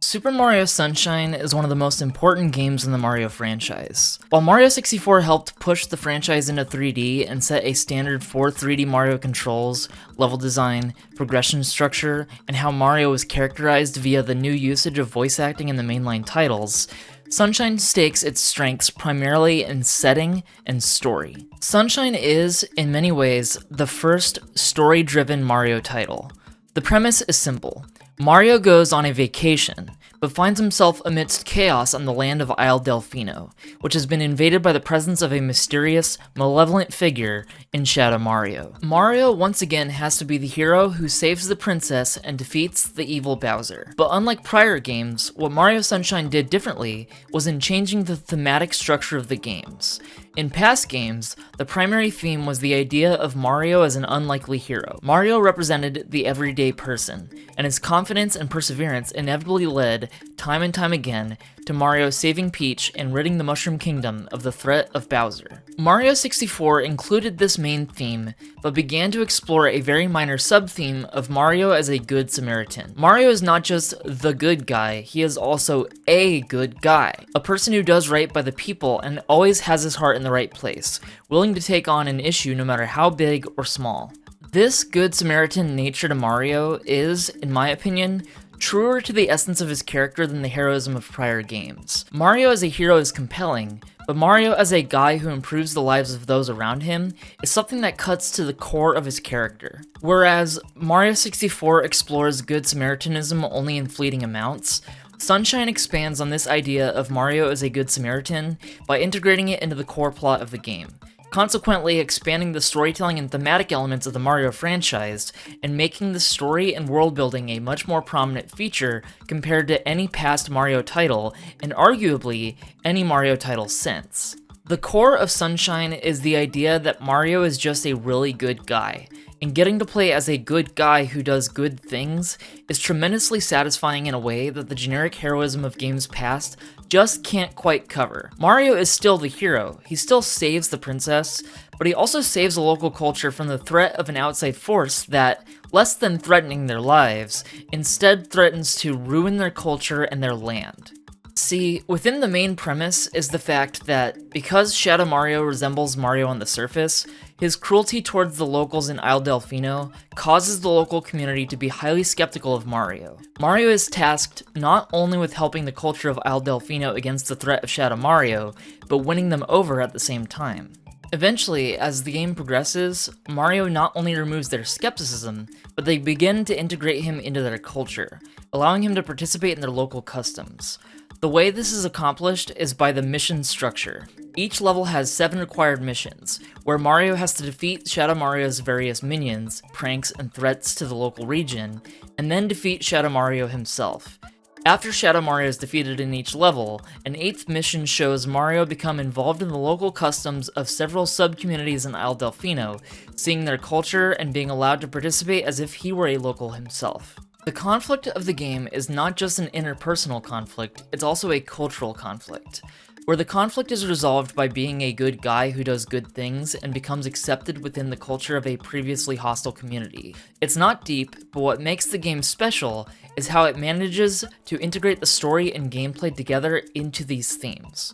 Super Mario Sunshine is one of the most important games in the Mario franchise. While Mario 64 helped push the franchise into 3D and set a standard for 3D Mario controls, level design, progression structure, and how Mario was characterized via the new usage of voice acting in the mainline titles, Sunshine stakes its strengths primarily in setting and story. Sunshine is, in many ways, the first story-driven Mario title. The premise is simple. Mario goes on a vacation, but finds himself amidst chaos on the land of Isle Delfino, which has been invaded by the presence of a mysterious, malevolent figure in Shadow Mario. Mario once again has to be the hero who saves the princess and defeats the evil Bowser. But unlike prior games, what Mario Sunshine did differently was in changing the thematic structure of the games. In past games, the primary theme was the idea of Mario as an unlikely hero. Mario represented the everyday person, and his confidence and perseverance inevitably led, time and time again, to Mario saving Peach and ridding the Mushroom Kingdom of the threat of Bowser. Mario 64 included this main theme, but began to explore a very minor sub-theme of Mario as a good Samaritan. Mario is not just the good guy, he is also a good guy. A person who does right by the people and always has his heart in the right place, willing to take on an issue no matter how big or small. This good Samaritan nature to Mario is, in my opinion, truer to the essence of his character than the heroism of prior games. Mario as a hero is compelling, but Mario as a guy who improves the lives of those around him is something that cuts to the core of his character. Whereas Mario 64 explores good Samaritanism only in fleeting amounts, Sunshine expands on this idea of Mario as a good Samaritan by integrating it into the core plot of the game, consequently expanding the storytelling and thematic elements of the Mario franchise, and making the story and world building a much more prominent feature compared to any past Mario title, and arguably any Mario title since. The core of Sunshine is the idea that Mario is just a really good guy, and getting to play as a good guy who does good things is tremendously satisfying in a way that the generic heroism of games past just can't quite cover. Mario is still the hero, he still saves the princess, but he also saves the local culture from the threat of an outside force that, less than threatening their lives, instead threatens to ruin their culture and their land. See, within the main premise is the fact that, because Shadow Mario resembles Mario on the surface, his cruelty towards the locals in Isle Delfino causes the local community to be highly skeptical of Mario. Mario is tasked not only with helping the culture of Isle Delfino against the threat of Shadow Mario, but winning them over at the same time. Eventually, as the game progresses, Mario not only removes their skepticism, but they begin to integrate him into their culture, allowing him to participate in their local customs. The way this is accomplished is by the mission structure. Each level has 7 required missions, where Mario has to defeat Shadow Mario's various minions, pranks, and threats to the local region, and then defeat Shadow Mario himself. After Shadow Mario is defeated in each level, an 8th mission shows Mario become involved in the local customs of several sub-communities in Isle Delfino, seeing their culture and being allowed to participate as if he were a local himself. The conflict of the game is not just an interpersonal conflict, it's also a cultural conflict, where the conflict is resolved by being a good guy who does good things and becomes accepted within the culture of a previously hostile community. It's not deep, but what makes the game special is how it manages to integrate the story and gameplay together into these themes.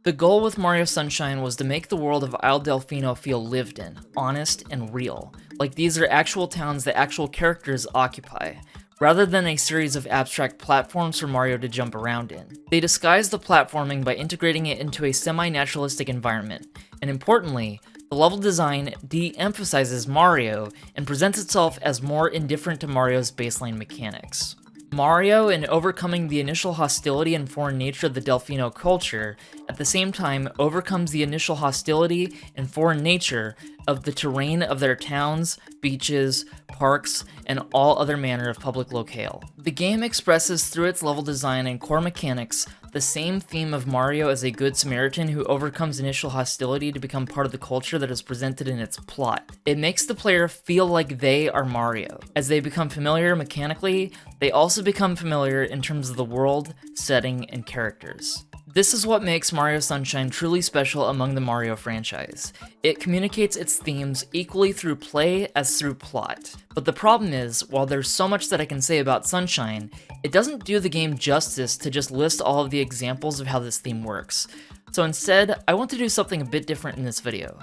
The goal with Mario Sunshine was to make the world of Isle Delfino feel lived in, honest, and real, like these are actual towns that actual characters occupy, rather than a series of abstract platforms for Mario to jump around in. They disguise the platforming by integrating it into a semi-naturalistic environment, and importantly, the level design de-emphasizes Mario and presents itself as more indifferent to Mario's baseline mechanics. Mario, in overcoming the initial hostility and foreign nature of the Delfino culture, at the same time overcomes the initial hostility and foreign nature of the terrain of their towns, beaches, parks, and all other manner of public locale. The game expresses through its level design and core mechanics the same theme of Mario as a good Samaritan who overcomes initial hostility to become part of the culture that is presented in its plot. It makes the player feel like they are Mario. As they become familiar mechanically, they also become familiar in terms of the world, setting, and characters. This is what makes Mario Sunshine truly special among the Mario franchise. It communicates its themes equally through play as through plot. But the problem is, while there's so much that I can say about Sunshine, it doesn't do the game justice to just list all of the examples of how this theme works. So instead, I want to do something a bit different in this video.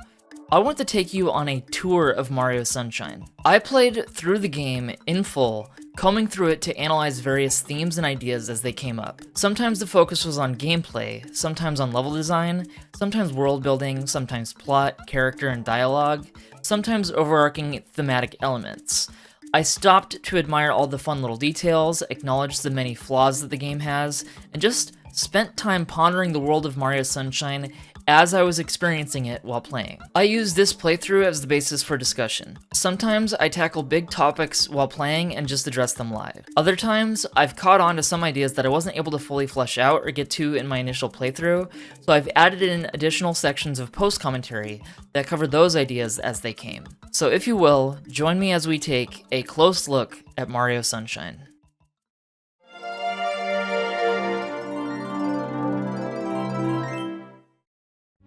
I want to take you on a tour of Mario Sunshine. I played through the game in full, combing through it to analyze various themes and ideas as they came up. Sometimes the focus was on gameplay, sometimes on level design, sometimes world building, sometimes plot, character, and dialogue, sometimes overarching thematic elements. I stopped to admire all the fun little details, acknowledge the many flaws that the game has, and just spent time pondering the world of Mario Sunshine as I was experiencing it while playing. I use this playthrough as the basis for discussion. Sometimes I tackle big topics while playing and just address them live. Other times, I've caught on to some ideas that I wasn't able to fully flesh out or get to in my initial playthrough, so I've added in additional sections of post-commentary that cover those ideas as they came. So if you will, join me as we take a close look at Mario Sunshine.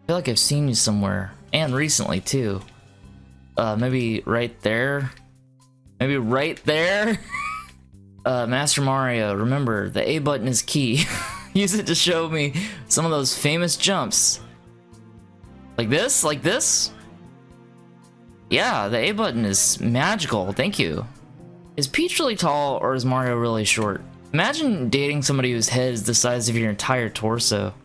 I feel like I've seen you somewhere, and recently too. Maybe right there? Maybe right there? Master Mario, remember, the A button is key. Use it to show me some of those famous jumps. Like this? Like this? Yeah, the A button is magical, thank you. Is Peach really tall, or is Mario really short? Imagine dating somebody whose head is the size of your entire torso.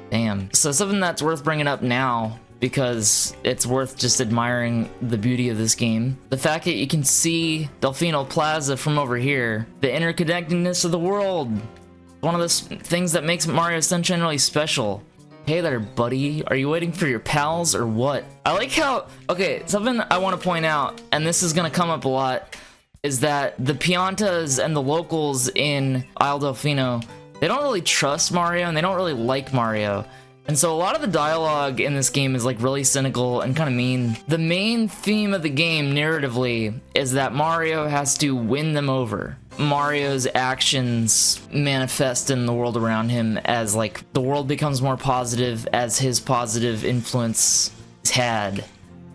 Damn. So something that's worth bringing up now, because it's worth just admiring the beauty of this game. The fact that you can see Delfino Plaza from over here. The interconnectedness of the world. One of the things that makes Mario Sunshine really special. Hey there, buddy. Are you waiting for your pals or what? I like how... Okay, something I want to point out, and this is going to come up a lot, is that the Piantas and the locals in Isle Delfino, they don't really trust Mario and they don't really like Mario. And so a lot of the dialogue in this game is like really cynical and kind of mean. The main theme of the game narratively is that Mario has to win them over. Mario's actions manifest in the world around him as like the world becomes more positive as his positive influence is had.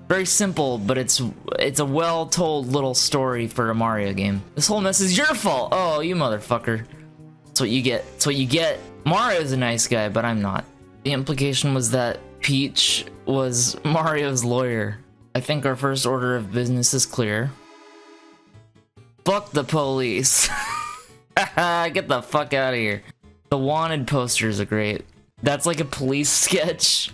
Very simple, but it's a well-told little story for a Mario game. This whole mess is your fault. Oh, you motherfucker. That's what you get. That's what you get. Mario's a nice guy, but I'm not. The implication was that Peach was Mario's lawyer. I think our first order of business is clear. Fuck the police. Get the fuck out of here. The wanted posters are great. That's like a police sketch.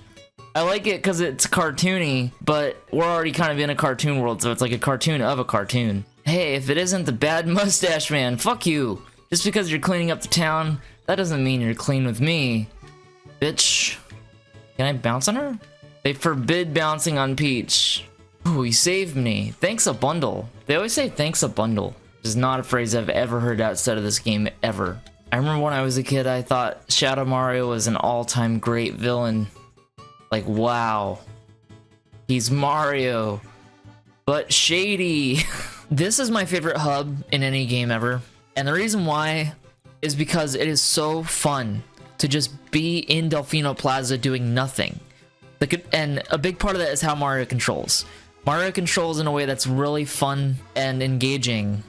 I like it because it's cartoony, but we're already kind of in a cartoon world, so it's like a cartoon of a cartoon. Hey, if it isn't the bad mustache man, fuck you. Just because you're cleaning up the town, that doesn't mean you're clean with me. Bitch. Can I bounce on her? They forbid bouncing on Peach. Ooh, he saved me. Thanks a bundle. They always say thanks a bundle. Which is not a phrase I've ever heard outside of this game, ever. I remember when I was a kid, I thought Shadow Mario was an all-time great villain. Like, wow. He's Mario. But shady. This is my favorite hub in any game ever. And the reason why is because it is so fun to just be in Delfino Plaza doing nothing. And a big part of that is how Mario controls. Mario controls in a way that's really fun and engaging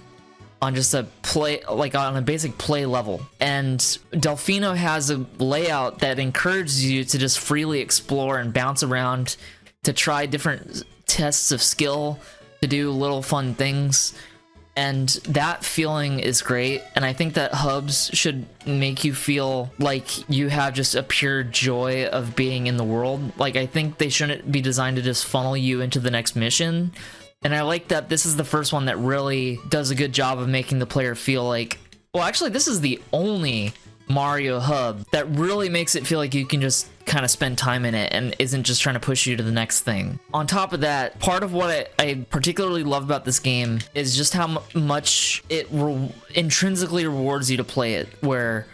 on just a play, like on a basic play level. And Delfino has a layout that encourages you to just freely explore and bounce around, to try different tests of skill, to do little fun things. And that feeling is great, and I think that hubs should make you feel like you have just a pure joy of being in the world. Like, I think they shouldn't be designed to just funnel you into the next mission. And I like that this is the first one that really does a good job of making the player feel like... Well, actually, this is the only Mario hub that really makes it feel like you can just kind of spend time in it and isn't just trying to push you to the next thing. On top of that, part of what I particularly love about this game is just how much it intrinsically rewards you to play it, where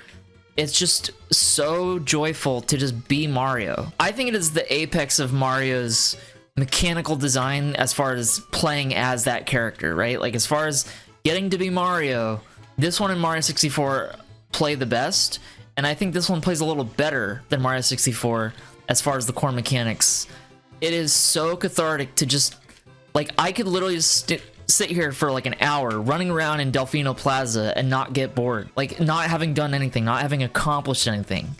it's just so joyful to just be Mario. I think it is the apex of Mario's mechanical design as far as playing as that character, right? Like, as far as getting to be Mario, this one in Mario 64 play the best, And I think this one plays a little better than Mario 64 as far as the core mechanics. It is so cathartic to just, like, I could literally just sit here for like an hour running around in Delfino Plaza and not get bored. Like, not having done anything, not having accomplished anything.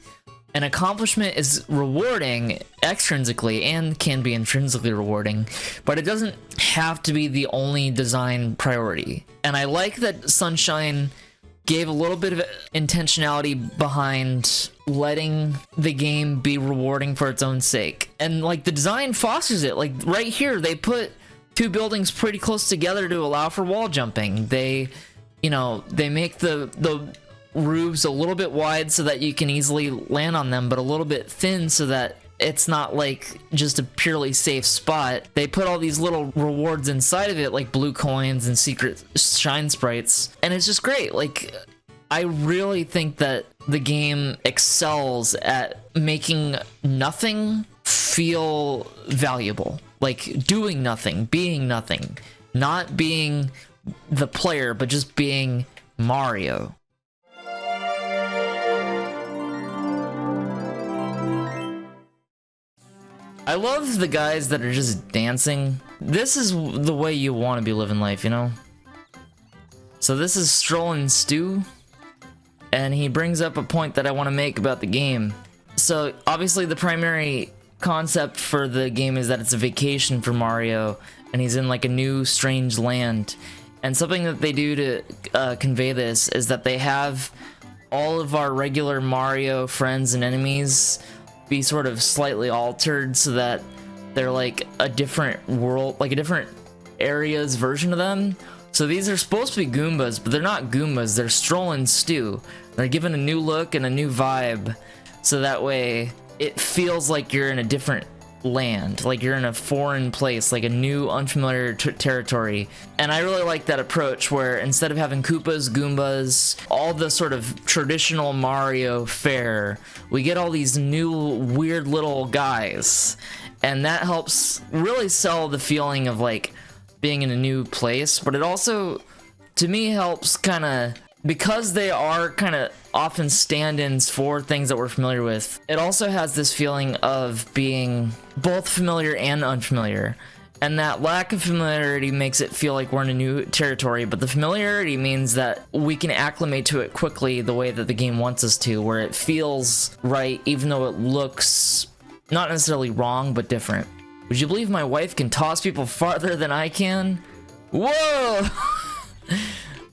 An accomplishment is rewarding extrinsically and can be intrinsically rewarding, but it doesn't have to be the only design priority. And I like that Sunshine gave a little bit of intentionality behind letting the game be rewarding for its own sake. And like the design fosters it. Like right here, they put two buildings pretty close together to allow for wall jumping. They, you know, they make the roofs a little bit wide so that you can easily land on them, but a little bit thin so that it's not like just a purely safe spot. They put all these little rewards inside of it, like blue coins and secret shine sprites, and it's just great. Like, I really think that the game excels at making nothing feel valuable. Like doing nothing, being nothing, not being the player, but just being Mario. I love the guys that are just dancing. This is the way you want to be living life, you know? So this is Strollin' Stu, and he brings up a point that I want to make about the game. So obviously the primary concept for the game is that it's a vacation for Mario, and he's in like a new strange land. And something that they do to convey this is that they have all of our regular Mario friends and enemies be sort of slightly altered so that they're like a different world, like a different area's version of them. So these are supposed to be Goombas, but they're not Goombas, they're Strollin' Stu. They're given a new look and a new vibe, so that way it feels like you're in a different land, like you're in a foreign place, like a new unfamiliar territory. And I really like that approach where instead of having Koopas, Goombas, all the sort of traditional Mario fare, we get all these new weird little guys, and that helps really sell the feeling of like being in a new place. But it also, to me, helps kind of, because they are kind of often stand-ins for things that we're familiar with, it also has this feeling of being both familiar and unfamiliar. And that lack of familiarity makes it feel like we're in a new territory, but the familiarity means that we can acclimate to it quickly the way that the game wants us to, where it feels right even though it looks not necessarily wrong, but different. Would you believe my wife can toss people farther than I can? Whoa!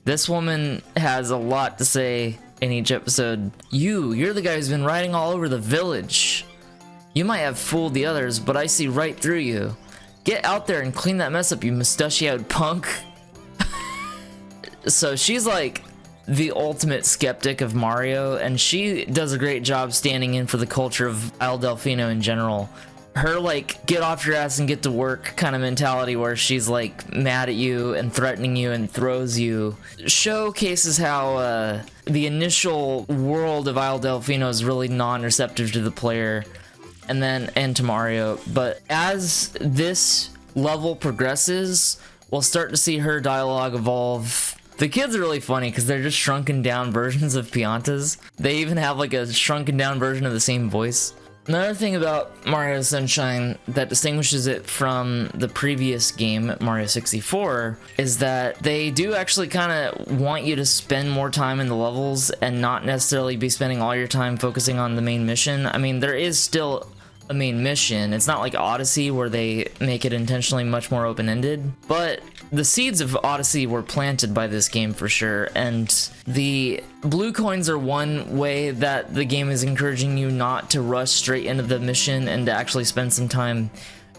This woman has a lot to say in each episode. You're the guy who's been riding all over the village. You might have fooled the others, but I see right through you. Get out there and clean that mess up, you mustachioed punk. So she's like the ultimate skeptic of Mario, and she does a great job standing in for the culture of Isle Delfino in general. Her like get off your ass and get to work kind of mentality, where she's like mad at you and threatening you and throws you, showcases how the initial world of Isle Delfino is really non-receptive to the player and to Mario. But as this level progresses, we'll start to see her dialogue evolve. The kids are really funny because they're just shrunken down versions of Piantas. They even have like a shrunken down version of the same voice. Another thing about Mario Sunshine that distinguishes it from the previous game, Mario 64, is that they do actually kind of want you to spend more time in the levels and not necessarily be spending all your time focusing on the main mission. I mean, there is still a main mission. It's not like Odyssey where they make it intentionally much more open-ended, but the seeds of Odyssey were planted by this game for sure, and the blue coins are one way that the game is encouraging you not to rush straight into the mission and to actually spend some time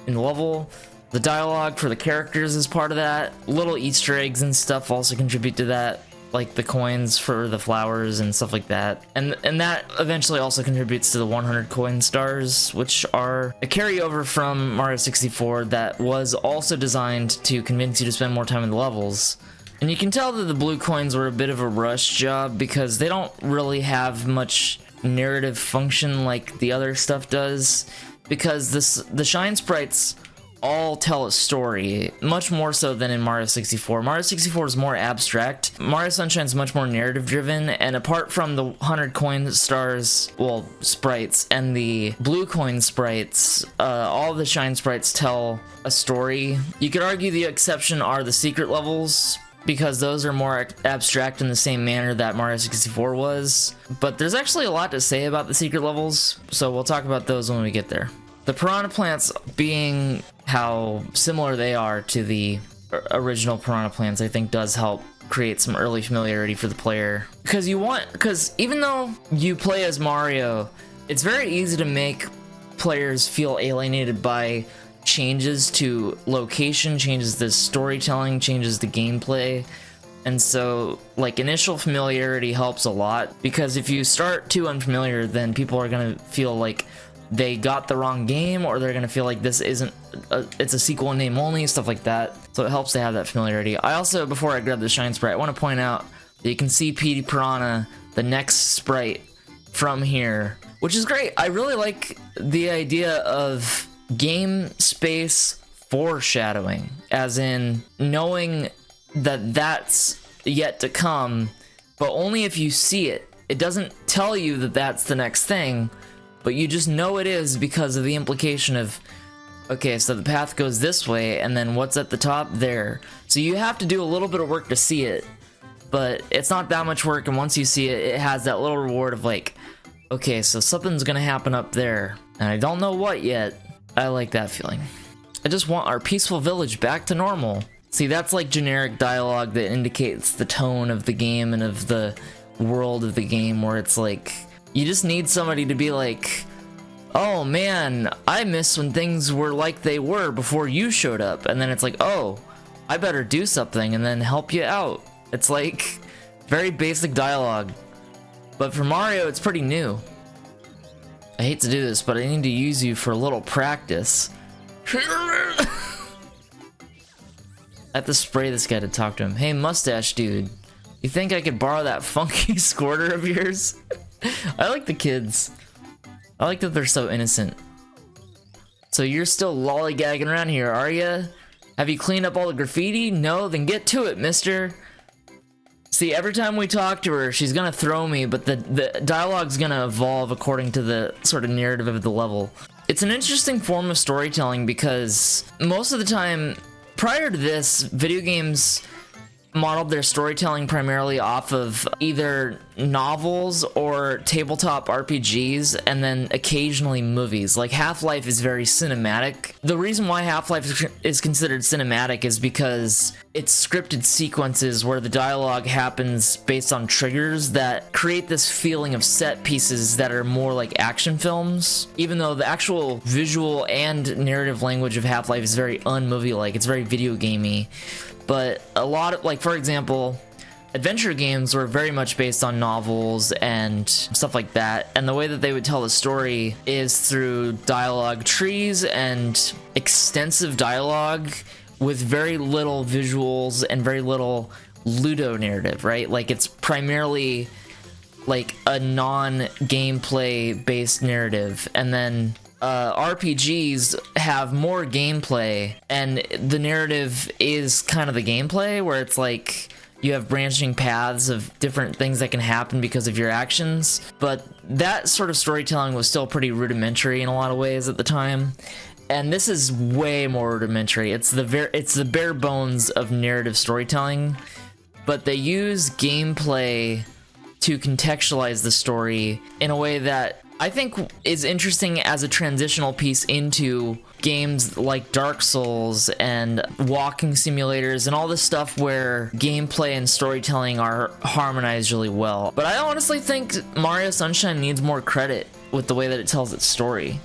in the level. The dialogue for the characters is part of that. Little Easter eggs and stuff also contribute to that, like the coins for the flowers and stuff like that. And that eventually also contributes to the 100 coin stars, which are a carryover from Mario 64 that was also designed to convince you to spend more time in the levels. And you can tell that the blue coins were a bit of a rush job because they don't really have much narrative function like the other stuff does, because the shine sprites all tell a story, much more so than in Mario 64. Mario 64 is more abstract. Mario Sunshine is much more narrative driven, and apart from the 100 coin stars, well, sprites, and the blue coin sprites, all the shine sprites tell a story. You could argue the exception are the secret levels, because those are more abstract in the same manner that Mario 64 was. But there's actually a lot to say about the secret levels, so we'll talk about those when we get there. The piranha plants, being how similar they are to the original piranha plants, I think does help create some early familiarity for the player. Because even though you play as Mario, it's very easy to make players feel alienated by changes to location, changes to storytelling, changes to gameplay. And so, like, initial familiarity helps a lot, because if you start too unfamiliar, then people are gonna feel like they got the wrong game, or they're gonna feel like this isn't it's a sequel in name only, stuff like that. So it helps to have that familiarity. I also, before I grab the shine sprite, I want to point out that you can see Petey Piranha, the next sprite, from here, which is great. I really like the idea of game space foreshadowing, as in knowing that that's yet to come, but only if you see it. It doesn't tell you that that's the next thing, but you just know it is because of the implication of, okay, so the path goes this way, and then what's at the top? There. So you have to do a little bit of work to see it, but it's not that much work, and once you see it, it has that little reward of like, okay, so something's gonna happen up there, and I don't know what yet. I like that feeling. I just want our peaceful village back to normal. See, that's like generic dialogue that indicates the tone of the game and of the world of the game, where it's like, you just need somebody to be like, oh man, I miss when things were like they were before you showed up. And then it's like, oh, I better do something and then help you out. It's like very basic dialogue. But for Mario, it's pretty new. I hate to do this, but I need to use you for a little practice. I have to spray this guy to talk to him. Hey, mustache dude, you think I could borrow that funky squirter of yours? I like the kids. I like that they're so innocent. So you're still lollygagging around here, are ya? Have you cleaned up all the graffiti? No? Then get to it, mister. See, every time we talk to her, she's gonna throw me, but the dialogue's gonna evolve according to the sort of narrative of the level. It's an interesting form of storytelling because most of the time, prior to this, video games modeled their storytelling primarily off of either novels or tabletop RPGs, and then occasionally movies. Like Half-Life is very cinematic. The reason why Half-Life is considered cinematic is because it's scripted sequences where the dialogue happens based on triggers that create this feeling of set pieces that are more like action films, even though the actual visual and narrative language of Half-Life is very un-movie-like. It's very video gamey. But a lot of, like, for example, adventure games were very much based on novels and stuff like that, and the way that they would tell the story is through dialogue trees and extensive dialogue with very little visuals and very little ludo narrative, right? Like, it's primarily like a non-gameplay based narrative, and then RPGs have more gameplay, and the narrative is kind of the gameplay, where it's like you have branching paths of different things that can happen because of your actions. But that sort of storytelling was still pretty rudimentary in a lot of ways at the time, and this is way more rudimentary. It's the bare bones of narrative storytelling, but they use gameplay to contextualize the story in a way that I think is interesting as a transitional piece into games like Dark Souls and walking simulators and all this stuff where gameplay and storytelling are harmonized really well. But I honestly think Mario Sunshine needs more credit with the way that it tells its story,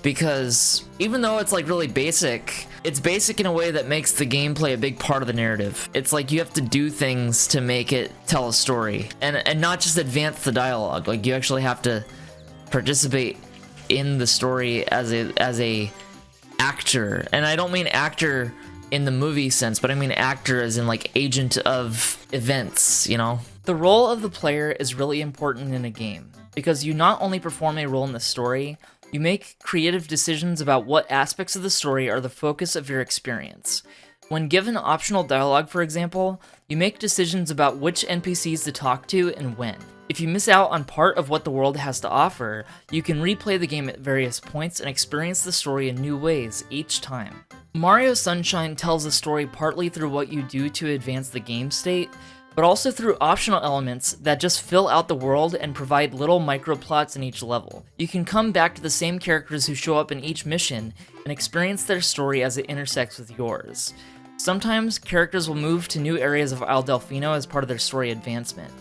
because even though it's like really basic, it's basic in a way that makes the gameplay a big part of the narrative. It's like you have to do things to make it tell a story, and not just advance the dialogue. Like, you actually have to participate in the story as a actor. And I don't mean actor in the movie sense, but I mean actor as in like agent of events, you know? The role of the player is really important in a game, because you not only perform a role in the story, You make creative decisions about what aspects of the story are the focus of your experience. When given optional dialogue, for example, you make decisions about which NPCs to talk to and when. If you miss out on part of what the world has to offer, you can replay the game at various points and experience the story in new ways each time. Mario Sunshine tells the story partly through what you do to advance the game state, but also through optional elements that just fill out the world and provide little microplots in each level. You can come back to the same characters who show up in each mission and experience their story as it intersects with yours. Sometimes, characters will move to new areas of Isle Delfino as part of their story advancement.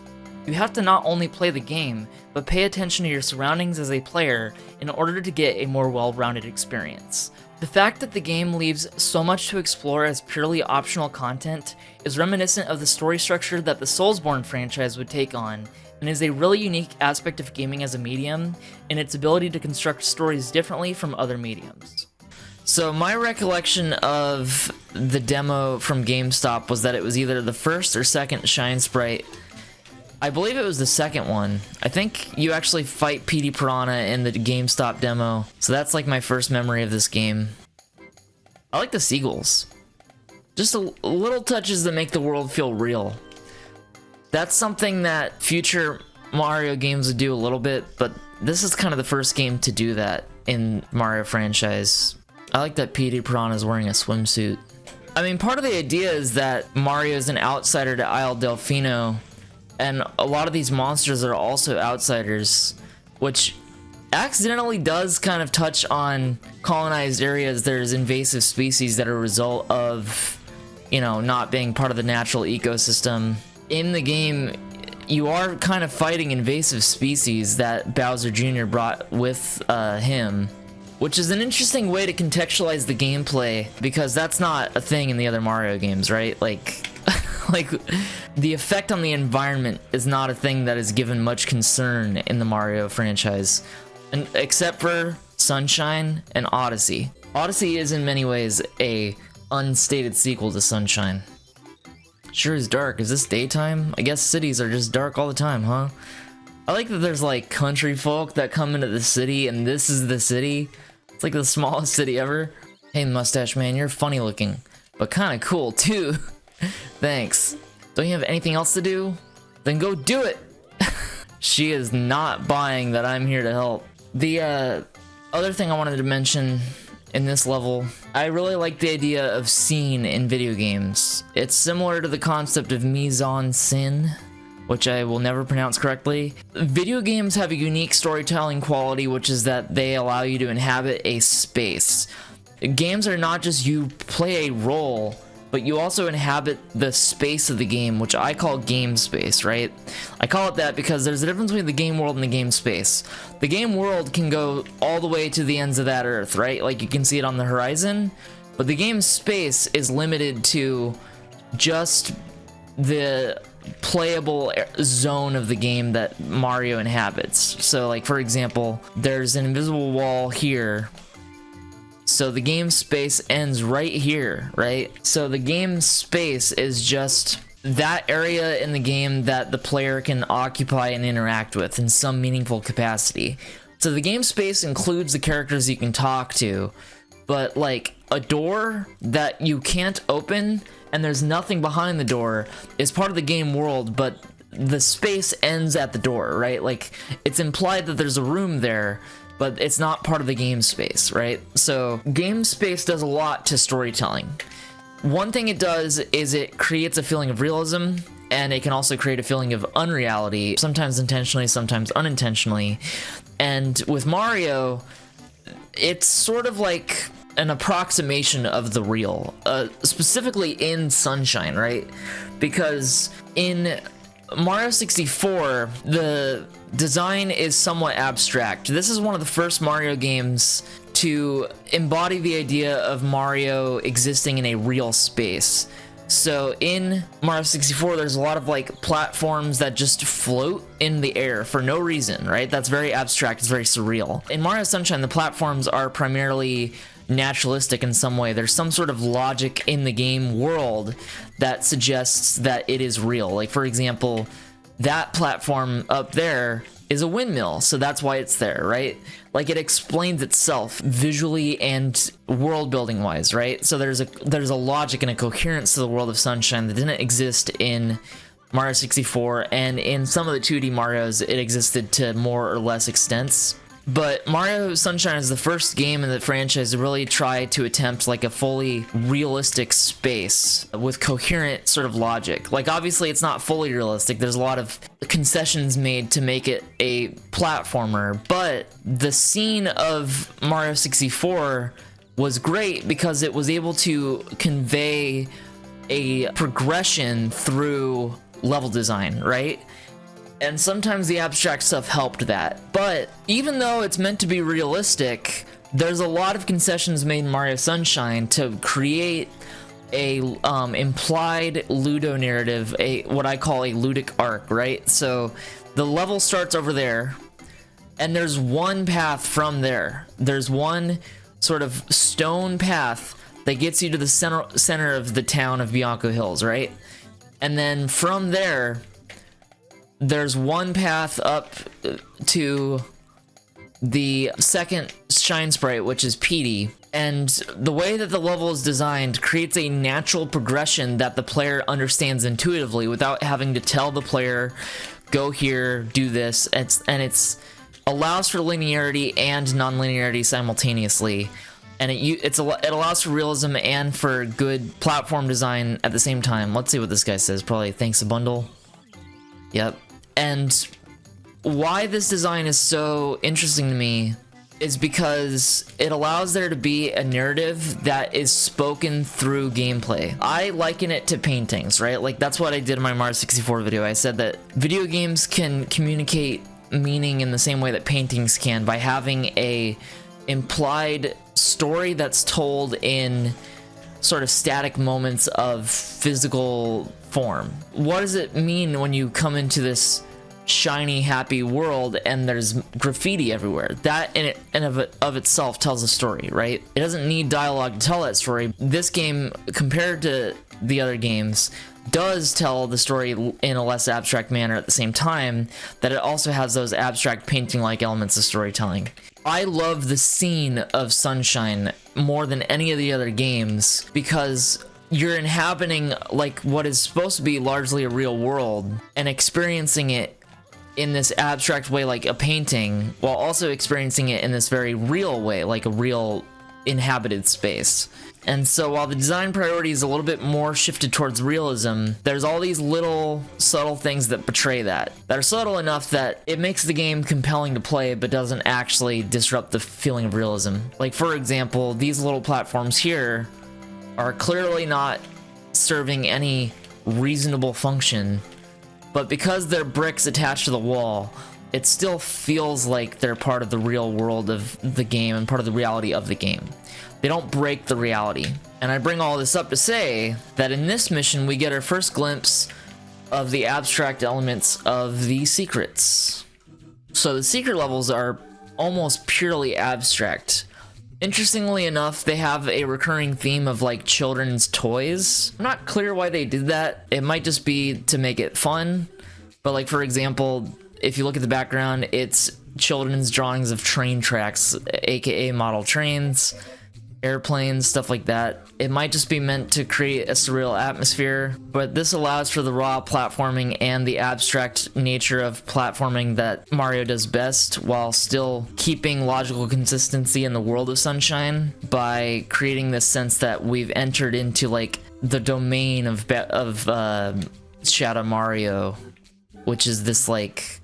You have to not only play the game, but pay attention to your surroundings as a player in order to get a more well-rounded experience. The fact that the game leaves so much to explore as purely optional content is reminiscent of the story structure that the Soulsborne franchise would take on, and is a really unique aspect of gaming as a medium, in its ability to construct stories differently from other mediums. So my recollection of the demo from GameStop was that it was either the first or second Shine Sprite. I believe it was the second one. I think you actually fight Petey Piranha in the GameStop demo, so that's like my first memory of this game. I like the seagulls. Just a little touches that make the world feel real. That's something that future Mario games would do a little bit, but this is kind of the first game to do that in Mario franchise. I like that Petey Piranha is wearing a swimsuit. I mean, part of the idea is that Mario is an outsider to Isle Delfino, and a lot of these monsters are also outsiders, which accidentally does kind of touch on colonized areas. There's invasive species that are a result of, you know, not being part of the natural ecosystem. In the game, you are kind of fighting invasive species that Bowser Jr. brought with him, which is an interesting way to contextualize the gameplay, because that's not a thing in the other Mario games, right? Like the effect on the environment is not a thing that is given much concern in the Mario franchise, and except for Sunshine and Odyssey. Odyssey is in many ways a unstated sequel to Sunshine. Sure is dark. Is this daytime? I guess cities are just dark all the time, huh? I like that there's like country folk that come into the city, and this is the city. It's like the smallest city ever. Hey, mustache man, you're funny looking, but kind of cool too. Thanks. Don't you have anything else to do? Then go do it! She is not buying that I'm here to help. The other thing I wanted to mention in this level, I really like the idea of scene in video games. It's similar to the concept of mise-en-scène, which I will never pronounce correctly. Video games have a unique storytelling quality, which is that they allow you to inhabit a space. Games are not just you play a role, but you also inhabit the space of the game, which I call game space, right? I call it that because there's a difference between the game world and the game space. The game world can go all the way to the ends of that earth, right? Like you can see it on the horizon, but the game space is limited to just the playable zone of the game that Mario inhabits. So like, for example, there's an invisible wall here. So the game space ends right here, right? So the game space is just that area in the game that the player can occupy and interact with in some meaningful capacity. So the game space includes the characters you can talk to, but like a door that you can't open and there's nothing behind the door is part of the game world, but the space ends at the door, right? Like it's implied that there's a room there, but it's not part of the game space, right? So game space does a lot to storytelling. One thing it does is it creates a feeling of realism, and it can also create a feeling of unreality, sometimes intentionally, sometimes unintentionally. And with Mario, it's sort of like an approximation of the real, specifically in Sunshine, right? Because in Mario 64, the design is somewhat abstract. This is one of the first Mario games to embody the idea of Mario existing in a real space. So in Mario 64, there's a lot of like platforms that just float in the air for no reason, right? That's very abstract, it's very surreal. In Mario Sunshine, the platforms are primarily naturalistic in some way. There's some sort of logic in the game world that suggests that it is real. Like, for example, that platform up there is a windmill, so that's why it's there, right? Like, it explains itself visually and world building wise, right? So there's a logic and a coherence to the world of Sunshine that didn't exist in Mario 64, and in some of the 2D Marios it existed to more or less extents. But Mario Sunshine is the first game in the franchise to really try to attempt like a fully realistic space with coherent sort of logic. Like, obviously it's not fully realistic, there's a lot of concessions made to make it a platformer, but the scene of Mario 64 was great because it was able to convey a progression through level design, right? And sometimes the abstract stuff helped that. But even though it's meant to be realistic, there's a lot of concessions made in Mario Sunshine to create a implied ludo narrative, what I call a ludic arc, right? So the level starts over there, and there's one path from there. There's one sort of stone path that gets you to the center of the town of Bianco Hills, right? And then from there, there's one path up to the second Shine Sprite, which is Petey. And the way that the level is designed creates a natural progression that the player understands intuitively without having to tell the player, go here, do this. It's allows for linearity and non-linearity simultaneously. And it allows for realism and for good platform design at the same time. Let's see what this guy says. Probably thanks a bundle. Yep. And why this design is so interesting to me is because it allows there to be a narrative that is spoken through gameplay. I liken it to paintings, right? Like, that's what I did in my Mario 64 video. I said that video games can communicate meaning in the same way that paintings can, by having a implied story that's told in sort of static moments of physical form. What does it mean when you come into this shiny, happy world and there's graffiti everywhere? That in of itself tells a story, right? It doesn't need dialogue to tell that story. This game, compared to the other games, does tell the story in a less abstract manner at the same time that it also has those abstract painting-like elements of storytelling. I love the scene of Sunshine more than any of the other games because you're inhabiting like what is supposed to be largely a real world and experiencing it in this abstract way like a painting, while also experiencing it in this very real way like a real inhabited space. And so while the design priority is a little bit more shifted towards realism, there's all these little subtle things that betray that are subtle enough that it makes the game compelling to play but doesn't actually disrupt the feeling of realism. Like, for example, these little platforms here are clearly not serving any reasonable function, but because they're bricks attached to the wall, it still feels like they're part of the real world of the game and part of the reality of the game. They don't break the reality. And I bring all this up to say that in this mission we get our first glimpse of the abstract elements of the secrets. So the secret levels are almost purely abstract. Interestingly enough, they have a recurring theme of like children's toys. I'm not clear why they did that. It might just be to make it fun. But like, for example, if you look at the background, it's children's drawings of train tracks, aka model trains, airplanes, stuff like that. It might just be meant to create a surreal atmosphere, but this allows for the raw platforming and the abstract nature of platforming that Mario does best, while still keeping logical consistency in the world of Sunshine by creating this sense that we've entered into like the domain of Shadow Mario, which is this like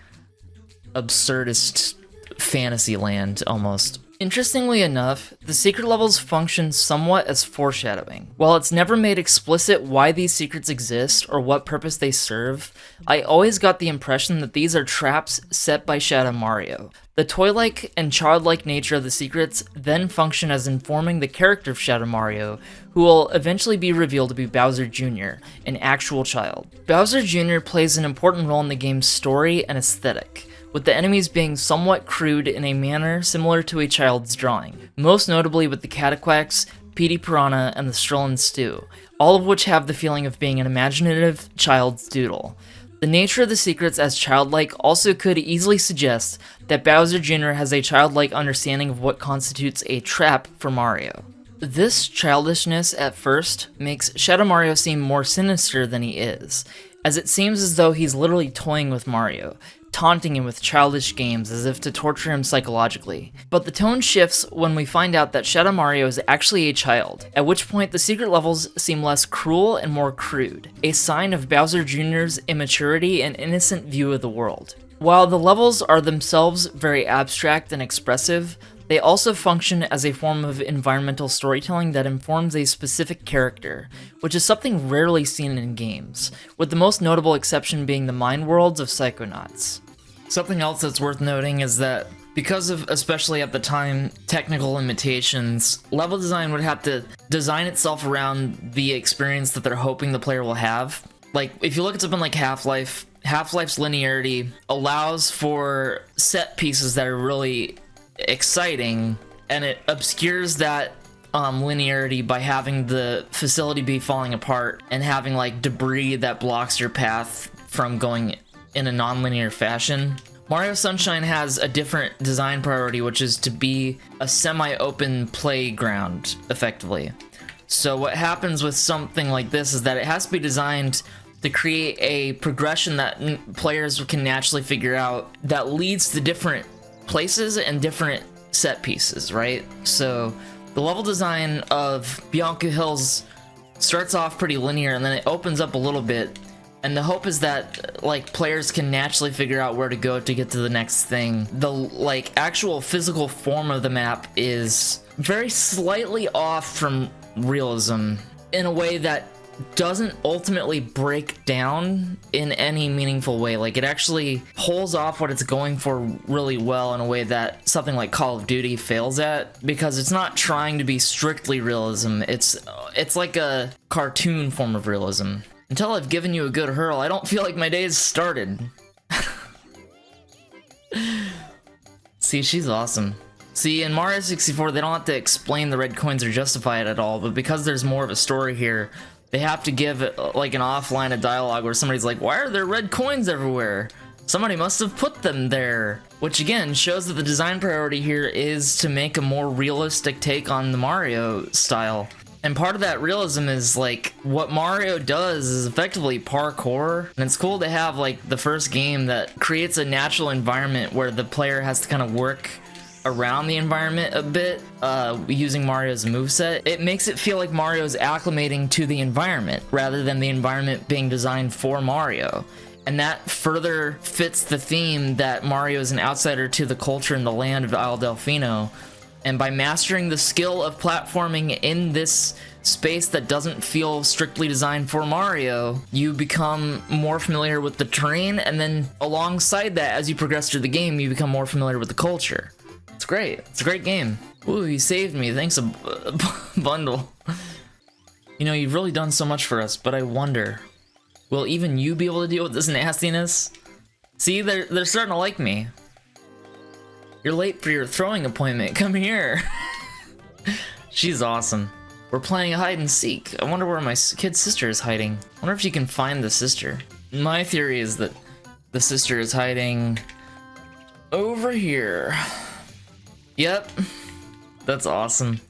absurdist fantasy land almost. Interestingly enough, the secret levels function somewhat as foreshadowing. While it's never made explicit why these secrets exist or what purpose they serve, I always got the impression that these are traps set by Shadow Mario. The toy-like and childlike nature of the secrets then function as informing the character of Shadow Mario, who will eventually be revealed to be Bowser Jr., an actual child. Bowser Jr. plays an important role in the game's story and aesthetic, with the enemies being somewhat crude in a manner similar to a child's drawing, most notably with the Cataquax, Petey Piranha, and the Strollin' Stew, all of which have the feeling of being an imaginative child's doodle. The nature of the secrets as childlike also could easily suggest that Bowser Jr. has a childlike understanding of what constitutes a trap for Mario. This childishness at first makes Shadow Mario seem more sinister than he is, as it seems as though he's literally toying with Mario, taunting him with childish games as if to torture him psychologically. But the tone shifts when we find out that Shadow Mario is actually a child, at which point the secret levels seem less cruel and more crude, a sign of Bowser Jr.'s immaturity and innocent view of the world. While the levels are themselves very abstract and expressive, they also function as a form of environmental storytelling that informs a specific character, which is something rarely seen in games, with the most notable exception being the mine worlds of Psychonauts. Something else that's worth noting is that because of, especially at the time, technical limitations, level design would have to design itself around the experience that they're hoping the player will have. Like, if you look at something like Half-Life, Half-Life's linearity allows for set pieces that are really exciting, and it obscures that linearity by having the facility be falling apart and having like debris that blocks your path from going in a non-linear fashion. Mario Sunshine has a different design priority, which is to be a semi-open playground, effectively. So what happens with something like this is that it has to be designed to create a progression that players can naturally figure out that leads to different places and different set pieces, right? So the level design of Bianco Hills starts off pretty linear and then it opens up a little bit, and the hope is that like players can naturally figure out where to go to get to the next thing. The like actual physical form of the map is very slightly off from realism in a way that doesn't ultimately break down in any meaningful way. Like, it actually pulls off what it's going for really well in a way that something like Call of Duty fails at, because it's not trying to be strictly realism. It's like a cartoon form of realism. Until I've given you a good hurl, I don't feel like my day's started. See, she's awesome. See, in Mario 64, they don't have to explain the red coins or justify it at all, but because there's more of a story here, they have to give it like an offline of dialogue where somebody's like, why are there red coins everywhere? Somebody must have put them there. Which again shows that the design priority here is to make a more realistic take on the Mario style. And part of that realism is like what Mario does is effectively parkour. And it's cool to have like the first game that creates a natural environment where the player has to kind of work around the environment a bit, using Mario's moveset. It makes it feel like Mario's acclimating to the environment rather than the environment being designed for Mario. And that further fits the theme that Mario is an outsider to the culture and the land of Isle Delfino. And by mastering the skill of platforming in this space that doesn't feel strictly designed for Mario, you become more familiar with the terrain, and then alongside that, as you progress through the game, you become more familiar with the culture. It's great. It's a great game. Ooh, you saved me. Thanks a bundle. You know, you've really done so much for us, but I wonder, will even you be able to deal with this nastiness? See, they're starting to like me. You're late for your throwing appointment. Come here. She's awesome. We're playing hide and seek. I wonder where my kid sister is hiding. I wonder if you can find the sister. My theory is that the sister is hiding over here. Yep, that's awesome.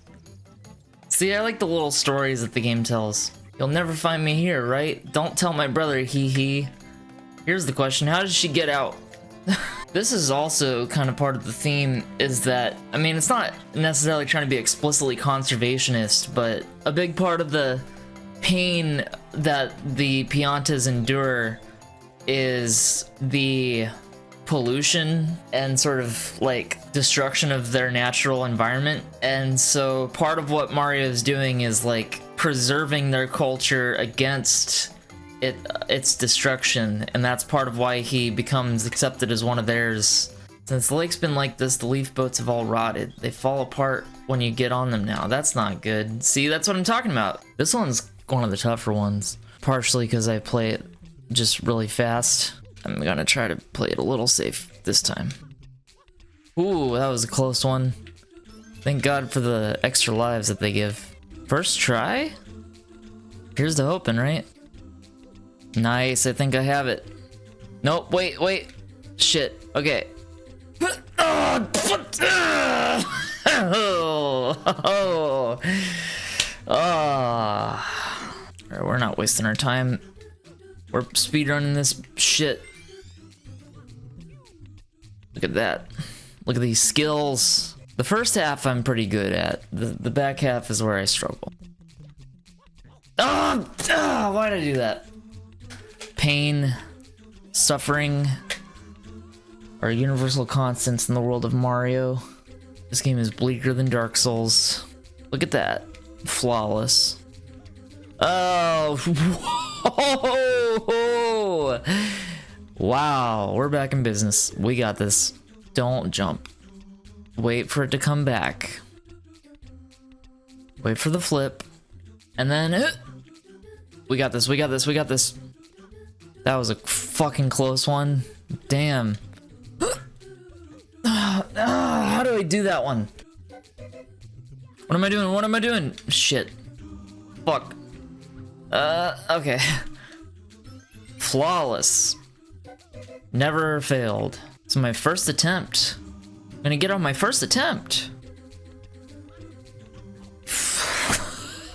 See, I like the little stories that the game tells. You'll never find me here, right? Don't tell my brother, hee hee. Here's the question, how did she get out? This is also kind of part of the theme, is that, I mean, it's not necessarily trying to be explicitly conservationist, but a big part of the pain that the Piantas endure is the pollution and sort of like destruction of their natural environment. And so part of what Mario is doing is like preserving their culture against its destruction, and that's part of why he becomes accepted as one of theirs. Since the lake's been like this, the leaf boats have all rotted. They fall apart when you get on them now. That's not good. See, that's what I'm talking about. This one's one of the tougher ones, partially because I play it just really fast. I'm gonna try to play it a little safe this time. Ooh, that was a close one. Thank God for the extra lives that they give. First try? Here's the hoping, right? Nice, I think I have it. Nope, wait. Shit, okay. Alright, we're not wasting our time. We're speedrunning this shit. Look at that. Look at these skills. The first half I'm pretty good at. The back half is where I struggle. Why did I do that? Pain, suffering are universal constants in the world of Mario. This game is bleaker than Dark Souls. Look at that. Flawless. Oh, whoa. Wow, we're back in business. We got this. Don't jump. Wait for it to come back. Wait for the flip. And then we got this. That was a fucking close one. Damn. How do I do that one? What am I doing? Shit. Fuck. Okay. Flawless. Never failed. It's my first attempt. I'm gonna get on my first attempt.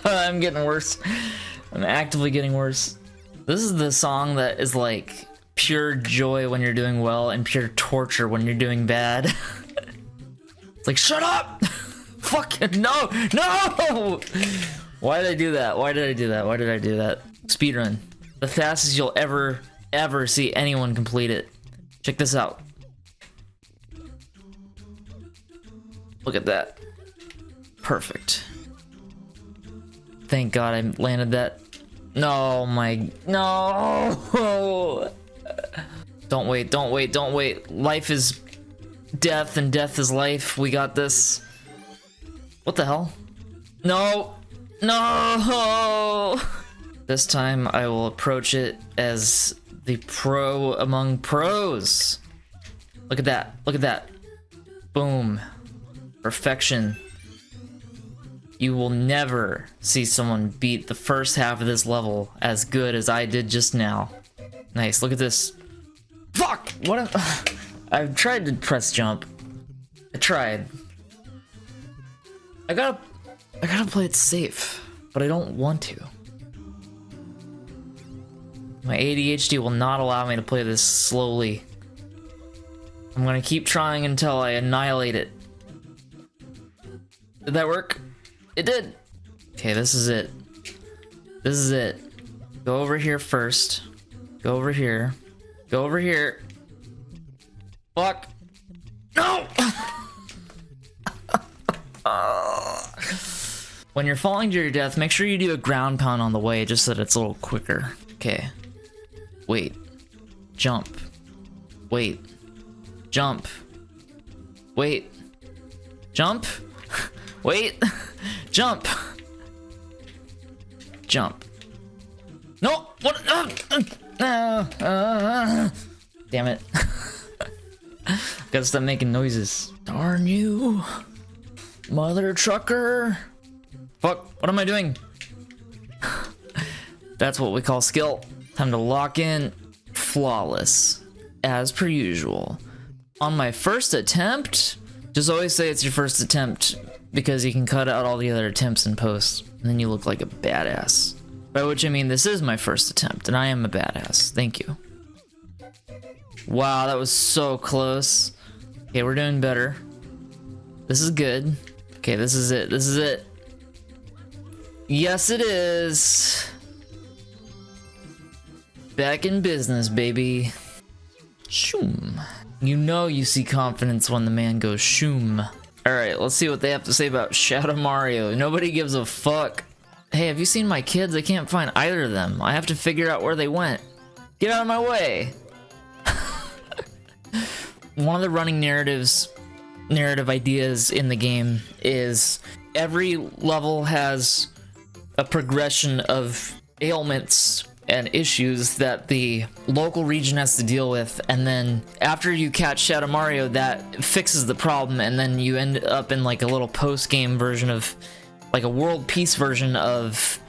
I'm getting worse. I'm actively getting worse. This is the song that is like pure joy when you're doing well and pure torture when you're doing bad. It's like, shut up! Fucking no! Why did I do that? Why did I do that? Speedrun. The fastest you'll ever see anyone complete it. Check this out. Look at that. Perfect. Thank God I landed that. No. Don't wait. Life is death and death is life. We got this. What the hell? No. This time I will approach it as the pro among pros. Look at that. Boom. Perfection. You will never see someone beat the first half of this level as good as I did just now. Nice, look at this. Fuck! I've tried to press jump. I tried. I gotta play it safe, but I don't want to. My ADHD will not allow me to play this slowly. I'm gonna keep trying until I annihilate it. Did that work? It did! Okay, this is it. Go over here first. Go over here. Fuck! No! When you're falling to your death, make sure you do a ground pound on the way just so that it's a little quicker. Okay. Wait. Jump. Wait. Jump. Wait. Jump. Wait. Jump. Jump. No! What? Damn it. Gotta stop making noises. Darn you. Mother trucker. Fuck, what am I doing? That's what we call skill. Time to lock in. Flawless. As per usual. On my first attempt, just always say it's your first attempt because you can cut out all the other attempts in post, and then you look like a badass. By which I mean this is my first attempt, and I am a badass. Thank you. Wow, that was so close. Okay, we're doing better. This is good. Okay, this is it. Yes, it is. Back in business, baby. Shoom. You know you see confidence when the man goes shoom. Alright, let's see what they have to say about Shadow Mario. Nobody gives a fuck. Hey, have you seen my kids? I can't find either of them. I have to figure out where they went. Get out of my way. One of the running narrative ideas in the game is every level has a progression of ailments and issues that the local region has to deal with, and then after you catch Shadow Mario, that fixes the problem, and then you end up in like a little post-game version of like a world peace version of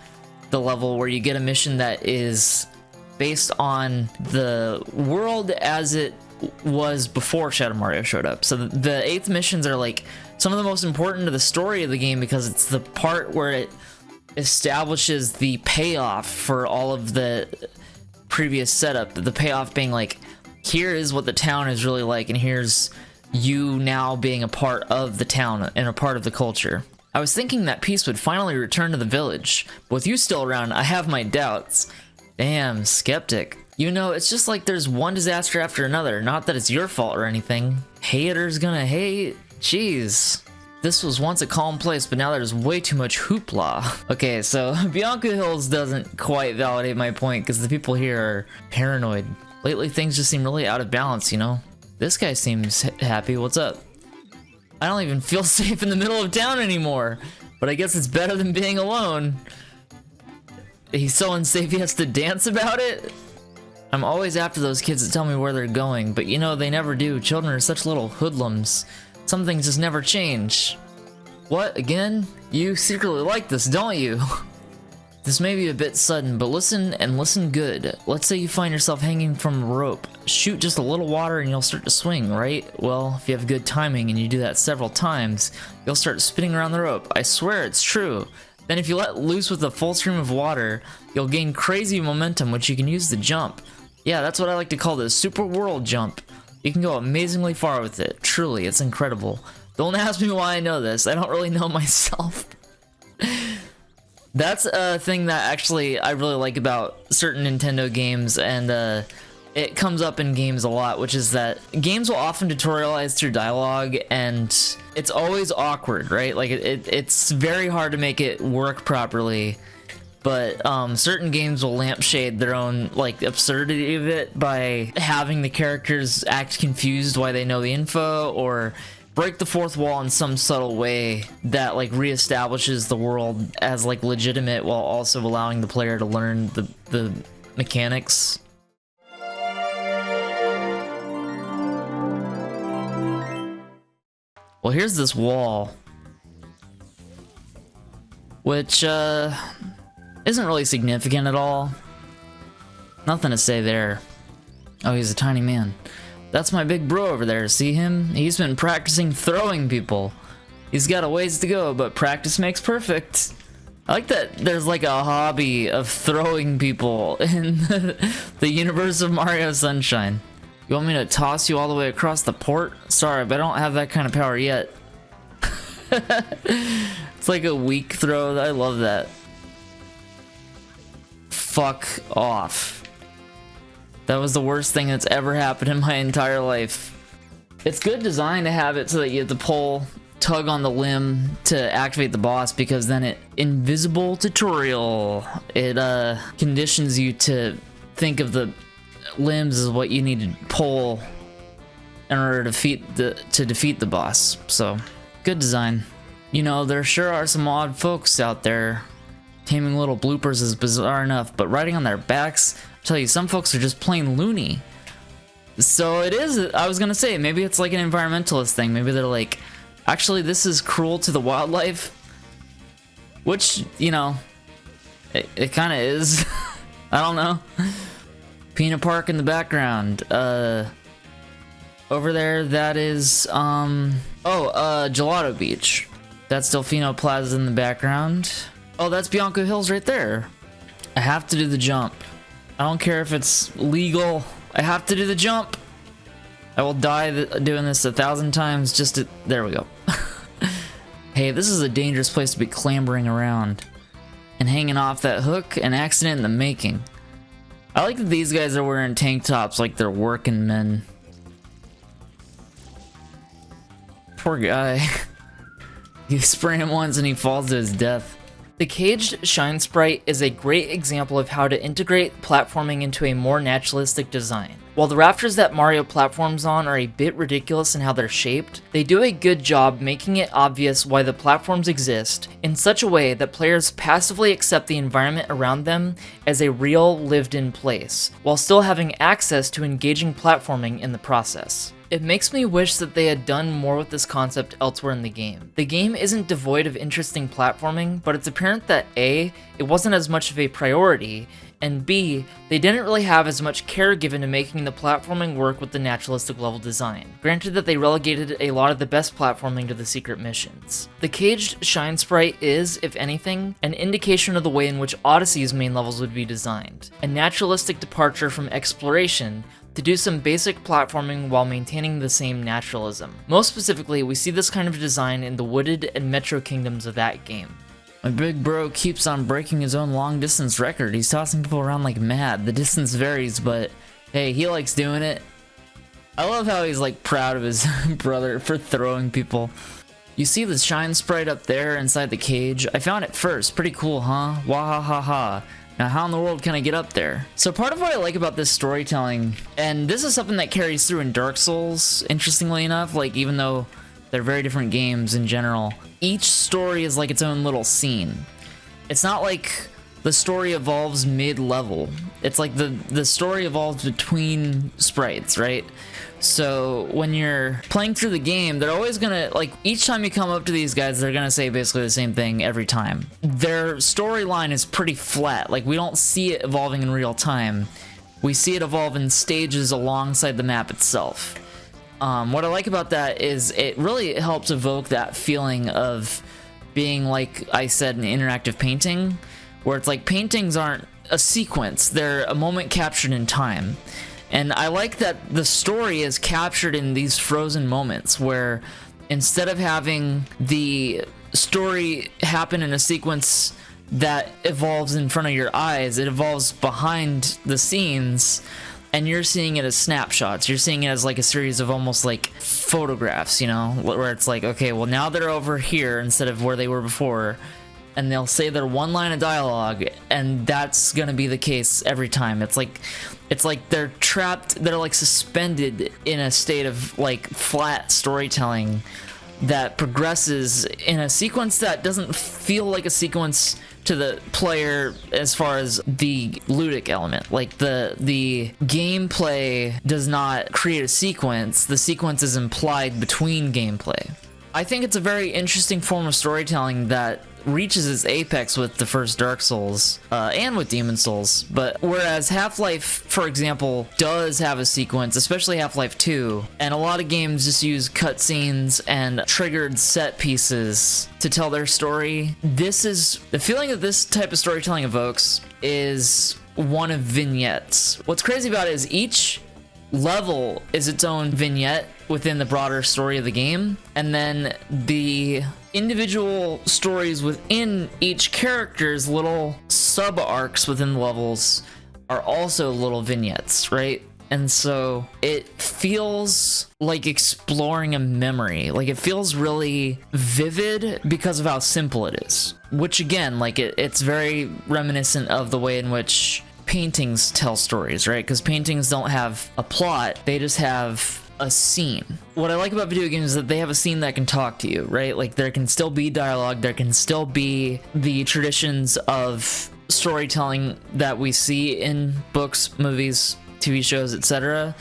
the level where you get a mission that is based on the world as it was before Shadow Mario showed up. So the 8th missions are like some of the most important to the story of the game because it's the part where it establishes the payoff for all of the previous setup. The payoff being like, here is what the town is really like, and here's you now being a part of the town and a part of the culture. I was thinking that peace would finally return to the village, but with you still around, I have my doubts. Damn, skeptic. You know, it's just like there's one disaster after another. Not that it's your fault or anything. Haters gonna hate. Jeez. This was once a calm place, but now there's way too much hoopla. Okay, so Bianco Hills doesn't quite validate my point because the people here are paranoid. Lately, things just seem really out of balance, you know? This guy seems happy. What's up? I don't even feel safe in the middle of town anymore, but I guess it's better than being alone. He's so unsafe he has to dance about it? I'm always after those kids that tell me where they're going, but you know, they never do. Children are such little hoodlums. Some things just never change. What, again? You secretly like this, don't you? This may be a bit sudden, but listen and listen good. Let's say you find yourself hanging from a rope. Shoot just a little water and you'll start to swing, right? Well, if you have good timing and you do that several times, you'll start spinning around the rope. I swear it's true. Then if you let loose with a full stream of water, you'll gain crazy momentum, which you can use to jump. Yeah, that's what I like to call the super world jump. You can go amazingly far with it. Truly, it's incredible. Don't ask me why I know this. I don't really know myself. That's a thing that actually I really like about certain Nintendo games, and it comes up in games a lot, which is that games will often tutorialize through dialogue, and it's always awkward, right? Like, it's very hard to make it work properly. But certain games will lampshade their own like absurdity of it by having the characters act confused why they know the info, or break the fourth wall in some subtle way that like reestablishes the world as like legitimate while also allowing the player to learn the mechanics. Well, here's this wall, which isn't really significant at all. Nothing to say there. Oh, he's a tiny man. That's my big bro over there. See him? He's been practicing throwing people. He's got a ways to go, but practice makes perfect. I like that there's like a hobby of throwing people in the universe of Mario Sunshine. You want me to toss you all the way across the port? Sorry, but I don't have that kind of power yet. It's like a weak throw. I love that. Fuck off. That was the worst thing that's ever happened in my entire life. It's good design to have it so that you have to tug on the limb to activate the boss, because then invisible tutorial. It conditions you to think of the limbs as what you need to pull in order to defeat the boss. So, good design. You know, there sure are some odd folks out there. Taming little bloopers is bizarre enough, but riding on their backs, I tell you, some folks are just plain loony. So it is, I was gonna say, maybe it's like an environmentalist thing. Maybe they're like, actually, this is cruel to the wildlife. Which, you know, it kind of is. I don't know. Pinna Park in the background. Over there, that is, Gelato Beach. That's Delfino Plaza in the background. Oh, that's Bianco Hills right there. I have to do the jump. I don't care if it's legal. I have to do the jump. I will die doing this 1,000 times just to... There we go. Hey, this is a dangerous place to be clambering around and hanging off that hook. An accident in the making. I like that these guys are wearing tank tops like they're working men. Poor guy. You spray him once and he falls to his death. The caged shine sprite is a great example of how to integrate platforming into a more naturalistic design. While the rafters that Mario platforms on are a bit ridiculous in how they're shaped, they do a good job making it obvious why the platforms exist in such a way that players passively accept the environment around them as a real lived-in place, while still having access to engaging platforming in the process. It makes me wish that they had done more with this concept elsewhere in the game. The game isn't devoid of interesting platforming, but it's apparent that A, it wasn't as much of a priority, and B, they didn't really have as much care given to making the platforming work with the naturalistic level design. Granted that they relegated a lot of the best platforming to the secret missions. The caged shine sprite is, if anything, an indication of the way in which Odyssey's main levels would be designed. A naturalistic departure from exploration to do some basic platforming while maintaining the same naturalism. Most specifically, we see this kind of design in the wooded and metro kingdoms of that game. My big bro keeps on breaking his own long distance record. He's tossing people around like mad. The distance varies, but hey, he likes doing it. I love how he's like proud of his brother for throwing people. You see the shine sprite up there inside the cage? I found it first. Pretty cool, huh? Wahahaha. Now how in the world can I get up there? So part of what I like about this storytelling, and this is something that carries through in Dark Souls, interestingly enough, like even though they're very different games in general, each story is like its own little scene. It's not like the story evolves mid-level. It's like the story evolves between sprites, right? So when you're playing through the game, they're always gonna, like, each time you come up to these guys, they're gonna say basically the same thing every time. Their storyline is pretty flat. Like, we don't see it evolving in real time. We see it evolve in stages alongside the map itself. What I like about that is it really helps evoke that feeling of being, like I said, an interactive painting, where it's like paintings aren't a sequence, they're a moment captured in time. And I like that the story is captured in these frozen moments where instead of having the story happen in a sequence that evolves in front of your eyes, it evolves behind the scenes, and you're seeing it as snapshots. You're seeing it as like a series of almost like photographs, you know, where it's like, okay, well now they're over here instead of where they were before, and they'll say their one line of dialogue, and that's gonna be the case every time. It's like they're trapped, they're like suspended in a state of like flat storytelling that progresses in a sequence that doesn't feel like a sequence to the player as far as the ludic element. Like the gameplay does not create a sequence, the sequence is implied between gameplay. I think it's a very interesting form of storytelling that reaches its apex with the first Dark Souls and with Demon Souls, but whereas Half-Life, for example, does have a sequence, especially Half-Life 2, and a lot of games just use cutscenes and triggered set pieces to tell their story, this is the feeling that this type of storytelling evokes is one of vignettes. What's crazy about it is each level is its own vignette within the broader story of the game, and then the individual stories within each character's little sub-arcs within the levels are also little vignettes, right? And so it feels like exploring a memory. Like, it feels really vivid because of how simple it is, which again, like it's very reminiscent of the way in which paintings tell stories, right? Because paintings don't have a plot, they just have a scene. What I like about video games is that they have a scene that can talk to you, right? Like, there can still be dialogue, there can still be the traditions of storytelling that we see in books, movies, TV shows, etc.,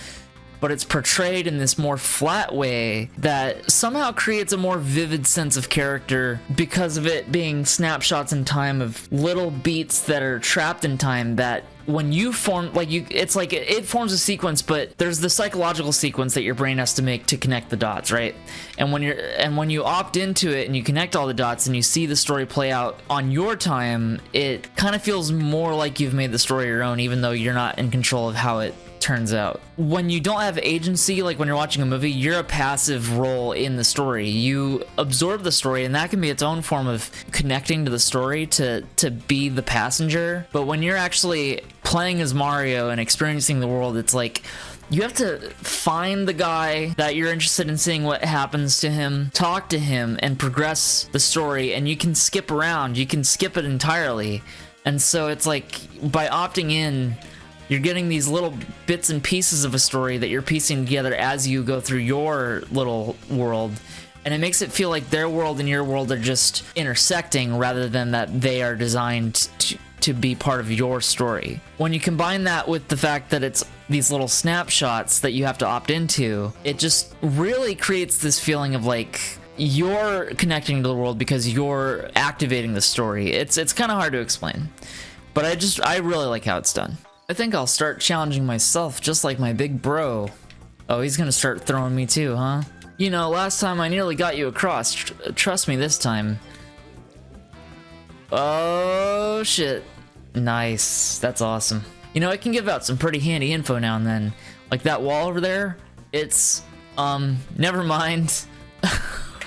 but it's portrayed in this more flat way that somehow creates a more vivid sense of character because of it being snapshots in time of little beats that are trapped in time that when you form, like, it's like it forms a sequence, but there's the psychological sequence that your brain has to make to connect the dots, right? And when you opt into it and you connect all the dots and you see the story play out on your time, it kind of feels more like you've made the story your own, even though you're not in control of how it turns out. When you don't have agency, like when you're watching a movie, you're a passive role in the story. You absorb the story, and that can be its own form of connecting to the story to be the passenger. But when you're actually playing as Mario and experiencing the world, it's like you have to find the guy that you're interested in seeing what happens to him, talk to him, and progress the story. And you can skip around, you can skip it entirely. And so it's like, by opting in, you're getting these little bits and pieces of a story that you're piecing together as you go through your little world. And it makes it feel like their world and your world are just intersecting rather than that they are designed to be part of your story. When you combine that with the fact that it's these little snapshots that you have to opt into, it just really creates this feeling of like you're connecting to the world because you're activating the story. It's kind of hard to explain. but I really like how it's done. I think I'll start challenging myself just like my big bro. Oh, he's gonna start throwing me too, huh? You know, last time I nearly got you across. Trust me this time. Oh, shit. Nice. That's awesome. You know, I can give out some pretty handy info now and then. Like that wall over there, it's, never mind.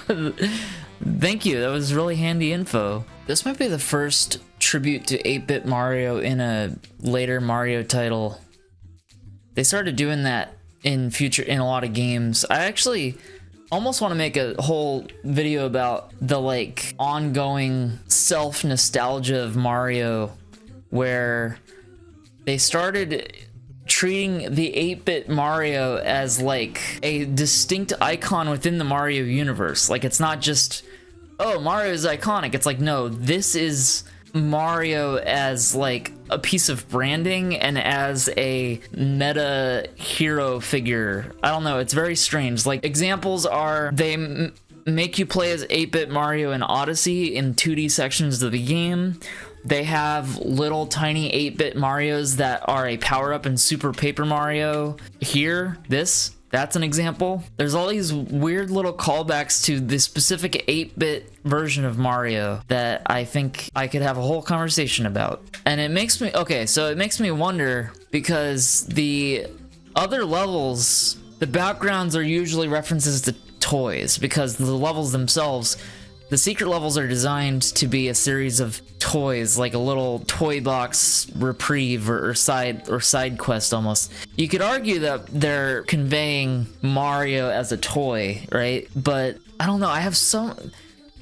Thank you, that was really handy info. This might be the first tribute to 8-bit Mario in a later Mario title. They started doing that in a lot of games. I actually almost want to make a whole video about the like ongoing self-nostalgia of Mario, where they started treating the 8-bit Mario as like a distinct icon within the Mario universe. Like, it's not just, oh, Mario is iconic. It's like, no, this is Mario as like a piece of branding and as a meta hero figure. I don't know, it's very strange. Like, examples are they make you play as 8-bit Mario in Odyssey in 2D sections of the game. They have little tiny 8-bit Marios that are a power-up in Super Paper Mario. Here, that's an example. There's all these weird little callbacks to the specific 8-bit version of Mario that I think I could have a whole conversation about. And it makes me, okay, so it makes me wonder, because the other levels, the backgrounds are usually references to toys, because the levels themselves, the secret levels are designed to be a series of toys, like a little toy box reprieve or side quest almost. You could argue that they're conveying Mario as a toy, right? But I don't know,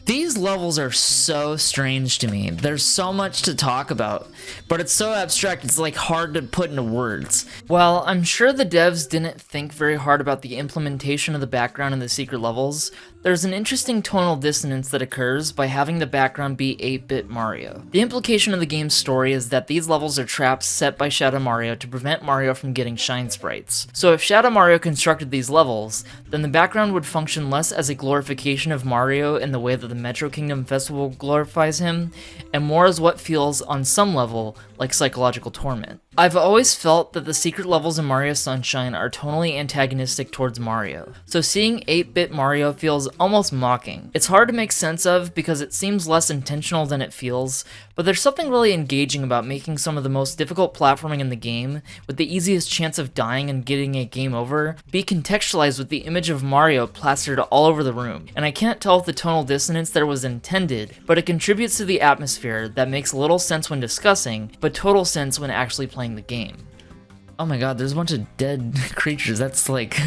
these levels are so strange to me. There's so much to talk about, but it's so abstract, it's like hard to put into words. Well, I'm sure the devs didn't think very hard about the implementation of the background in the secret levels. There's an interesting tonal dissonance that occurs by having the background be 8-bit Mario. The implication of the game's story is that these levels are traps set by Shadow Mario to prevent Mario from getting shine sprites. So if Shadow Mario constructed these levels, then the background would function less as a glorification of Mario in the way that the Metro Kingdom Festival glorifies him, and more as what feels, on some level, like psychological torment. I've always felt that the secret levels in Mario Sunshine are tonally antagonistic towards Mario, so seeing 8-bit Mario feels almost mocking. It's hard to make sense of because it seems less intentional than it feels, but there's something really engaging about making some of the most difficult platforming in the game, with the easiest chance of dying and getting a game over, be contextualized with the image of Mario plastered all over the room. And I can't tell if the tonal dissonance there was intended, but it contributes to the atmosphere that makes little sense when discussing, but total sense when actually playing the game. Oh my god, there's a bunch of dead creatures. That's like,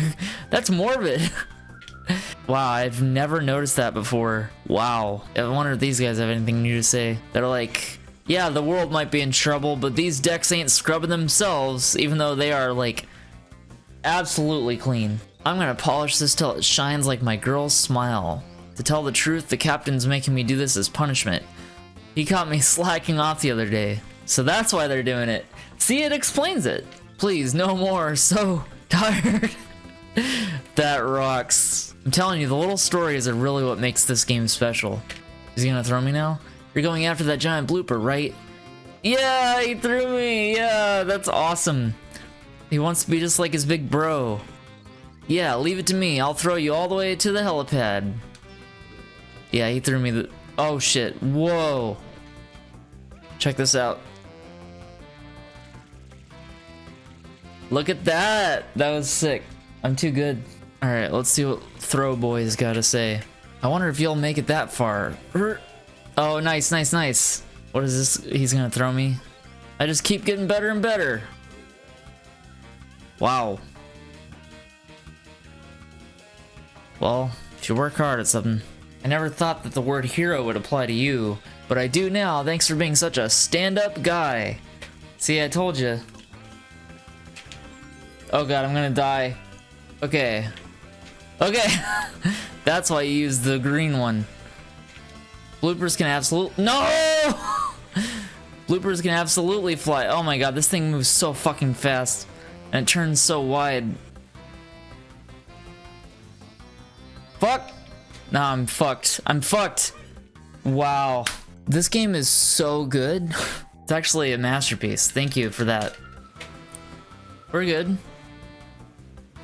that's morbid. Wow, I've never noticed that before. Wow. I wonder if these guys have anything new to say. They're like, yeah, the world might be in trouble, but these decks ain't scrubbing themselves, even though they are like absolutely clean. I'm gonna polish this till it shines like my girl's smile. To tell the truth, the captain's making me do this as punishment. He caught me slacking off the other day, so that's why they're doing it. See, it explains it. Please, no more. So tired. That rocks. I'm telling you, the little stories are really what makes this game special. Is he gonna throw me now? You're going after that giant blooper, right? Yeah, he threw me. Yeah, that's awesome. He wants to be just like his big bro. Yeah, leave it to me. I'll throw you all the way to the helipad. Yeah, he threw me the... Oh, shit. Whoa. Check this out. Look at that. That was sick. I'm too good. Alright, let's see what Throw Boy's gotta say. I wonder if you'll make it that far. Oh, nice, nice, nice. What is this? He's gonna throw me? I just keep getting better and better. Wow. Well, if you work hard at something. I never thought that the word hero would apply to you, but I do now. Thanks for being such a stand-up guy. See, I told you. Oh god, I'm gonna die. Okay. Okay. That's why you use the green one. Bloopers can absolutely... No! Bloopers can absolutely fly. Oh my god, this thing moves so fucking fast. And it turns so wide. Fuck! Nah, I'm fucked. I'm fucked! Wow. This game is so good. It's actually a masterpiece. Thank you for that. We're good.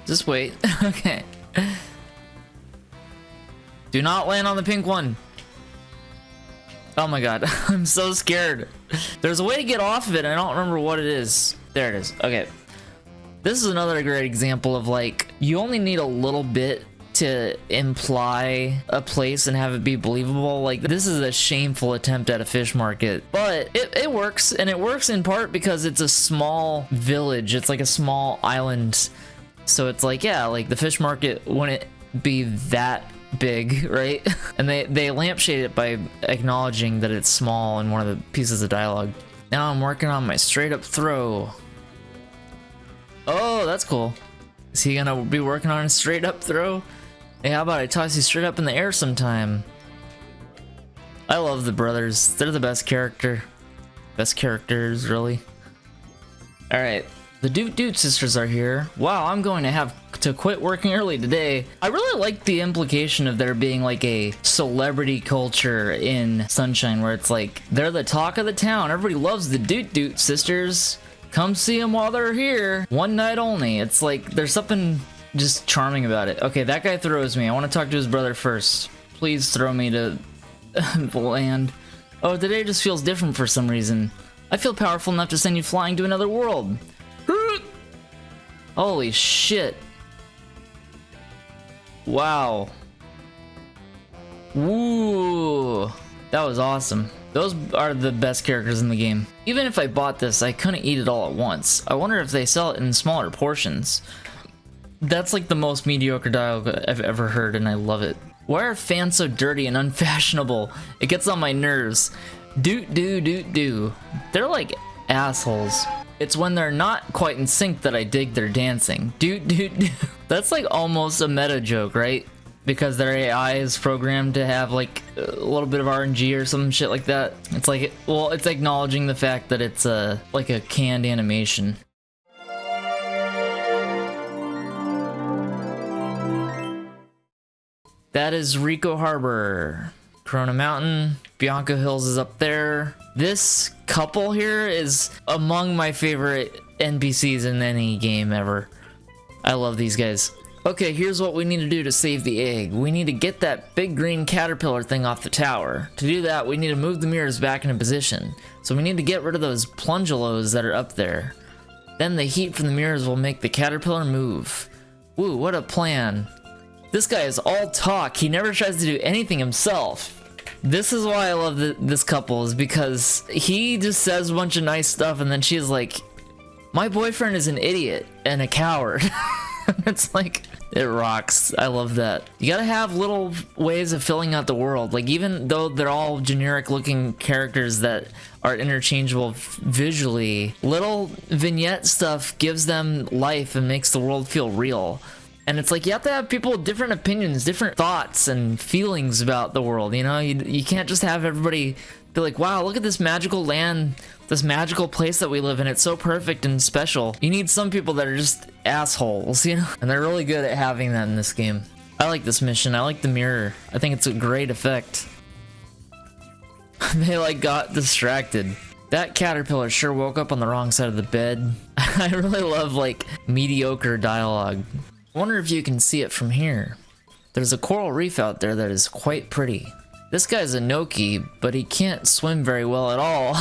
Just wait. Okay. Do not land on the pink one. Oh my god, I'm so scared. There's a way to get off of it, I don't remember what it is. There it is, okay. This is another great example of like, you only need a little bit to imply a place and have it be believable. Like, this is a shameful attempt at a fish market, but it works, and it works in part because it's a small village. It's like a small island, so it's like, yeah, like the fish market wouldn't be that big, right? And they lampshade it by acknowledging that it's small in one of the pieces of dialogue. Now I'm working on my straight up throw. Oh, that's cool. Is he gonna be working on a straight up throw? Hey, how about I toss you straight up in the air sometime? I love the brothers. They're the best character. Best characters, really. Alright. The Doot Doot sisters are here. Wow, I'm going to have to quit working early today. I really like the implication of there being like a celebrity culture in Sunshine, where it's like, they're the talk of the town. Everybody loves the Doot Doot sisters. Come see them while they're here. One night only. It's like, there's something just charming about it. Okay, that guy throws me. I want to talk to his brother first. Please throw me to land. Oh, today just feels different for some reason. I feel powerful enough to send you flying to another world. Holy shit. Wow. Woo. That was awesome. Those are the best characters in the game. Even if I bought this, I couldn't eat it all at once. I wonder if they sell it in smaller portions. That's like the most mediocre dialogue I've ever heard, and I love it. Why are fans so dirty and unfashionable? It gets on my nerves. Doot doo doot doo. They're like assholes. It's when they're not quite in sync that I dig their dancing. Doot doot doo. That's like almost a meta joke, right? Because their AI is programmed to have like a little bit of RNG or some shit like that. It's like, well, it's acknowledging the fact that it's like a canned animation. That is Ricco Harbor. Corona Mountain, Bianco Hills is up there. This couple here is among my favorite NPCs in any game ever. I love these guys. Okay, here's what we need to do to save the egg. We need to get that big green caterpillar thing off the tower. To do that, we need to move the mirrors back into position. So we need to get rid of those plungelos that are up there. Then the heat from the mirrors will make the caterpillar move. Woo, what a plan. This guy is all talk. He never tries to do anything himself. This is why I love this couple, is because he just says a bunch of nice stuff and then she's like, my boyfriend is an idiot and a coward. It's like, it rocks. I love that. You gotta have little ways of filling out the world. Like, even though they're all generic looking characters that are interchangeable visually, little vignette stuff gives them life and makes the world feel real. And it's like, you have to have people with different opinions, different thoughts and feelings about the world, you know? You can't just have everybody be like, wow, look at this magical land, this magical place that we live in. It's so perfect and special. You need some people that are just assholes, you know? And they're really good at having that in this game. I like this mission. I like the mirror. I think it's a great effect. They like got distracted. That caterpillar sure woke up on the wrong side of the bed. I really love like mediocre dialogue. I wonder if you can see it from here. There's a coral reef out there that is quite pretty. This guy's a Noki, but he can't swim very well at all.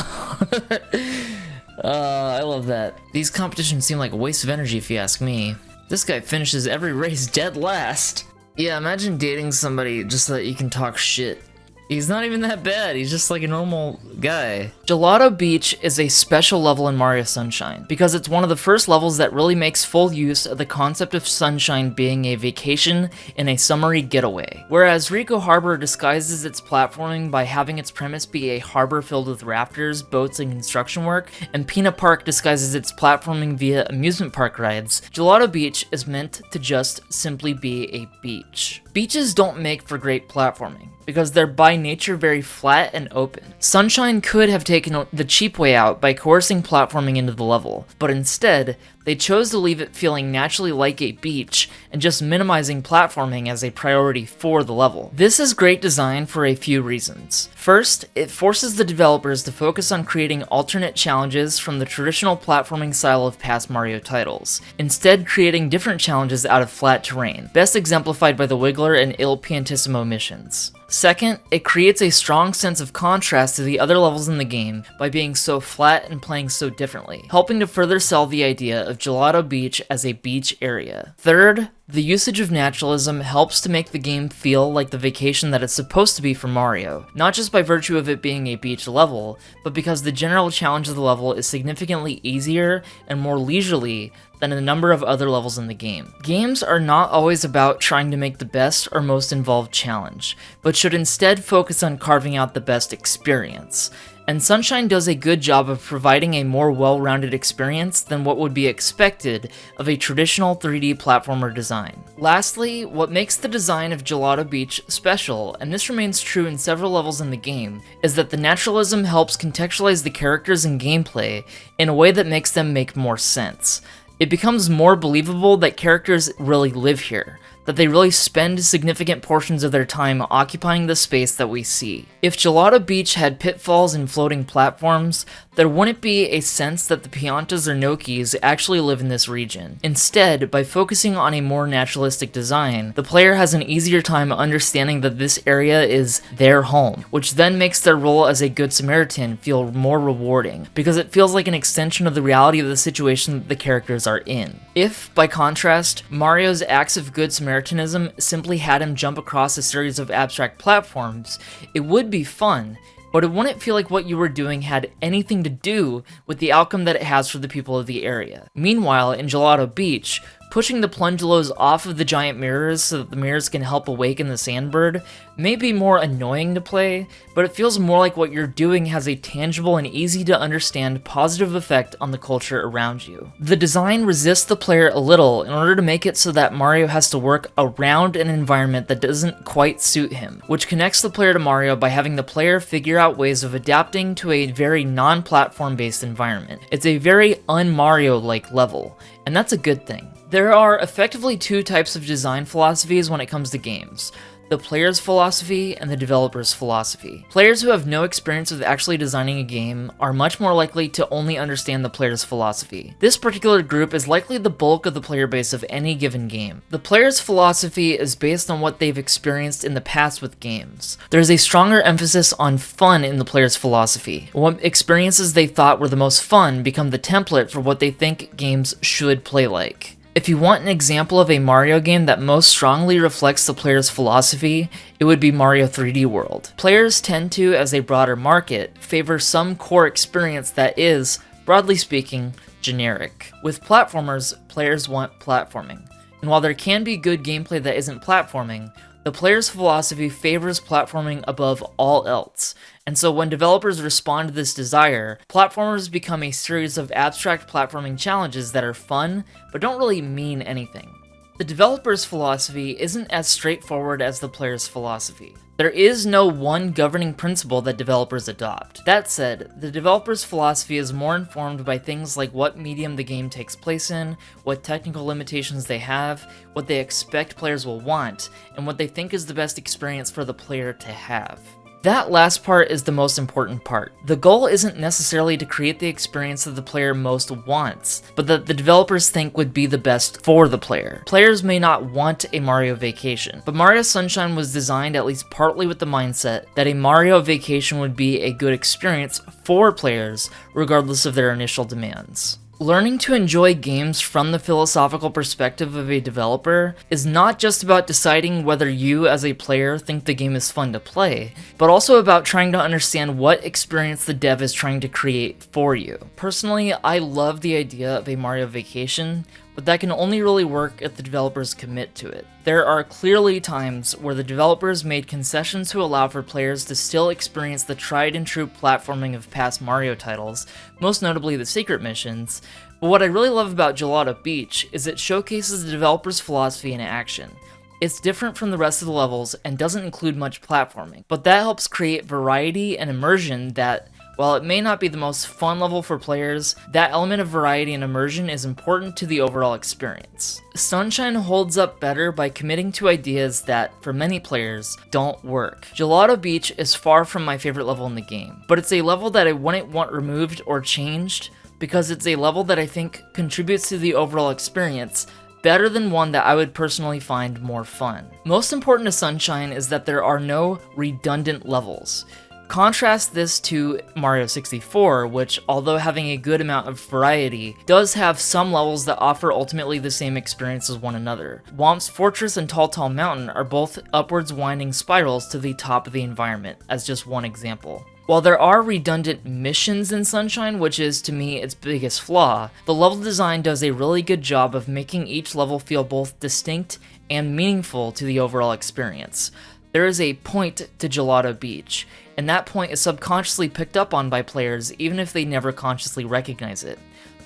I love that. These competitions seem like a waste of energy if you ask me. This guy finishes every race dead last. Yeah, imagine dating somebody just so that you can talk shit. He's not even that bad, he's just like a normal guy. Gelato Beach is a special level in Mario Sunshine, because it's one of the first levels that really makes full use of the concept of Sunshine being a vacation in a summery getaway. Whereas Ricco Harbor disguises its platforming by having its premise be a harbor filled with rafters, boats, and construction work, and Pinna Park disguises its platforming via amusement park rides, Gelato Beach is meant to just simply be a beach. Beaches don't make for great platforming, because they're by nature very flat and open. Sunshine could have taken the cheap way out by coercing platforming into the level, but instead, They chose to leave it feeling naturally like a beach and just minimizing platforming as a priority for the level. This is great design for a few reasons. First, it forces the developers to focus on creating alternate challenges from the traditional platforming style of past Mario titles, instead creating different challenges out of flat terrain, best exemplified by the Wiggler and Il Piantissimo missions. Second, it creates a strong sense of contrast to the other levels in the game by being so flat and playing so differently, helping to further sell the idea of Gelato Beach as a beach area. Third, the usage of naturalism helps to make the game feel like the vacation that it's supposed to be for Mario, not just by virtue of it being a beach level, but because the general challenge of the level is significantly easier and more leisurely than a number of other levels in the game. Games are not always about trying to make the best or most involved challenge, but should instead focus on carving out the best experience. And Sunshine does a good job of providing a more well-rounded experience than what would be expected of a traditional 3D platformer design. Lastly, what makes the design of Gelato Beach special, and this remains true in several levels in the game, is that the naturalism helps contextualize the characters and gameplay in a way that makes them make more sense. It becomes more believable that characters really live here, that they really spend significant portions of their time occupying the space that we see. If Gelato Beach had pitfalls and floating platforms, there wouldn't be a sense that the Piantas or Nokis actually live in this region. Instead, by focusing on a more naturalistic design, the player has an easier time understanding that this area is their home, which then makes their role as a Good Samaritan feel more rewarding, because it feels like an extension of the reality of the situation that the characters are in. If, by contrast, Mario's acts of Good Samaritanism simply had him jump across a series of abstract platforms, it would be fun, but it wouldn't feel like what you were doing had anything to do with the outcome that it has for the people of the area. Meanwhile, in Gelato Beach, pushing the plungelos off of the giant mirrors so that the mirrors can help awaken the sandbird may be more annoying to play, but it feels more like what you're doing has a tangible and easy to understand positive effect on the culture around you. The design resists the player a little in order to make it so that Mario has to work around an environment that doesn't quite suit him, which connects the player to Mario by having the player figure out ways of adapting to a very non-platform based environment. It's a very un-Mario-like level, and that's a good thing. There are effectively two types of design philosophies when it comes to games: the player's philosophy and the developer's philosophy. Players who have no experience with actually designing a game are much more likely to only understand the player's philosophy. This particular group is likely the bulk of the player base of any given game. The player's philosophy is based on what they've experienced in the past with games. There's a stronger emphasis on fun in the player's philosophy. What experiences they thought were the most fun become the template for what they think games should play like. If you want an example of a Mario game that most strongly reflects the player's philosophy, it would be Mario 3D World. Players tend to, as a broader market, favor some core experience that is, broadly speaking, generic. With platformers, players want platforming. And while there can be good gameplay that isn't platforming, the player's philosophy favors platforming above all else, and so when developers respond to this desire, platformers become a series of abstract platforming challenges that are fun, but don't really mean anything. The developer's philosophy isn't as straightforward as the player's philosophy. There is no one governing principle that developers adopt. That said, the developer's philosophy is more informed by things like what medium the game takes place in, what technical limitations they have, what they expect players will want, and what they think is the best experience for the player to have. That last part is the most important part. The goal isn't necessarily to create the experience that the player most wants, but that the developers think would be the best for the player. Players may not want a Mario vacation, but Mario Sunshine was designed at least partly with the mindset that a Mario vacation would be a good experience for players, regardless of their initial demands. Learning to enjoy games from the philosophical perspective of a developer is not just about deciding whether you as a player think the game is fun to play, but also about trying to understand what experience the dev is trying to create for you. Personally, I love the idea of a Mario vacation, but that can only really work if the developers commit to it. There are clearly times where the developers made concessions to allow for players to still experience the tried and true platforming of past Mario titles, most notably the secret missions, but what I really love about Gelato Beach is it showcases the developer's philosophy in action. It's different from the rest of the levels and doesn't include much platforming, but that helps create variety and immersion that, While it may not be the most fun level for players, that element of variety and immersion is important to the overall experience. Sunshine holds up better by committing to ideas that, for many players, don't work. Gelato Beach is far from my favorite level in the game, but it's a level that I wouldn't want removed or changed because it's a level that I think contributes to the overall experience better than one that I would personally find more fun. Most important to Sunshine is that there are no redundant levels. Contrast this to Mario 64, which, although having a good amount of variety, does have some levels that offer ultimately the same experience as one another. Womp's Fortress and Tall Tall Mountain are both upwards winding spirals to the top of the environment, as just one example. While there are redundant missions in Sunshine, which is, to me, its biggest flaw, the level design does a really good job of making each level feel both distinct and meaningful to the overall experience. There is a point to Gelato Beach, and that point is subconsciously picked up on by players even if they never consciously recognize it.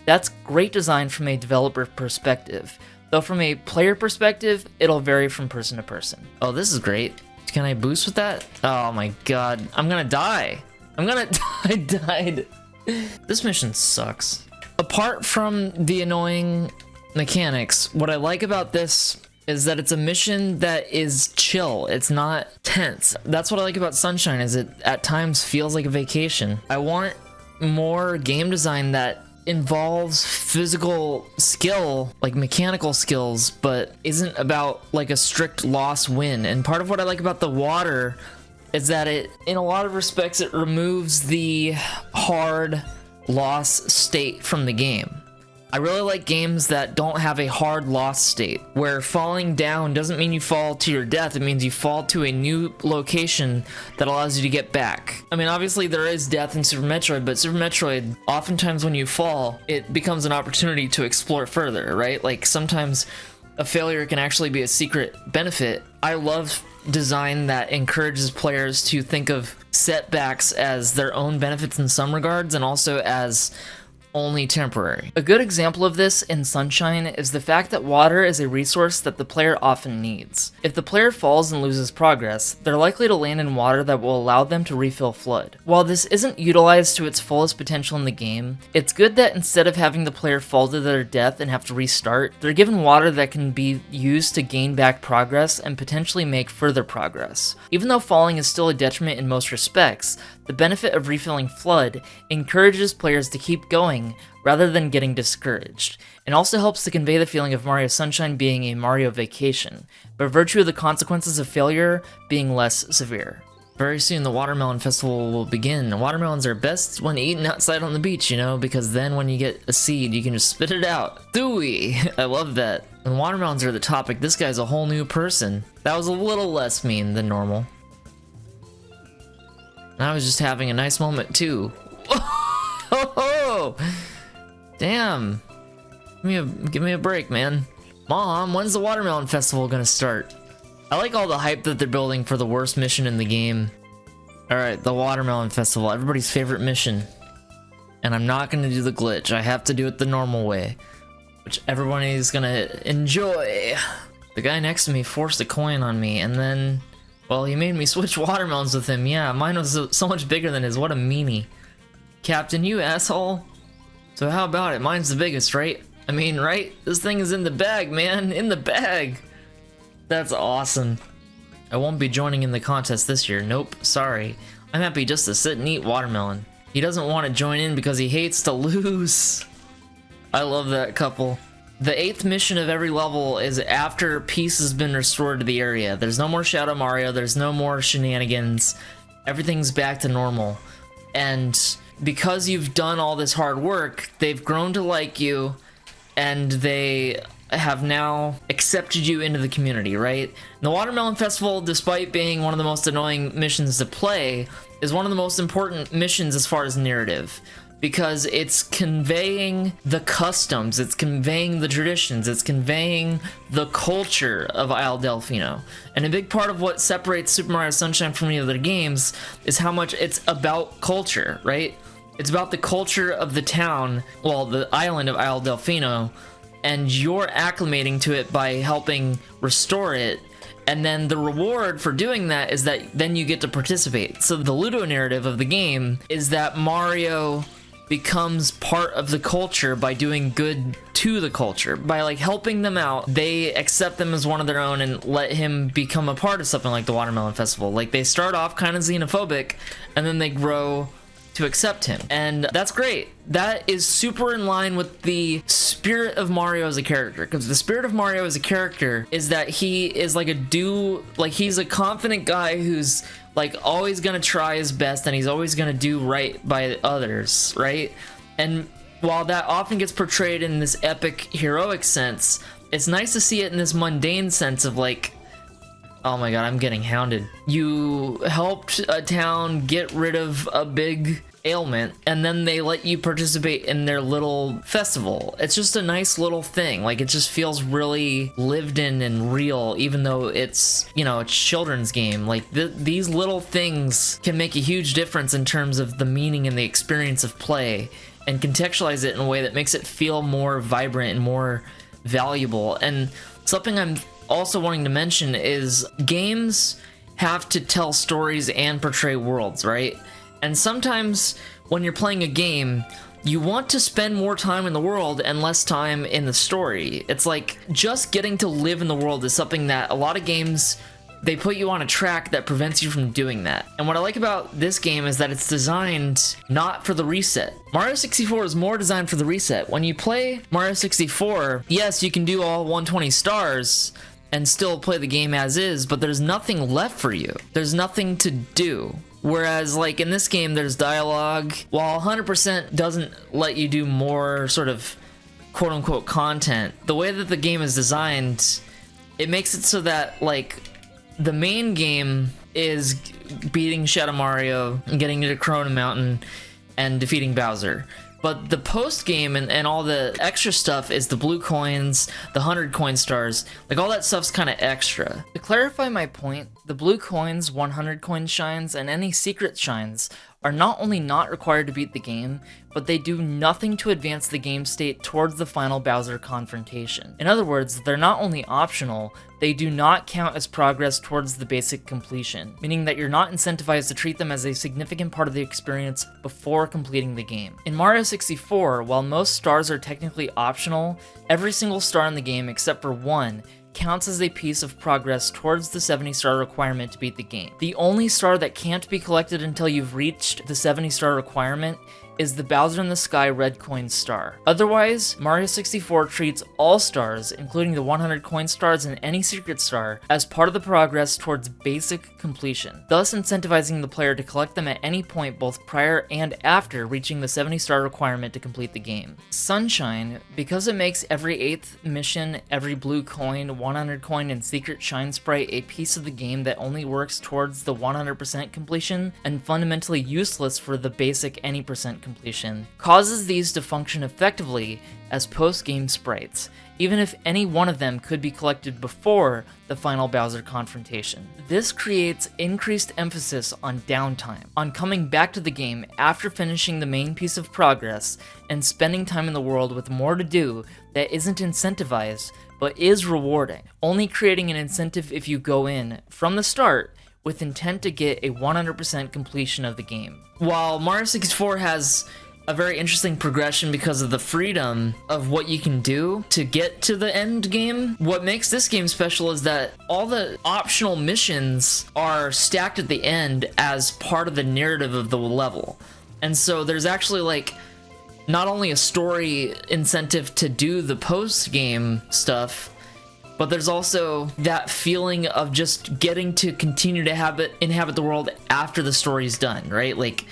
That's great design from a developer perspective, though from a player perspective, it'll vary from person to person. Oh, this is great. Can I boost with that? Oh my god, I'm gonna die. I died. This mission sucks. Apart from the annoying mechanics, what I like about this is that it's a mission that is chill. It's not tense. That's what I like about Sunshine, is it at times feels like a vacation. I want more game design that involves physical skill, like mechanical skills, but isn't about like a strict loss-win. And part of what I like about the water is that it, in a lot of respects, it removes the hard loss state from the game. I really like games that don't have a hard loss state, where falling down doesn't mean you fall to your death, it means you fall to a new location that allows you to get back. I mean, obviously there is death in Super Metroid, but Super Metroid, oftentimes when you fall, it becomes an opportunity to explore further, right? Like, sometimes a failure can actually be a secret benefit. I love design that encourages players to think of setbacks as their own benefits in some regards, and also as only temporary. A good example of this in Sunshine is the fact that water is a resource that the player often needs. If the player falls and loses progress, they're likely to land in water that will allow them to refill FLUDD. While this isn't utilized to its fullest potential in the game, it's good that instead of having the player fall to their death and have to restart, they're given water that can be used to gain back progress and potentially make further progress. Even though falling is still a detriment in most respects, the benefit of refilling FLUDD encourages players to keep going rather than getting discouraged, and also helps to convey the feeling of Mario Sunshine being a Mario vacation, by virtue of the consequences of failure being less severe. Very soon the Watermelon Festival will begin. Watermelons are best when eaten outside on the beach, you know, because then when you get a seed, you can just spit it out. Dewey! I love that. When watermelons are the topic, this guy's a whole new person. That was a little less mean than normal. I was just having a nice moment too. Oh, damn! Give me a break, man. Mom, when's the Watermelon Festival gonna start? I like all the hype that they're building for the worst mission in the game. All right, the Watermelon Festival, everybody's favorite mission. And I'm not gonna do the glitch. I have to do it the normal way, which everybody's gonna enjoy. The guy next to me forced a coin on me, and then, well, he made me switch watermelons with him. Yeah, mine was so much bigger than his. What a meanie. Captain, you asshole. So how about it? Mine's the biggest, right? I mean, right? This thing is in the bag, man. In the bag. That's awesome. I won't be joining in the contest this year. Nope, sorry. I'm happy just to sit and eat watermelon. He doesn't want to join in because he hates to lose. I love that couple. The 8th mission of every level is after peace has been restored to the area. There's no more Shadow Mario, there's no more shenanigans. Everything's back to normal. And because you've done all this hard work, they've grown to like you, and they have now accepted you into the community, right? The Watermelon Festival, despite being one of the most annoying missions to play, is one of the most important missions as far as narrative, because it's conveying the customs, it's conveying the traditions, it's conveying the culture of Isle Delfino. And a big part of what separates Super Mario Sunshine from any other games is how much it's about culture, right? It's about the culture of the town, well, the island of Isle Delfino, and you're acclimating to it by helping restore it And then the reward for doing that is that then you get to participate. So the ludo narrative of the game is that Mario becomes part of the culture by doing good to the culture. By like helping them out, they accept them as one of their own and let him become a part of something like the Watermelon Festival. Like they start off kind of xenophobic and then they grow to accept him. And that's great. That is super in line with the spirit of Mario as a character, because the spirit of Mario as a character is that he is like he's a confident guy who's like always gonna try his best and he's always gonna do right by others, right? And while that often gets portrayed in this epic heroic sense, it's nice to see it in this mundane sense of like, oh my god, I'm getting hounded. You helped a town get rid of a big ailment, and then they let you participate in their little festival. It's just a nice little thing. Like, it just feels really lived in and real, even though it's, you know, a children's game. Like, these little things can make a huge difference in terms of the meaning and the experience of play, and contextualize it in a way that makes it feel more vibrant and more valuable. And something I'm also wanting to mention is games have to tell stories and portray worlds, right? And sometimes when you're playing a game, you want to spend more time in the world and less time in the story. It's like just getting to live in the world is something that a lot of games, they put you on a track that prevents you from doing that. And what I like about this game is that it's designed not for the reset. Mario 64 is more designed for the reset. When you play Mario 64, yes, you can do all 120 stars and still play the game as is, but there's nothing left for you. There's nothing to do. Whereas, like, in this game, there's dialogue. While 100% doesn't let you do more sort of quote-unquote content, the way that the game is designed, it makes it so that, like, the main game is beating Shadow Mario and getting to Corona Mountain and defeating Bowser. But the post-game and all the extra stuff is the blue coins, the 100 coin stars, like all that stuff's kind of extra. To clarify my point, the blue coins, 100 coin shines, and any secret shines are not only not required to beat the game, but they do nothing to advance the game state towards the final Bowser confrontation. In other words, they're not only optional, they do not count as progress towards the basic completion, meaning that you're not incentivized to treat them as a significant part of the experience before completing the game. In Mario 64, while most stars are technically optional, every single star in the game except for one counts as a piece of progress towards the 70-star requirement to beat the game. The only star that can't be collected until you've reached the 70-star requirement is the Bowser in the Sky red coin star. Otherwise, Mario 64 treats all stars, including the 100 coin stars and any secret star, as part of the progress towards basic completion, thus incentivizing the player to collect them at any point both prior and after reaching the 70-star requirement to complete the game. Sunshine, because it makes every 8th mission, every blue coin, 100 coin, and secret shine sprite a piece of the game that only works towards the 100% completion and fundamentally useless for the basic any percent completion, causes these to function effectively as post-game sprites, even if any one of them could be collected before the final Bowser confrontation. This creates increased emphasis on downtime, on coming back to the game after finishing the main piece of progress and spending time in the world with more to do that isn't incentivized, but is rewarding, only creating an incentive if you go in from the start with intent to get a 100% completion of the game. While Mario 64 has a very interesting progression because of the freedom of what you can do to get to the end game, what makes this game special is that all the optional missions are stacked at the end as part of the narrative of the level. And so there's actually like not only a story incentive to do the post-game stuff, but there's also that feeling of just getting to continue to inhabit the world after the story's done, right? Like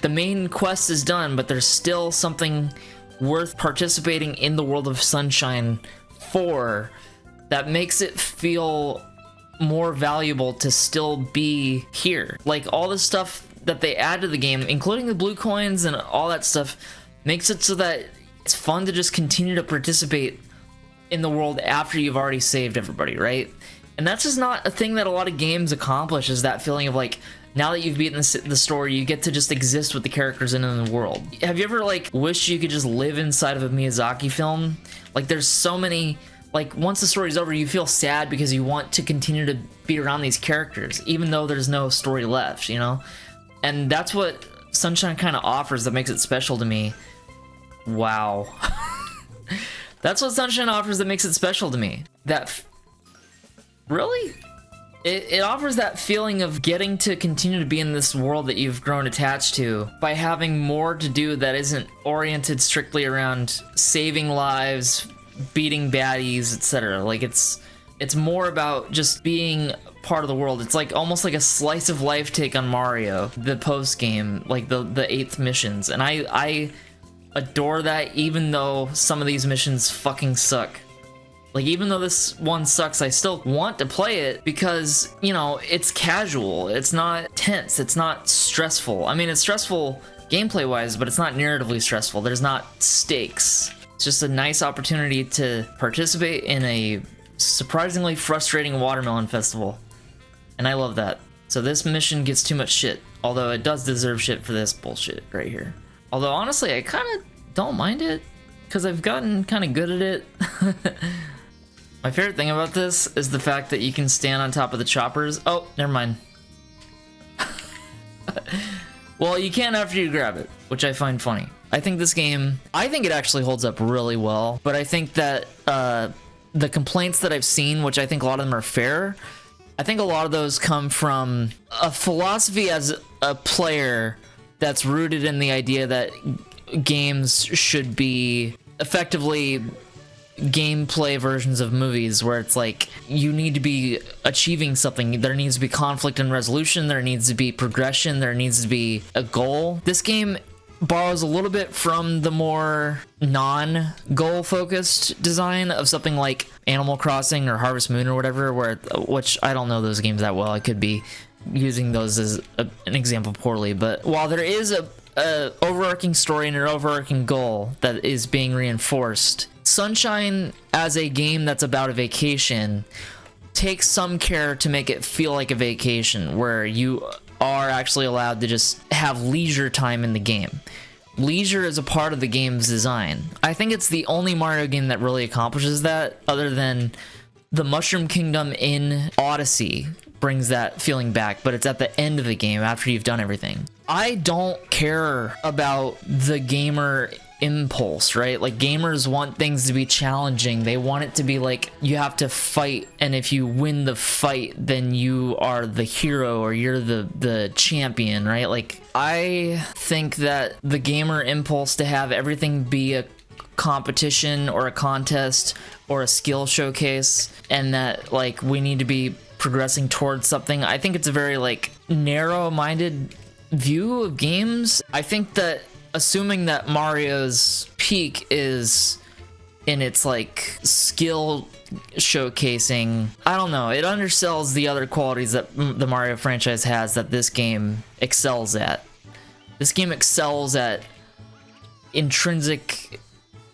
the main quest is done, but there's still something worth participating in the world of Sunshine for that makes it feel more valuable to still be here. Like all the stuff that they add to the game, including the blue coins and all that stuff, makes it so that it's fun to just continue to participate in the world after you've already saved everybody, right? And that's just not a thing that a lot of games accomplish, is that feeling of like, now that you've beaten the story, you get to just exist with the characters in the world. Have you ever like wished you could just live inside of a Miyazaki film? Like there's so many Like, once the story's over, you feel sad because you want to continue to be around these characters, even though there's no story left, you know? And that's what Sunshine kind of offers that makes it special to me. Wow. That's what Sunshine offers that makes it special to me. Really? It offers that feeling of getting to continue to be in this world that you've grown attached to by having more to do that isn't oriented strictly around saving lives, beating baddies, etc. Like, it's more about just being part of the world. It's like almost like a slice of life take on Mario, the post game, like the 8th missions, and I adore that, even though some of these missions fucking suck. Like, even though this one sucks, I still want to play it because, you know, it's casual, it's not tense, it's not stressful. I mean, it's stressful gameplay wise, but it's not narratively stressful. There's not stakes. It's just a nice opportunity to participate in a surprisingly frustrating watermelon festival. And I love that. So this mission gets too much shit, although it does deserve shit for this bullshit right here. Although honestly, I kind of don't mind it because I've gotten kind of good at it. My favorite thing about this is the fact that you can stand on top of the choppers. Oh, never mind. Well, you can after you grab it, which I find funny. I think this game, I think it actually holds up really well, but I think that the complaints that I've seen, which I think a lot of them are fair, I think a lot of those come from a philosophy as a player that's rooted in the idea that games should be effectively gameplay versions of movies, where it's like you need to be achieving something. There needs to be conflict and resolution, there needs to be progression, there needs to be a goal. This game borrows a little bit from the more non-goal focused design of something like Animal Crossing or Harvest Moon or whatever, which I don't know those games that well. I could be using those as an example poorly, but while there is a overarching story and an overarching goal that is being reinforced, Sunshine, as a game that's about a vacation, takes some care to make it feel like a vacation, where you are actually allowed to just have leisure time in the game. Leisure is a part of the game's design. I think it's the only Mario game that really accomplishes that, other than the Mushroom Kingdom in Odyssey brings that feeling back, but it's at the end of the game after you've done everything. I don't care about the gamer impulse, right? Like, gamers want things to be challenging. They want it to be like you have to fight, and if you win the fight, then you are the hero or you're the champion, right? Like, I think that the gamer impulse to have everything be a competition or a contest or a skill showcase, and that like we need to be progressing towards something, I think it's a very like narrow-minded view of games. I think that assuming that Mario's peak is in its like skill showcasing, I don't know, it undersells the other qualities that the Mario franchise has that this game excels at. This game excels at intrinsic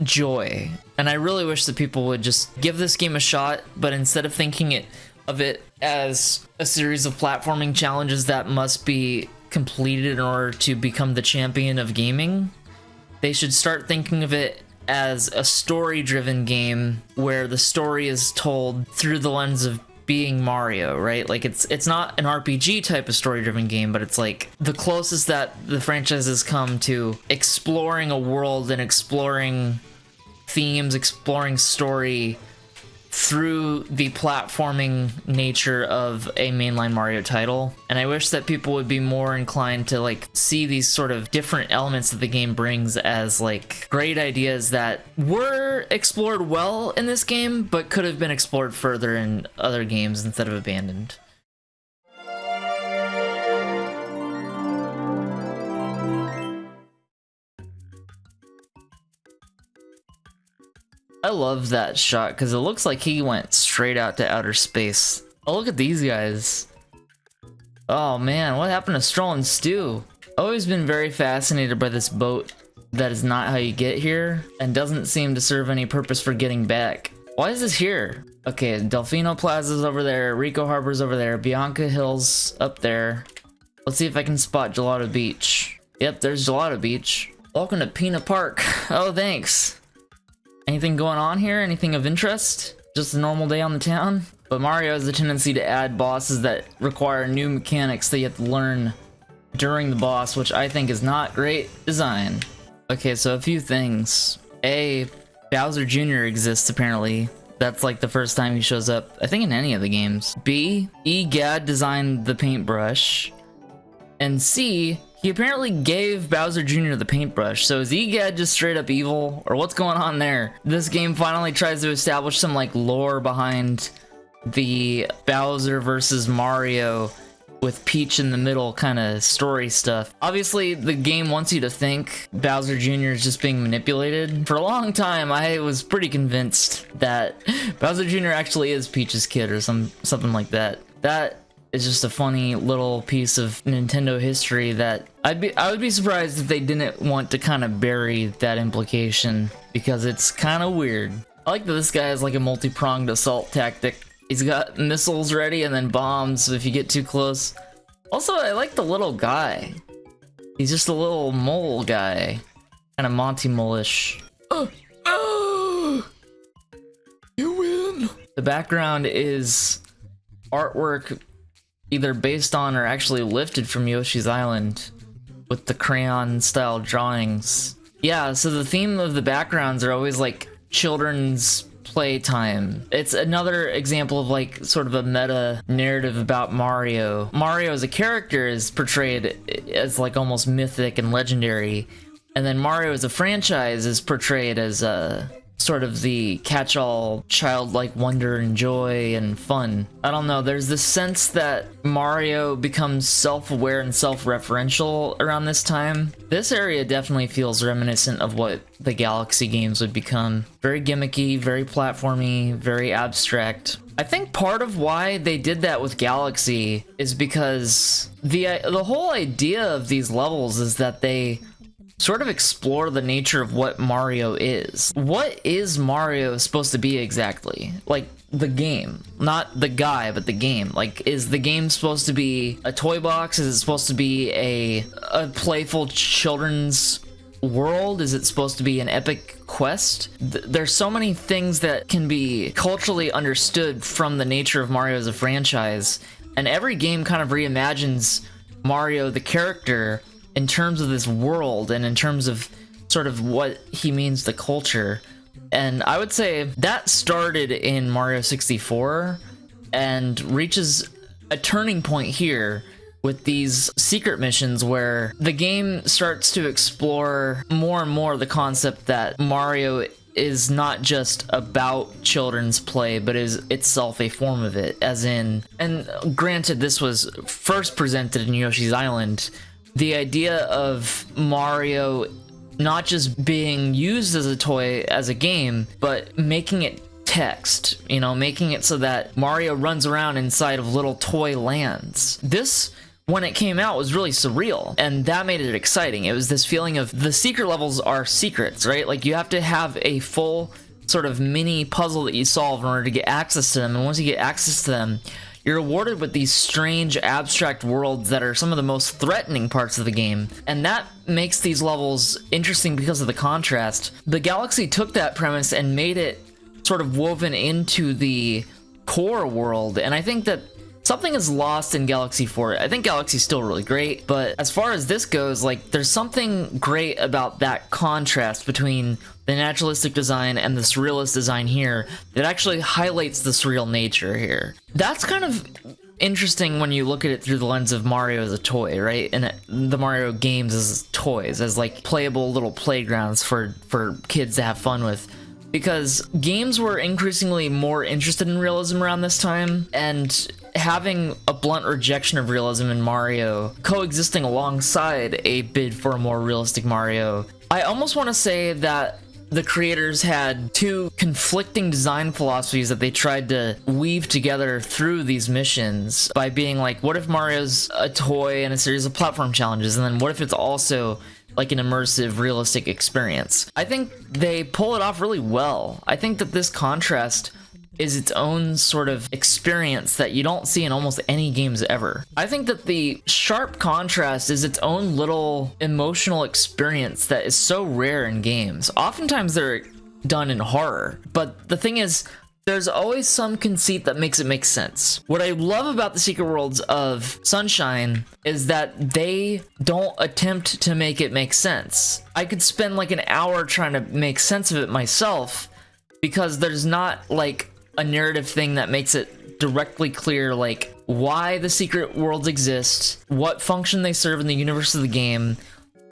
joy, and I really wish that people would just give this game a shot, but instead of thinking of it as a series of platforming challenges that must be completed in order to become the champion of gaming, they should start thinking of it as a story-driven game where the story is told through the lens of being Mario, right? Like, it's not an RPG type of story-driven game, but it's like the closest that the franchise has come to exploring a world and exploring themes, exploring story through the platforming nature of a mainline Mario title. And I wish that people would be more inclined to like see these sort of different elements that the game brings as like great ideas that were explored well in this game, but could have been explored further in other games instead of abandoned. I love that shot because it looks like he went straight out to outer space. Oh, look at these guys. Oh man, what happened to Stroll and Stew? Always been very fascinated by this boat that is not how you get here and doesn't seem to serve any purpose for getting back. Why is this here? Okay, Delfino Plaza's over there, Ricco Harbor's over there, Bianco Hills up there. Let's see if I can spot Gelato Beach. Yep, there's Gelato Beach. Welcome to Pinna Park. Oh, thanks. Anything going on here? Anything of interest? just a normal day on the town. But Mario has a tendency to add bosses that require new mechanics that you have to learn during the boss, which I think is not great design. Okay, so a few things. A, Bowser Jr. exists apparently. That's like the first time he shows up, I think, in any of the games. B, EGAD designed the paintbrush. And C, he apparently gave Bowser Jr. the paintbrush. So is EGAD just straight up evil? Or what's going on there? This game finally tries to establish some like lore behind the Bowser versus Mario with Peach in the middle kind of story stuff. Obviously, the game wants you to think Bowser Jr. is just being manipulated. For a long time, I was pretty convinced that Bowser Jr. actually is Peach's kid or something like that. That is just a funny little piece of Nintendo history that I would be surprised if they didn't want to kind of bury that implication, because it's kind of weird. I like that this guy has like a multi-pronged assault tactic. He's got missiles ready and then bombs if you get too close. Also, I like the little guy. He's just a little mole guy. Kind of Monty Mole-ish. You win! The background is artwork either based on or actually lifted from Yoshi's Island with the crayon-style drawings. Yeah, so the theme of the backgrounds are always like children's playtime. It's another example of like sort of a meta narrative about Mario. Mario as a character is portrayed as like almost mythic and legendary, and then Mario as a franchise is portrayed as sort of the catch-all childlike wonder and joy and fun. I don't know, there's this sense that Mario becomes self-aware and self-referential around this time. This area definitely feels reminiscent of what the Galaxy games would become. Very gimmicky, very platformy, very abstract. I think part of why they did that with Galaxy is because the whole idea of these levels is that they sort of explore the nature of what Mario is. What is Mario supposed to be exactly? Like, the game. Not the guy, but the game. Like, is the game supposed to be a toy box? Is it supposed to be a playful children's world? Is it supposed to be an epic quest? There's so many things that can be culturally understood from the nature of Mario as a franchise, and every game kind of reimagines Mario the character in terms of this world and in terms of sort of what he means to culture. And I would say that started in Mario 64 and reaches a turning point here with these secret missions where the game starts to explore more and more the concept that Mario is not just about children's play, but is itself a form of it, as in, and granted this was first presented in Yoshi's Island, the idea of Mario not just being used as a toy as a game, but making it text, you know, making it so that Mario runs around inside of little toy lands. This, when it came out, was really surreal, and that made it exciting. It was this feeling of the secret levels are secrets, right? Like, you have to have a full sort of mini puzzle that you solve in order to get access to them, and once you get access to them, you're rewarded with these strange abstract worlds that are some of the most threatening parts of the game, and that makes these levels interesting because of the contrast. The Galaxy took that premise and made it sort of woven into the core world, and I think that something is lost in Galaxy 4. I think Galaxy's still really great, but as far as this goes, like, there's something great about that contrast between the naturalistic design and the surrealist design here that actually highlights the surreal nature here. That's kind of interesting when you look at it through the lens of Mario as a toy, right? And the Mario games as toys, as like playable little playgrounds for kids to have fun with. Because games were increasingly more interested in realism around this time, and having a blunt rejection of realism in Mario coexisting alongside a bid for a more realistic Mario. I almost want to say that the creators had two conflicting design philosophies that they tried to weave together through these missions by being like, what if Mario's a toy and a series of platform challenges, and then what if it's also like an immersive, realistic experience? I think they pull it off really well. I think that this contrast is its own sort of experience that you don't see in almost any games ever. I think that the sharp contrast is its own little emotional experience that is so rare in games. Oftentimes they're done in horror, but the thing is, there's always some conceit that makes it make sense. What I love about the secret worlds of Sunshine is that they don't attempt to make it make sense. I could spend like an hour trying to make sense of it myself because there's not like a narrative thing that makes it directly clear like why the secret worlds exist, what function they serve in the universe of the game,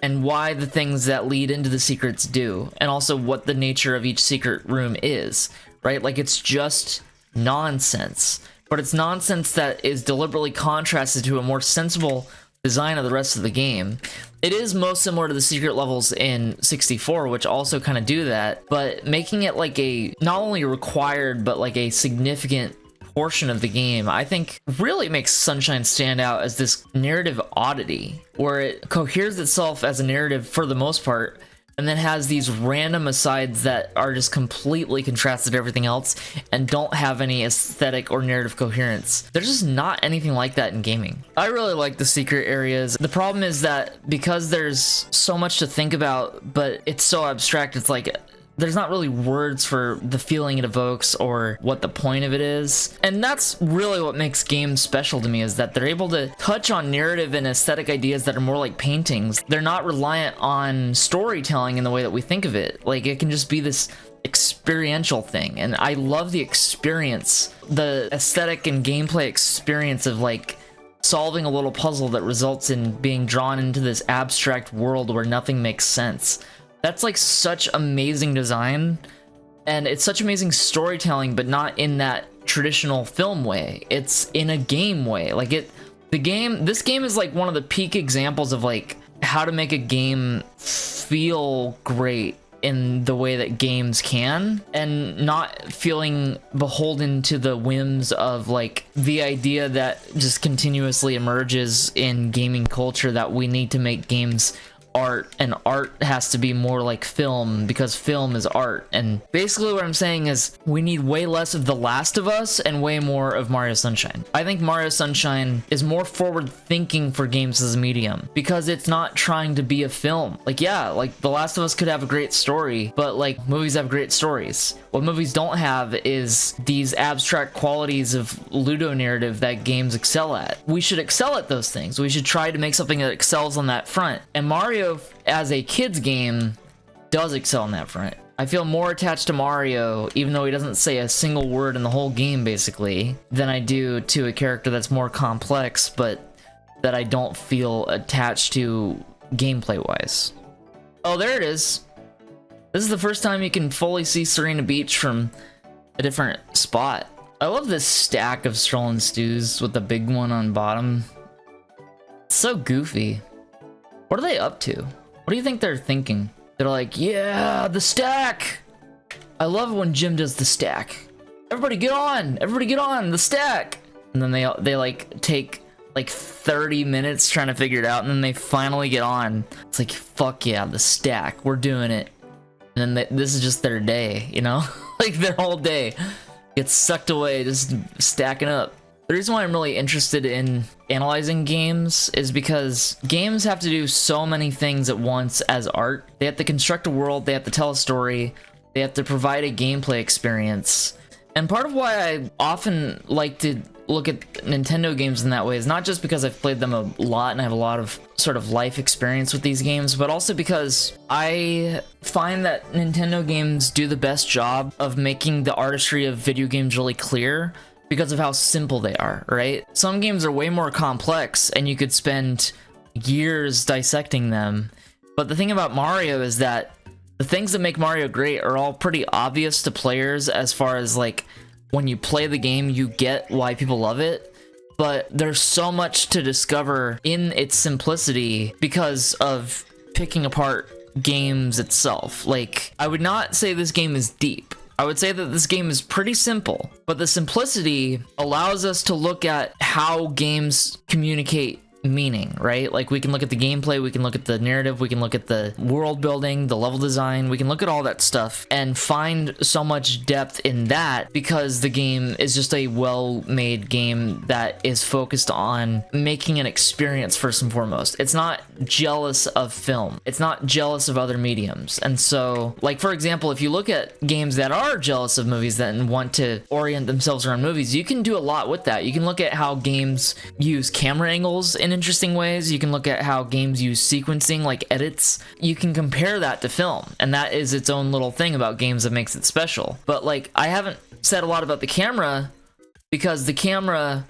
and why the things that lead into the secrets do, and also what the nature of each secret room is. Right? Like, it's just nonsense, but it's nonsense that is deliberately contrasted to a more sensible design of the rest of the game. It is most similar to the secret levels in 64, which also kind of do that, but making it like a not only required but like a significant portion of the game, I think really makes Sunshine stand out as this narrative oddity where it coheres itself as a narrative for the most part, and then has these random asides that are just completely contrasted to everything else and don't have any aesthetic or narrative coherence. There's just not anything like that in gaming. I really like the secret areas. The problem is that because there's so much to think about, but it's so abstract, it's like there's not really words for the feeling it evokes or what the point of it is. And that's really what makes games special to me, is that they're able to touch on narrative and aesthetic ideas that are more like paintings. They're not reliant on storytelling in the way that we think of it. Like, it can just be this experiential thing. And I love the experience, the aesthetic and gameplay experience of like solving a little puzzle that results in being drawn into this abstract world where nothing makes sense. That's like such amazing design, and it's such amazing storytelling, but not in that traditional film way. It's in a game way. Like this game is like one of the peak examples of like how to make a game feel great in the way that games can, and not feeling beholden to the whims of like the idea that just continuously emerges in gaming culture that we need to make games art, and art has to be more like film because film is art. And basically what I'm saying is we need way less of The Last of Us and way more of Mario Sunshine. I think Mario Sunshine is more forward thinking for games as a medium because it's not trying to be a film. Like, yeah, like The Last of Us could have a great story, but like movies have great stories. What movies don't have is these abstract qualities of ludonarrative that games excel at. We should excel at those things. We should try to make something that excels on that front. And Mario, as a kid's game, does excel on that front. I feel more attached to Mario, even though he doesn't say a single word in the whole game, basically, than I do to a character that's more complex, but that I don't feel attached to gameplay-wise. Oh, there it is. This is the first time you can fully see Sirena Beach from a different spot. I love this stack of Strollin' Stews with the big one on bottom. It's so goofy. What are they up to? What do you think they're thinking? They're like, yeah, the stack! I love when Jim does the stack. Everybody get on! Everybody get on! The stack! And then they like take like 30 minutes trying to figure it out, and then they finally get on. It's like, fuck yeah, the stack. We're doing it. And then this is just their day, you know? Like their whole day gets sucked away just stacking up. The reason why I'm really interested in analyzing games is because games have to do so many things at once as art. They have to construct a world, they have to tell a story, they have to provide a gameplay experience. And part of why I often like to look at Nintendo games in that way is not just because I've played them a lot and I have a lot of sort of life experience with these games, but also because I find that Nintendo games do the best job of making the artistry of video games really clear because of how simple they are, right? Some games are way more complex and you could spend years dissecting them. But the thing about Mario is that the things that make Mario great are all pretty obvious to players as far as like when you play the game, you get why people love it. But there's so much to discover in its simplicity because of picking apart games itself. Like, I would not say this game is deep. I would say that this game is pretty simple, but the simplicity allows us to look at how games communicate meaning, right? Like, we can look at the gameplay, we can look at the narrative, we can look at the world building, the level design, we can look at all that stuff and find so much depth in that, because the game is just a well-made game that is focused on making an experience first and foremost. It's not jealous of film. It's not jealous of other mediums. And so, like, for example, if you look at games that are jealous of movies and want to orient themselves around movies, you can do a lot with that. You can look at how games use camera angles in interesting ways. You can look at how games use sequencing, like edits. You can compare that to film, and that is its own little thing about games that makes it special. But like, I haven't said a lot about the camera because the camera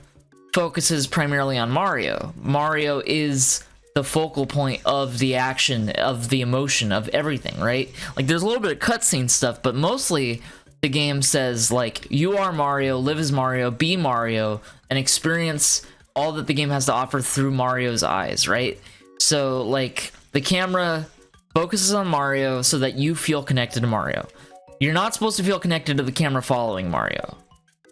focuses primarily on Mario. Mario is the focal point of the action, of the emotion, of everything, right? Like, there's a little bit of cutscene stuff, but mostly the game says, like, you are Mario, live as Mario, be Mario, and experience all that the game has to offer through Mario's eyes, right? So, like, the camera focuses on Mario so that you feel connected to Mario. You're not supposed to feel connected to the camera following Mario.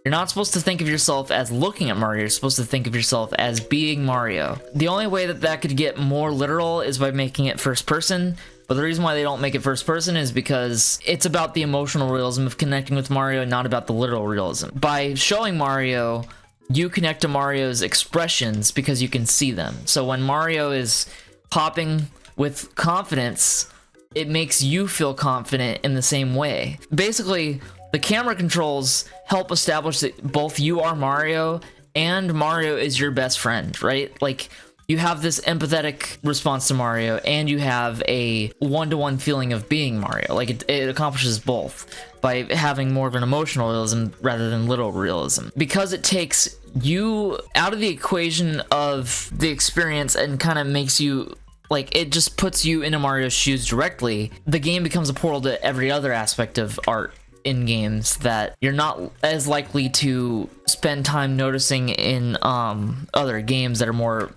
You're not supposed to think of yourself as looking at Mario. You're supposed to think of yourself as being Mario. The only way that that could get more literal is by making it first person. But the reason why they don't make it first person is because it's about the emotional realism of connecting with Mario and not about the literal realism. By showing Mario, you connect to Mario's expressions because you can see them. So when Mario is hopping with confidence, it makes you feel confident in the same way. Basically, the camera controls help establish that both you are Mario and Mario is your best friend, right? Like, you have this empathetic response to Mario, and you have a one-to-one feeling of being Mario. Like, it accomplishes both by having more of an emotional realism rather than literal realism. Because it takes you out of the equation of the experience and kind of makes you, like, it just puts you into Mario's shoes directly, the game becomes a portal to every other aspect of art in games that you're not as likely to spend time noticing in other games that are more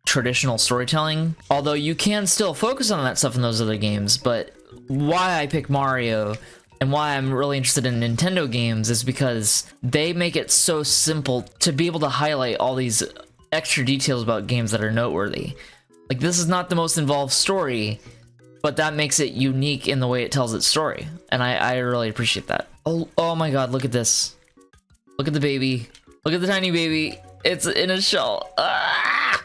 traditional storytelling. Although you can still focus on that stuff in those other games, but why I pick Mario and why I'm really interested in Nintendo games is because they make it so simple to be able to highlight all these extra details about games that are noteworthy. Like, this is not the most involved story, but that makes it unique in the way it tells its story, and I really appreciate that. Oh my god, look at this. Look at the baby. Look at the tiny baby. It's in a shell. Ah!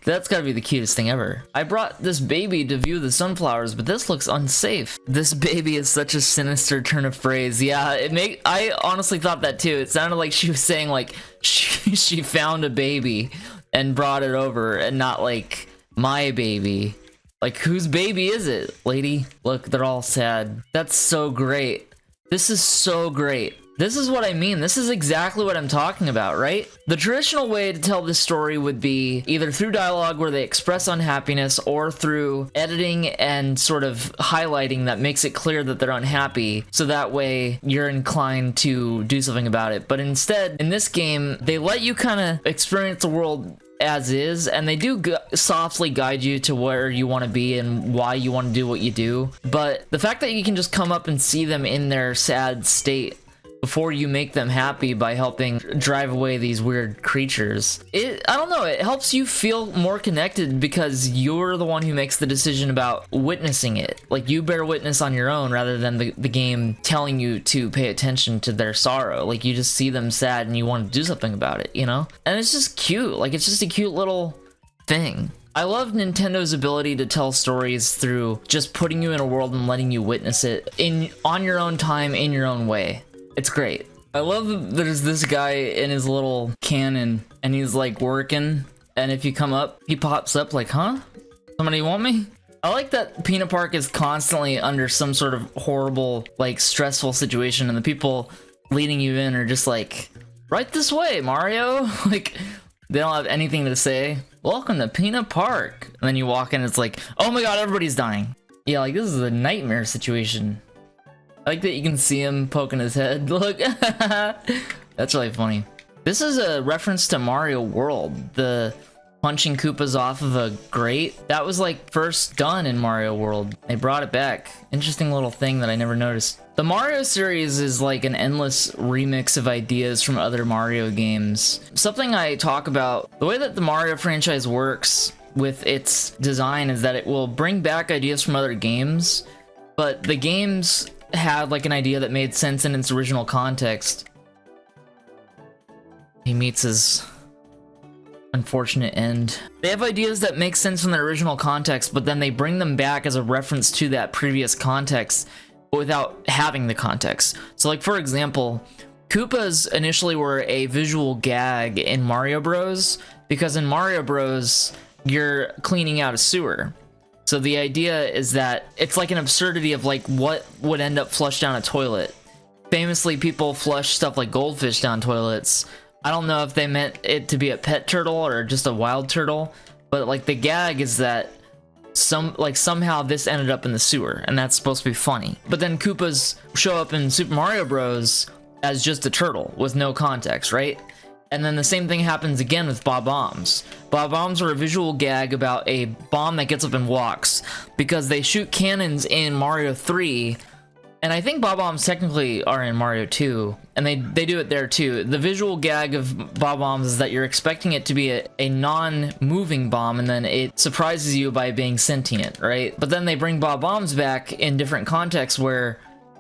That's gotta be the cutest thing ever. I brought this baby to view the sunflowers, but this looks unsafe. This baby is such a sinister turn of phrase. Yeah, I honestly thought that too. It sounded like she was saying, like, she found a baby and brought it over, and not like, my baby. Like, whose baby is it, lady? Look, they're all sad. That's so great. This is so great. This is what I mean. This is exactly what I'm talking about, right? The traditional way to tell this story would be either through dialogue where they express unhappiness, or through editing and sort of highlighting that makes it clear that they're unhappy, so that way you're inclined to do something about it. But instead, in this game, they let you kind of experience the world as is, and they do softly guide you to where you want to be and why you want to do what you do. But the fact that you can just come up and see them in their sad state before you make them happy by helping drive away these weird creatures, I don't know, it helps you feel more connected because you're the one who makes the decision about witnessing it. Like, you bear witness on your own rather than the game telling you to pay attention to their sorrow. Like, you just see them sad and you want to do something about it, you know? And it's just cute. Like, it's just a cute little thing. I love Nintendo's ability to tell stories through just putting you in a world and letting you witness it on your own time, in your own way. It's great. I love that there's this guy in his little cannon, and he's like working, and if you come up, he pops up like, huh? Somebody want me? I like that Pinna Park is constantly under some sort of horrible, like, stressful situation, and the people leading you in are just like, right this way, Mario. Like, they don't have anything to say. Welcome to Pinna Park. And then you walk in, it's like, oh my god, everybody's dying. Yeah, like, this is a nightmare situation. I like that you can see him poking his head. Look, that's really funny. This is a reference to Mario World. The punching Koopas off of a grate. That was like first done in Mario World. They brought it back. Interesting little thing that I never noticed. The Mario series is like an endless remix of ideas from other Mario games. Something I talk about, the way that the Mario franchise works with its design is that it will bring back ideas from other games, but the games had like an idea that made sense in its original context. He meets his unfortunate end. They have ideas that make sense in their original context, but then they bring them back as a reference to that previous context without having the context. So like, for example, Koopas initially were a visual gag in Mario Bros, because in Mario Bros you're cleaning out a sewer. So the idea is that it's like an absurdity of like what would end up flushed down a toilet. Famously, people flush stuff like goldfish down toilets. I don't know if they meant it to be a pet turtle or just a wild turtle, but like the gag is that somehow this ended up in the sewer, and that's supposed to be funny. But then Koopas show up in Super Mario Bros as just a turtle with no context, right? And then the same thing happens again with Bob-ombs. Bob-ombs are a visual gag about a bomb that gets up and walks, because they shoot cannons in Mario 3, and I think Bob-ombs technically are in Mario 2, and they do it there too. The visual gag of Bob-ombs is that you're expecting it to be a non-moving bomb, and then it surprises you by being sentient, right? But then they bring Bob-ombs back in different contexts where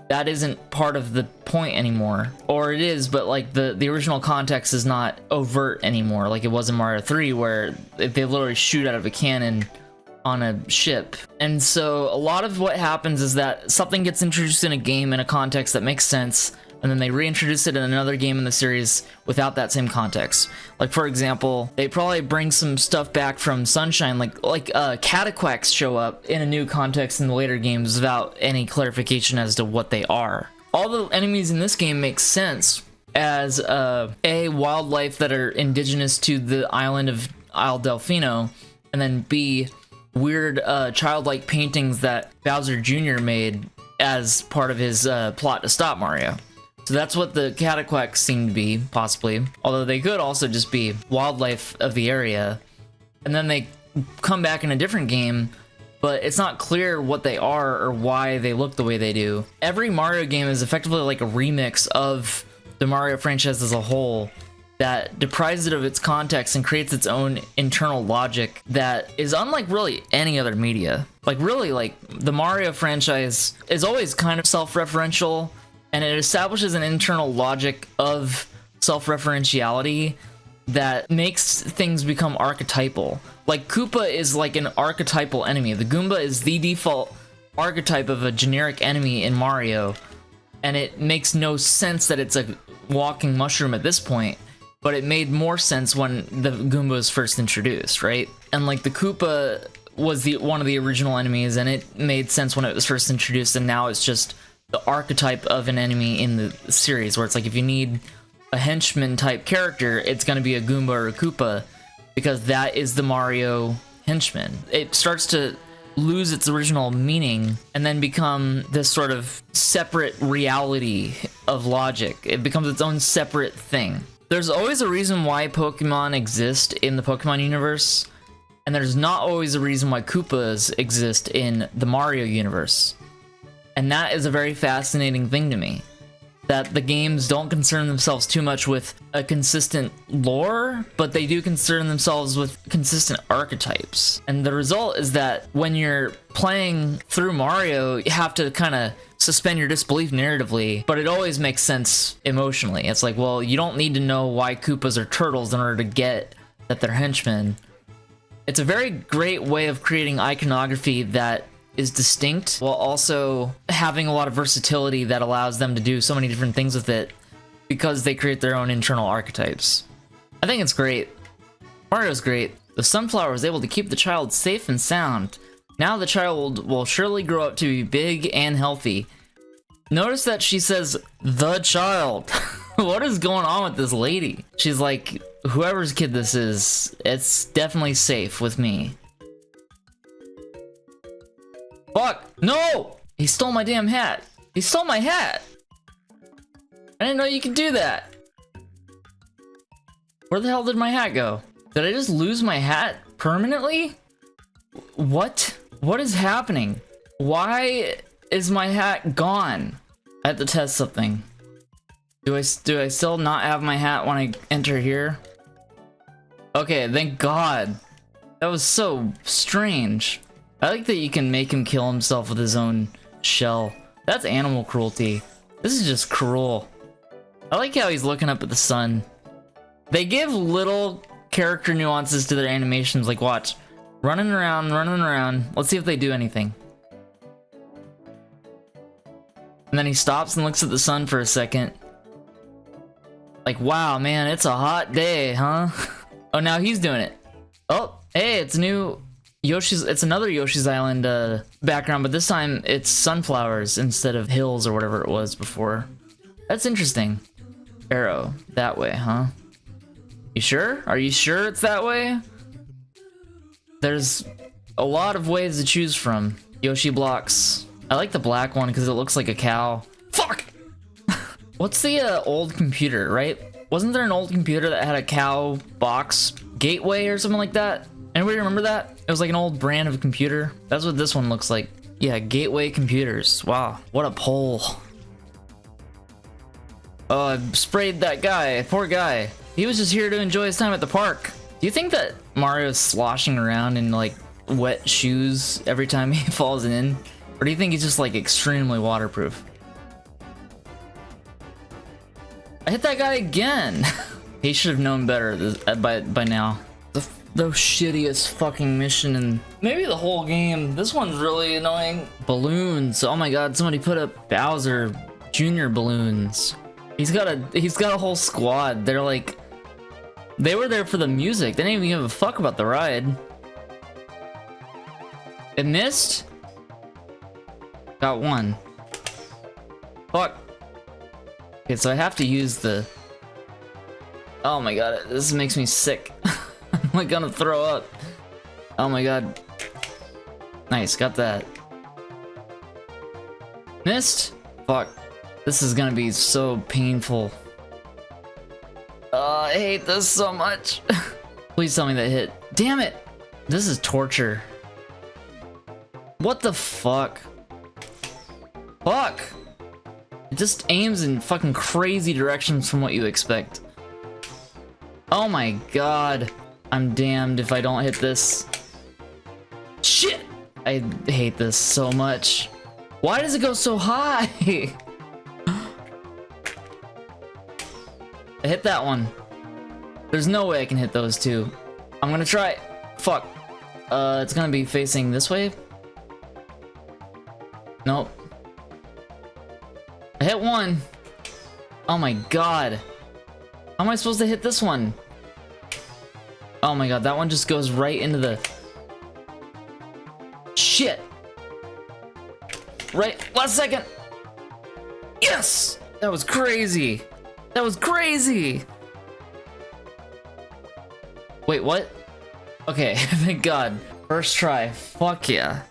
that isn't part of the point anymore. Or it is, but like the original context is not overt anymore, like it was in Mario 3, where they literally shoot out of a cannon on a ship. And so a lot of what happens is that something gets introduced in a game in a context that makes sense, and then they reintroduce it in another game in the series without that same context. Like, for example, they probably bring some stuff back from Sunshine, like Cataquacks show up in a new context in the later games without any clarification as to what they are. All the enemies in this game make sense as A, wildlife that are indigenous to the island of Isle Delfino, and then B, weird childlike paintings that Bowser Jr. made as part of his plot to stop Mario. So that's what the Cataquacks seem to be, possibly. Although they could also just be wildlife of the area. And then they come back in a different game, but it's not clear what they are or why they look the way they do. Every Mario game is effectively like a remix of the Mario franchise as a whole that deprives it of its context and creates its own internal logic that is unlike really any other media. Like really, like the Mario franchise is always kind of self-referential, and it establishes an internal logic of self-referentiality that makes things become archetypal. Like Koopa is like an archetypal enemy. The Goomba is the default archetype of a generic enemy in Mario, and it makes no sense that it's a walking mushroom at this point, but it made more sense when the Goomba was first introduced, right? And like the Koopa was one of the original enemies, and it made sense when it was first introduced, and now it's just the archetype of an enemy in the series, where it's like if you need a henchman type character, it's going to be a Goomba or a Koopa, because that is the Mario henchman. It starts to lose its original meaning and then become this sort of separate reality of logic. It becomes its own separate thing. There's always a reason why Pokemon exist in the Pokemon universe, and there's not always a reason why Koopas exist in the Mario universe. And that is a very fascinating thing to me, that the games don't concern themselves too much with a consistent lore, but they do concern themselves with consistent archetypes. And the result is that when you're playing through Mario, you have to kind of suspend your disbelief narratively, but it always makes sense emotionally. It's like, well, you don't need to know why Koopas are turtles in order to get that they're henchmen. It's a very great way of creating iconography that is distinct while also having a lot of versatility that allows them to do so many different things with it because they create their own internal archetypes. I think it's great. Mario's great. The sunflower was able to keep the child safe and sound. Now the child will surely grow up to be big and healthy. Notice that she says, the child. What is going on with this lady? She's like, whoever's kid this is, it's definitely safe with me. Fuck! No! He stole my damn hat! He stole my hat! I didn't know you could do that! Where the hell did my hat go? Did I just lose my hat permanently? What? What is happening? Why is my hat gone? I have to test something. Do I still not have my hat when I enter here? Okay, thank God. That was so strange. I like that you can make him kill himself with his own shell. That's animal cruelty. This is just cruel. I like how he's looking up at the sun. They give little character nuances to their animations, like watch. Running around, running around. Let's see if they do anything. And then he stops and looks at the sun for a second. Like, wow, man, it's a hot day, huh? Oh, now he's doing it. Oh, hey, it's new Yoshi's. It's another Yoshi's Island background, but this time it's sunflowers instead of hills or whatever it was before. That's interesting. Arrow that way, huh? You sure? Are you sure it's that way? There's a lot of ways to choose from. Yoshi blocks. I like the black one because it looks like a cow. Fuck! What's the old computer, right? Wasn't there an old computer that had a cow box gateway or something like that? Anybody remember that? It was like an old brand of computer. That's what this one looks like. Yeah, Gateway Computers. Wow, what a poll. Oh, I sprayed that guy. Poor guy. He was just here to enjoy his time at the park. Do you think that Mario's sloshing around in like wet shoes every time he falls in? Or do you think he's just like extremely waterproof? I hit that guy again. He should have known better by now. The shittiest fucking mission in maybe the whole game. This one's really annoying. Balloons. Oh my god, somebody put up Bowser Jr. balloons. He's got a whole squad. They're like, they were there for the music. They didn't even give a fuck about the ride. It missed? Got one. Fuck. Okay, so I have to use the... Oh my god, this makes me sick. I'm like gonna throw up. Oh my god. Nice, got that. Missed? Fuck. This is gonna be so painful. I hate this so much. Please tell me that hit. Damn it! This is torture. What the fuck? Fuck! It just aims in fucking crazy directions from what you expect. Oh my god. I'm damned if I don't hit this. Shit! I hate this so much. Why does it go so high? I hit that one. There's no way I can hit those two. I'm gonna try. Fuck. It's gonna be facing this way. Nope. I hit one. Oh my god. How am I supposed to hit this one? Oh my god, that one just goes right into the... Shit! Right, last second! Yes! That was crazy! That was crazy! Wait, what? Okay, thank god. First try. Fuck yeah.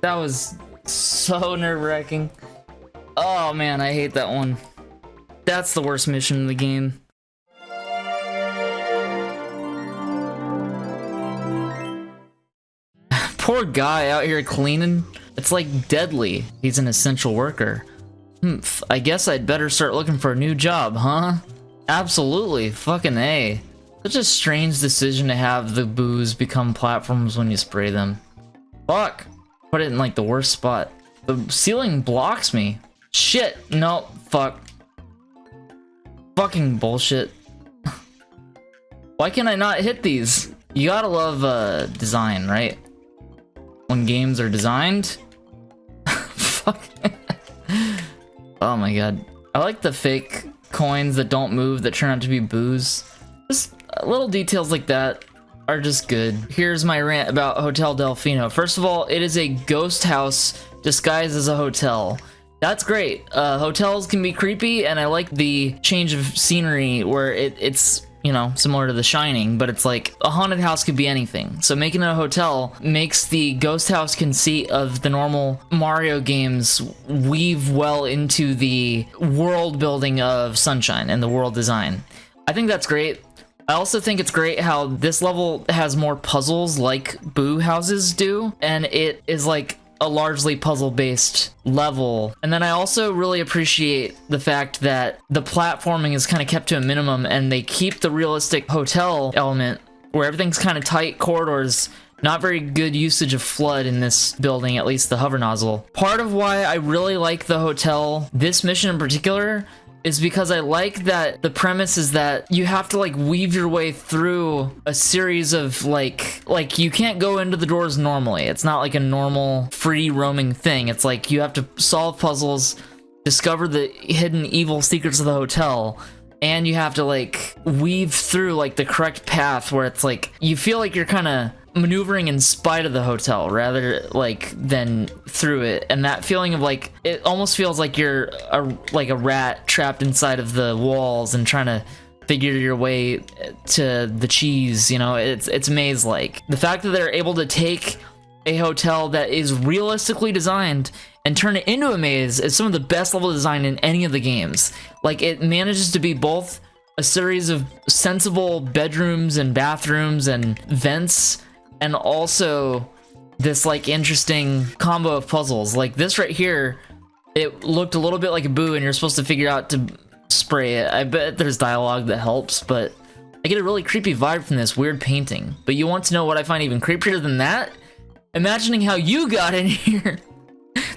That was so nerve-wracking. Oh man, I hate that one. That's the worst mission in the game. Poor guy out here cleaning. It's like deadly. He's an essential worker. I guess I'd better start looking for a new job, huh? Absolutely, fucking A. Such a strange decision to have the boos become platforms when you spray them. Fuck. Put it in like the worst spot. The ceiling blocks me. Shit, no, fuck. Fucking bullshit. Why can I not hit these? You gotta love design, right? When games are designed. Fuck. Oh my god. I like the fake coins that don't move that turn out to be boos. Just little details like that are just good. Here's my rant about Hotel Delfino. First of all, it is a ghost house disguised as a hotel. That's great. Hotels can be creepy, and I like the change of scenery where it's, you know, similar to The Shining, but it's like a haunted house could be anything. So making it a hotel makes the ghost house conceit of the normal Mario games weave well into the world building of Sunshine and the world design. I think that's great. I also think it's great how this level has more puzzles like Boo houses do, and it is like a largely puzzle-based level. And then I also really appreciate the fact that the platforming is kind of kept to a minimum, and they keep the realistic hotel element where everything's kind of tight corridors. Not very good usage of flood in this building, at least the hover nozzle. Part of why I really like the hotel, this mission in particular, is because I like that the premise is that you have to like weave your way through a series of like you can't go into the doors normally. It's not like a normal free roaming thing. It's like you have to solve puzzles, discover the hidden evil secrets of the hotel, and you have to like weave through like the correct path where it's like you feel like you're kind of maneuvering in spite of the hotel rather like than through it. And that feeling of like, it almost feels like you're like a rat trapped inside of the walls and trying to figure your way to the cheese, you know. It's maze like. The fact that they're able to take a hotel that is realistically designed and turn it into a maze is some of the best level design in any of the games. Like, it manages to be both a series of sensible bedrooms and bathrooms and vents, and also this like interesting combo of puzzles. Like this right here, it looked a little bit like a boo, and you're supposed to figure out to spray it. I bet there's dialogue that helps, but I get a really creepy vibe from this weird painting. But you want to know what I find even creepier than that? Imagining how you got in here.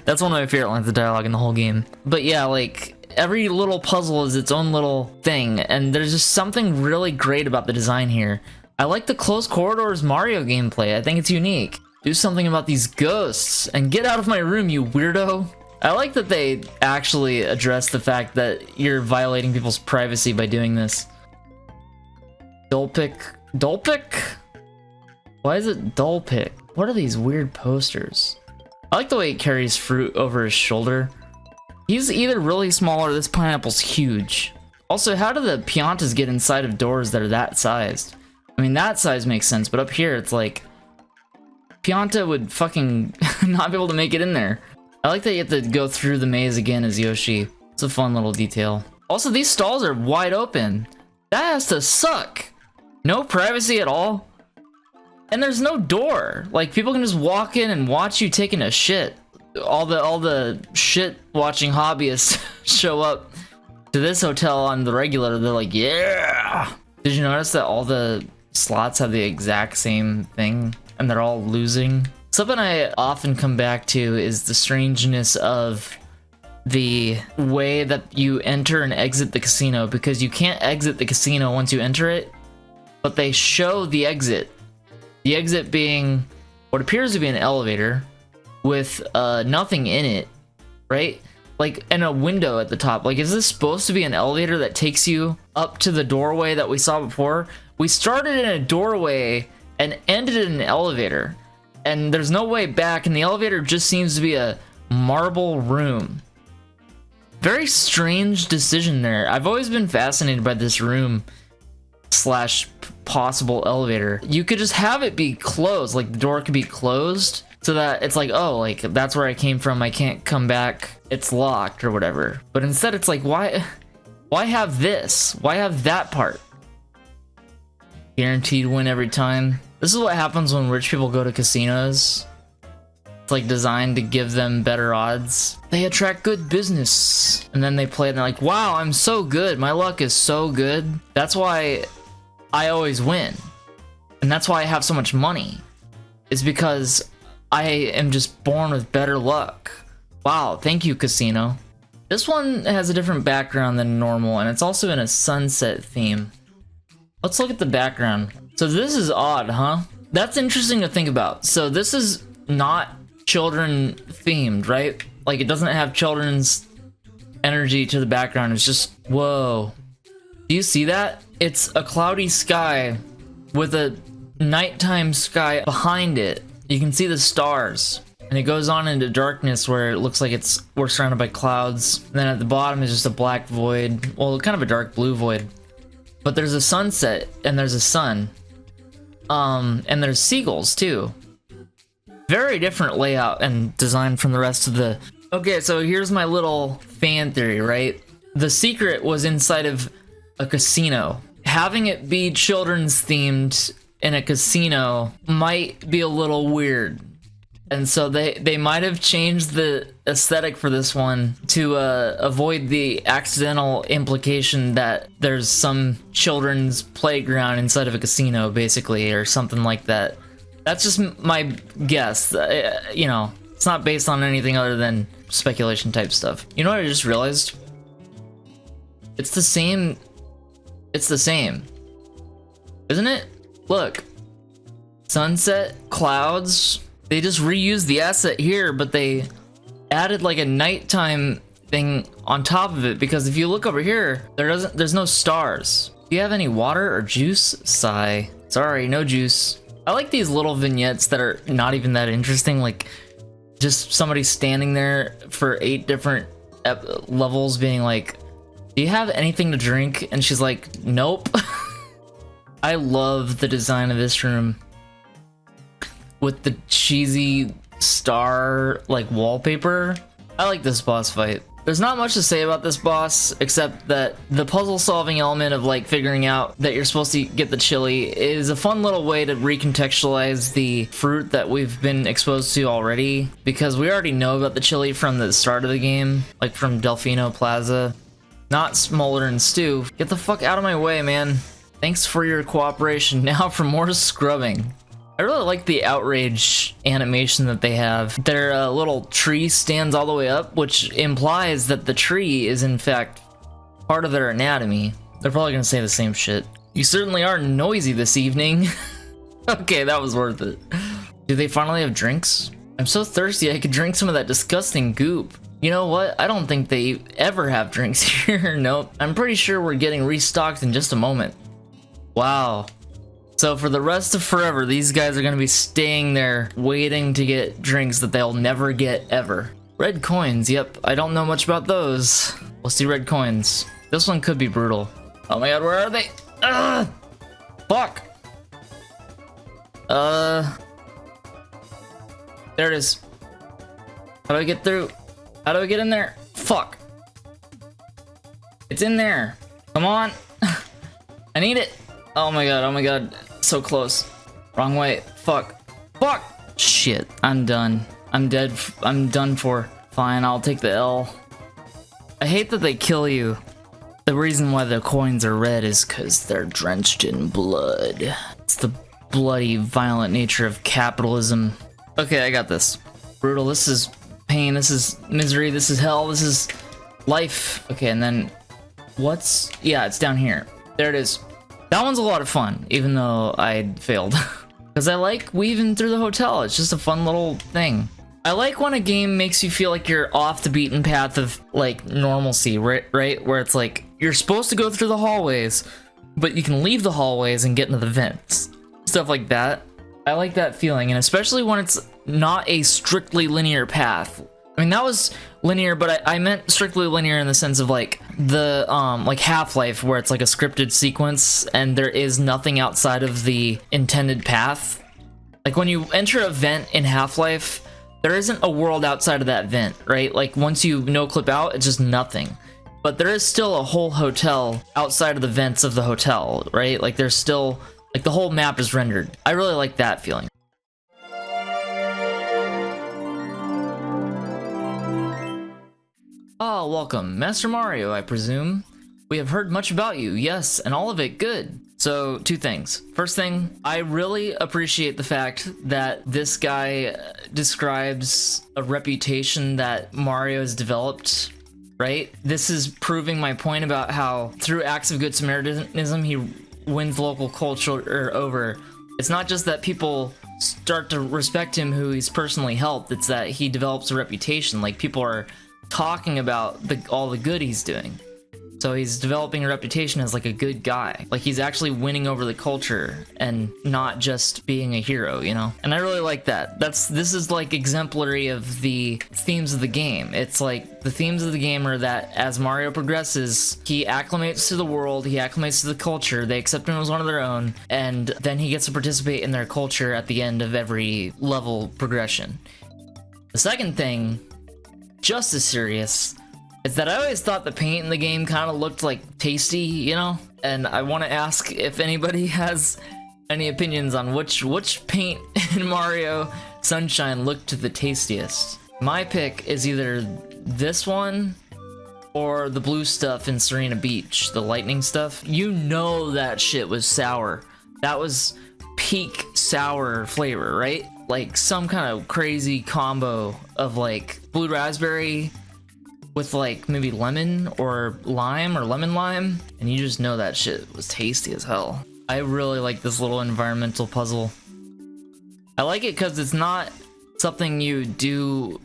That's one of my favorite lines of dialogue in the whole game. But yeah, like every little puzzle is its own little thing, and there's just something really great about the design here. I like the close corridors Mario gameplay. I think it's unique. Do something about these ghosts and get out of my room, you weirdo. I like that they actually address the fact that you're violating people's privacy by doing this. Dulpic? Why is it Dulpic? What are these weird posters? I like the way he carries fruit over his shoulder. He's either really small or this pineapple's huge. Also, how do the Piantas get inside of doors that are that sized? I mean, that size makes sense, but up here, it's like Pianta would fucking not be able to make it in there. I like that you have to go through the maze again as Yoshi. It's a fun little detail. Also, these stalls are wide open. That has to suck. No privacy at all. And there's no door. Like, people can just walk in and watch you taking a shit. All the shit watching hobbyists show up to this hotel on the regular. They're like, yeah. Did you notice that all the slots have the exact same thing and they're all losing? Something I often come back to is the strangeness of the way that you enter and exit the casino, because you can't exit the casino once you enter it, but they show the exit. The exit being what appears to be an elevator with nothing in it, right? Like, and a window at the top. Like, is this supposed to be an elevator that takes you up to the doorway that we saw before? We started in a doorway and ended in an elevator, and there's no way back, and the elevator just seems to be a marble room. Very strange decision there. I've always been fascinated by this room slash possible elevator. You could just have it be closed, like the door could be closed, so that it's like, oh, like, that's where I came from, I can't come back, it's locked or whatever. But instead it's like, why have this? Why have that part? Guaranteed win every time. This is what happens when rich people go to casinos. It's like designed to give them better odds. They attract good business. And then they play and they're like, wow, I'm so good, my luck is so good. That's why I always win. And that's why I have so much money. It's because I am just born with better luck. Wow, thank you, casino. This one has a different background than normal, and it's also in a sunset theme. Let's look at the background. So this is odd, huh? That's interesting to think about. So this is not children themed, right? Like, it doesn't have children's energy to the background. It's just, whoa. Do you see that? It's a cloudy sky with a nighttime sky behind it. You can see the stars, and it goes on into darkness where it looks like we're surrounded by clouds. And then at the bottom is just a black void. Well, kind of a dark blue void. But there's a sunset, and there's a sun. And there's seagulls, too. Very different layout and design from the rest of the... Okay, so here's my little fan theory, right? The secret was inside of a casino. Having it be children's themed in a casino might be a little weird. And so they might have changed the aesthetic for this one to avoid the accidental implication that there's some children's playground inside of a casino, basically, or something like that. That's just my guess. You know, it's not based on anything other than speculation type stuff. You know what I just realized? It's the same. It's the same. Isn't it? Look. Sunset, clouds. They just reused the asset here, but they added like a nighttime thing on top of it, because if you look over here, there's no stars. Do you have any water or juice? Sigh. Sorry, no juice. I like these little vignettes that are not even that interesting, like just somebody standing there for 8 different levels being like, do you have anything to drink? And she's like, nope. I love the design of this room with the cheesy star like wallpaper. I like this boss fight. There's not much to say about this boss except that the puzzle solving element of like figuring out that you're supposed to get the chili is a fun little way to recontextualize the fruit that we've been exposed to already, because we already know about the chili from the start of the game, like from Delfino Plaza. Not Smolder and Stew. Get the fuck out of my way, man. Thanks for your cooperation. Now for more scrubbing. I really like the outrage animation that they have. Their little tree stands all the way up, which implies that the tree is in fact part of their anatomy. They're probably gonna say the same shit. You certainly are noisy this evening. Okay, that was worth it. Do they finally have drinks? I'm so thirsty I could drink some of that disgusting goop. You know what? I don't think they ever have drinks here. Nope. I'm pretty sure we're getting restocked in just a moment. Wow. So for the rest of forever, these guys are gonna be staying there waiting to get drinks that they'll never get ever. Red coins, yep, I don't know much about those. We'll see red coins. This one could be brutal. Oh my god, where are they? Ugh! Fuck! There it is. How do I get through? How do I get in there? Fuck. It's in there. Come on. I need it. Oh my god, so close. Wrong way. Fuck. Fuck! Shit, I'm done. I'm dead. I'm done for. Fine, I'll take the L. I hate that they kill you. The reason why the coins are red is because they're drenched in blood. It's the bloody, violent nature of capitalism. Okay, I got this. Brutal, this is pain, this is misery, this is hell, this is life. Okay, and then what's... yeah, it's down here. There it is. That one's a lot of fun, even though I failed. Because I like weaving through the hotel. It's just a fun little thing. I like when a game makes you feel like you're off the beaten path of, like, normalcy, right? Where it's like, you're supposed to go through the hallways, but you can leave the hallways and get into the vents. Stuff like that. I like that feeling, and especially when it's not a strictly linear path. I mean, that was linear, but I meant strictly linear in the sense of like the like Half-Life, where it's like a scripted sequence and there is nothing outside of the intended path. Like when you enter a vent in Half-Life, there isn't a world outside of that vent, right? Like once you no-clip out, it's just nothing. But there is still a whole hotel outside of the vents of the hotel, right? Like there's still, like the whole map is rendered. I really like that feeling. Ah, welcome. Master Mario, I presume. We have heard much about you, yes, and all of it good. So, 2 things. First thing, I really appreciate the fact that this guy describes a reputation that Mario has developed, right? This is proving my point about how, through acts of good Samaritanism, he wins local culture over. It's not just that people start to respect him who he's personally helped, it's that he develops a reputation. Like, people are talking about all the good he's doing. So he's developing a reputation as like a good guy. Like he's actually winning over the culture and not just being a hero, you know? And I really like that. This is like exemplary of the themes of the game. It's like the themes of the game are that as Mario progresses, he acclimates to the world, he acclimates to the culture, they accept him as one of their own, and then he gets to participate in their culture at the end of every level progression. The second thing, just as serious, is that I always thought the paint in the game kind of looked like tasty, you know? And I want to ask if anybody has any opinions on which paint in Mario Sunshine looked the tastiest? My pick is either this one or the blue stuff in Sirena Beach, the lightning stuff. You know that shit was sour. That was peak sour flavor, right? Like some kind of crazy combo of like blue raspberry with like maybe lemon or lime or lemon lime, and you just know that shit was tasty as hell. I really like this little environmental puzzle. I like it because it's not something you do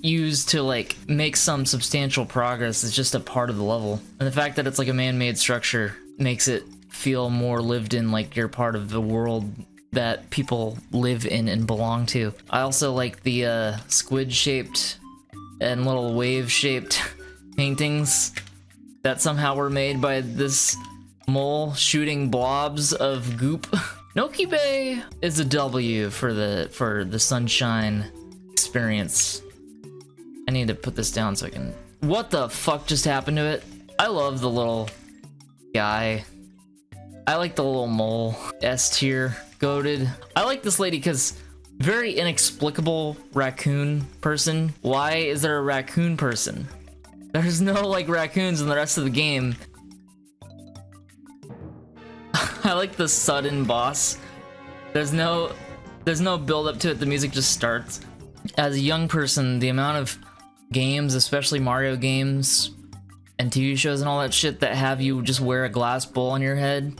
use to like make some substantial progress. It's just a part of the level, and the fact that it's like a man-made structure makes it feel more lived in, like you're part of the world that people live in and belong to. I also like the squid shaped and little wave shaped paintings that somehow were made by this mole shooting blobs of goop. Noki Bay is a W for the sunshine experience. I need to put this down so I can... What the fuck just happened to it? I love the little guy. I like the little mole. S tier. Goated. I like this lady because very inexplicable raccoon person. Why is there a raccoon person? There's no like raccoons in the rest of the game. I like the sudden boss. There's no build up to it. The music just starts. As a young person, the amount of games, especially Mario games and TV shows and all that shit that have you just wear a glass bowl on your head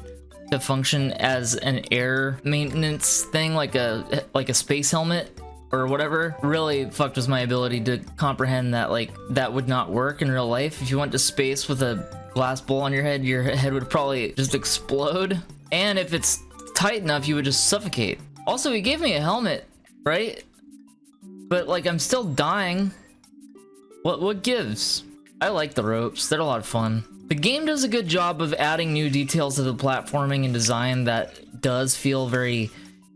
to function as an air maintenance thing, like a space helmet or whatever, really fucked with my ability to comprehend that like that would not work in real life. If you went to space with a glass bowl on your head would probably just explode, and if it's tight enough you would just suffocate. Also, he gave me a helmet, right? But like I'm still dying. What gives? I like the ropes, they're a lot of fun. The game does a good job of adding new details to the platforming and design that does feel very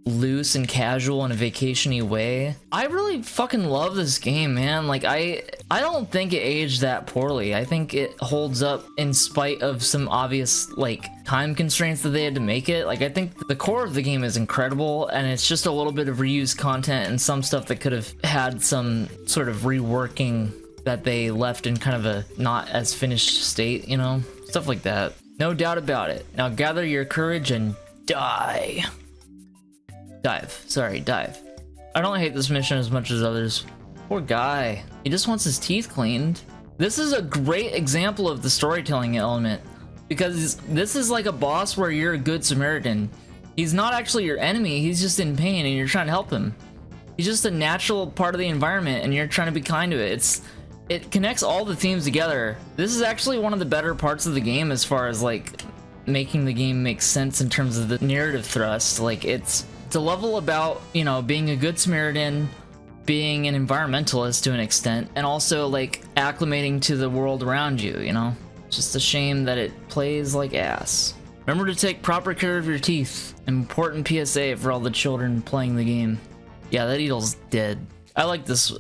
loose and casual in a vacation-y way. I really fucking love this game, man. Like I don't think it aged that poorly. I think it holds up in spite of some obvious like time constraints that they had to make it. Like I think the core of the game is incredible, and it's just a little bit of reused content and some stuff that could have had some sort of reworking that they left in kind of a not as finished state, you know? Stuff like that. No doubt about it. Now gather your courage and die. Dive. Sorry, dive. I don't hate this mission as much as others. Poor guy. He just wants his teeth cleaned. This is a great example of the storytelling element, because this is like a boss where you're a good Samaritan. He's not actually your enemy, he's just in pain and you're trying to help him. He's just a natural part of the environment and you're trying to be kind to it. It connects all the themes together. This is actually one of the better parts of the game as far as like making the game make sense in terms of the narrative thrust. Like it's a level about, you know, being a good Samaritan, being an environmentalist to an extent, and also like acclimating to the world around you, you know? It's just a shame that it plays like ass. Remember to take proper care of your teeth. Important PSA for all the children playing the game. Yeah, that Eagle's dead. I like this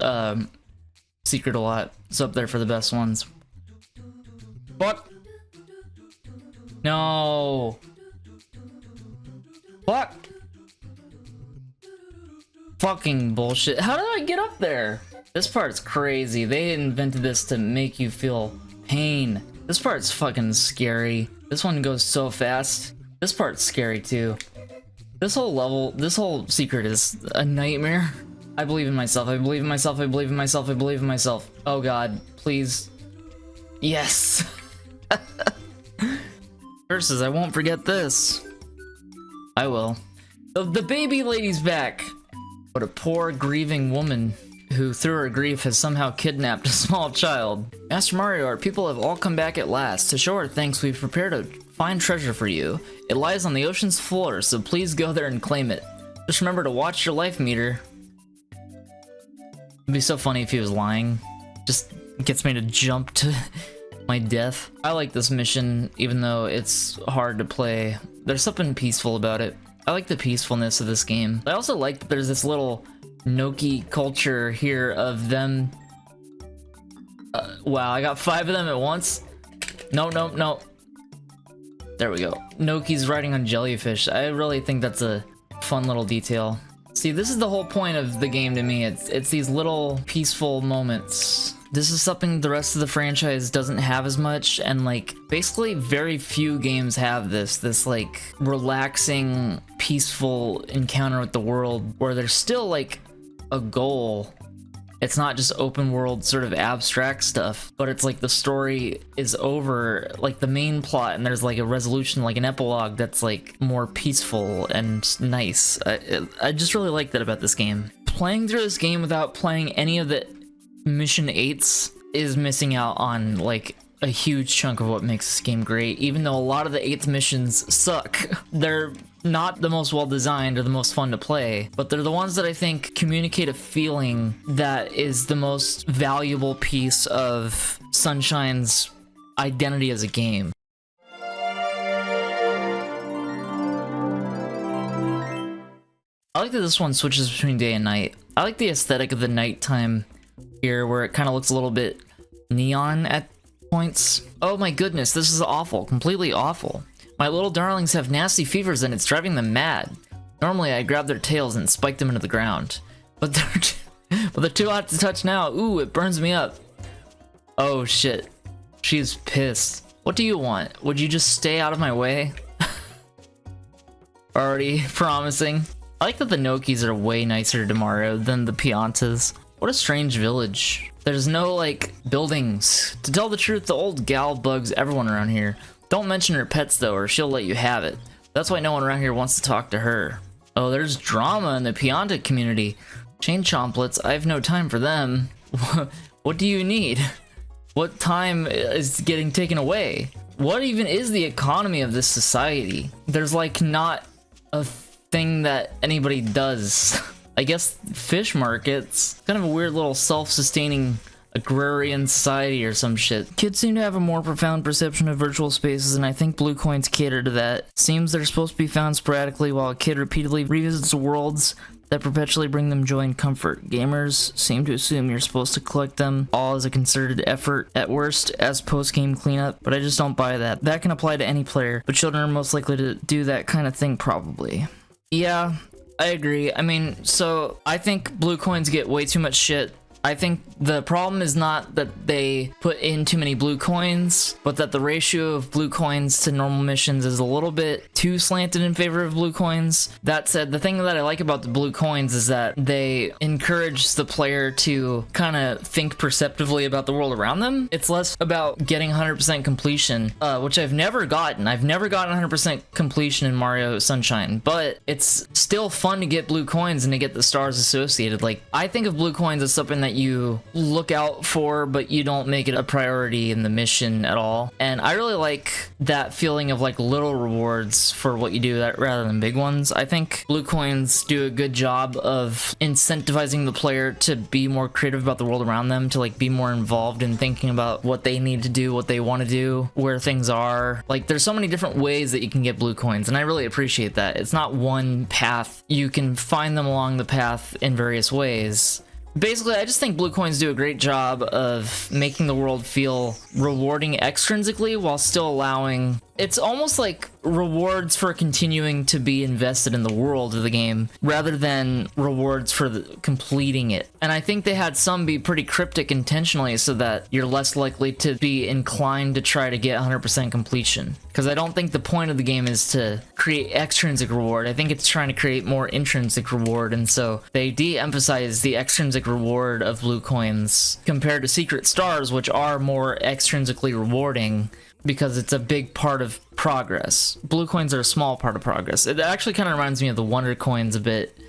secret a lot. It's up there for the best ones. Fuck. No. Fuck. Fucking bullshit. How did I get up there? This part's crazy. They invented this to make you feel pain. This part's fucking scary. This one goes so fast. This part's scary too. This whole level, this whole secret is a nightmare. I believe in myself, I believe in myself, I believe in myself, I believe in myself. Oh god, please. Yes! Curses, I won't forget this. I will. The baby lady's back. What a poor, grieving woman who, through her grief, has somehow kidnapped a small child. Master Mario, our people have all come back at last. To show our thanks, we've prepared a fine treasure for you. It lies on the ocean's floor, so please go there and claim it. Just remember to watch your life meter. It'd be so funny if he was lying. Just gets me to jump to my death. I like this mission, even though it's hard to play. There's something peaceful about it. I like the peacefulness of this game. I also like that there's this little Noki culture here of them. Wow, I got 5 of them at once. No, no, no. There we go. Noki's riding on jellyfish. I really think that's a fun little detail. See, this is the whole point of the game to me. It's these little peaceful moments. This is something the rest of the franchise doesn't have as much, and like basically very few games have this like relaxing, peaceful encounter with the world where there's still like a goal. It's not just open world sort of abstract stuff, but it's like the story is over, like the main plot, and there's like a resolution, like an epilogue that's like more peaceful and nice. I just really like that about this game. Playing through this game without playing any of the mission 8s is missing out on like a huge chunk of what makes this game great, even though a lot of the 8th missions suck. They're not the most well designed or the most fun to play, but they're the ones that I think communicate a feeling that is the most valuable piece of Sunshine's identity as a game. I like that this one switches between day and night. I like the aesthetic of the nighttime here, where it kind of looks a little bit neon at points. Oh my goodness, this is awful, completely awful. My little darlings have nasty fevers and it's driving them mad. Normally I grab their tails and spike them into the ground, but they're too hot to touch now. Ooh, it burns me up. Oh shit, she's pissed. What do you want? Would you just stay out of my way? Already promising. I like that the Nokis are way nicer tomorrow than the Piantas. What a strange village. There's no, like, buildings. To tell the truth, the old gal bugs everyone around here. Don't mention her pets, though, or she'll let you have it. That's why no one around here wants to talk to her. Oh, there's drama in the Pianta community. Chain chomplets, I have no time for them. What do you need? What time is getting taken away? What even is the economy of this society? There's, like, not a thing that anybody does. I guess fish markets. Kind of a weird little self-sustaining agrarian society or some shit. Kids seem to have a more profound perception of virtual spaces, and I think blue coins cater to that. Seems they're supposed to be found sporadically while a kid repeatedly revisits worlds that perpetually bring them joy and comfort. Gamers seem to assume you're supposed to collect them all as a concerted effort, at worst as post-game cleanup, but I just don't buy that. That can apply to any player, but children are most likely to do that kind of thing probably. Yeah, I agree. I mean, so I think blue coins get way too much shit. I think the problem is not that they put in too many blue coins, but that the ratio of blue coins to normal missions is a little bit too slanted in favor of blue coins. That said, the thing that I like about the blue coins is that they encourage the player to kind of think perceptively about the world around them. It's less about getting 100% completion, which I've never gotten. I've never gotten 100% completion in Mario Sunshine, but it's still fun to get blue coins and to get the stars associated. Like, I think of blue coins as something that you look out for, but you don't make it a priority in the mission at all. And I really like that feeling of like little rewards for what you do rather than big ones. I think blue coins do a good job of incentivizing the player to be more creative about the world around them, to like be more involved in thinking about what they need to do, what they want to do, where things are. Like, there's so many different ways that you can get blue coins, and I really appreciate that. It's not one path. You can find them along the path in various ways. Basically, I just think blue coins do a great job of making the world feel rewarding extrinsically while still allowing... It's almost like rewards for continuing to be invested in the world of the game, rather than rewards for completing it. And I think they had some be pretty cryptic intentionally so that you're less likely to be inclined to try to get 100% completion. Because I don't think the point of the game is to create extrinsic reward. I think it's trying to create more intrinsic reward, and so they de-emphasize the extrinsic reward of blue coins compared to secret stars, which are more extrinsically rewarding, because it's a big part of progress. Blue coins are a small part of progress. It actually kind of reminds me of the Wonder coins a bit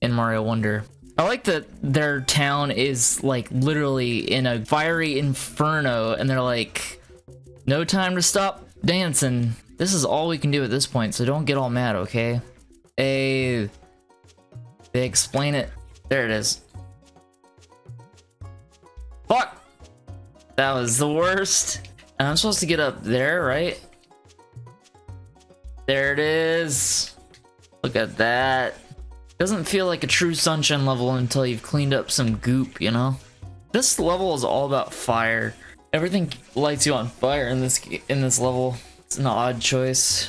in Mario Wonder. I like that their town is like literally in a fiery inferno, and they're like, no time to stop dancing. This is all we can do at this point, so don't get all mad, okay? Hey, they explain it. There it is. Fuck! That was the worst. And I'm supposed to get up there, right? There it is. Look at that. Doesn't feel like a true Sunshine level until you've cleaned up some goop, you know? This level is all about fire. Everything lights you on fire in this level. It's an odd choice.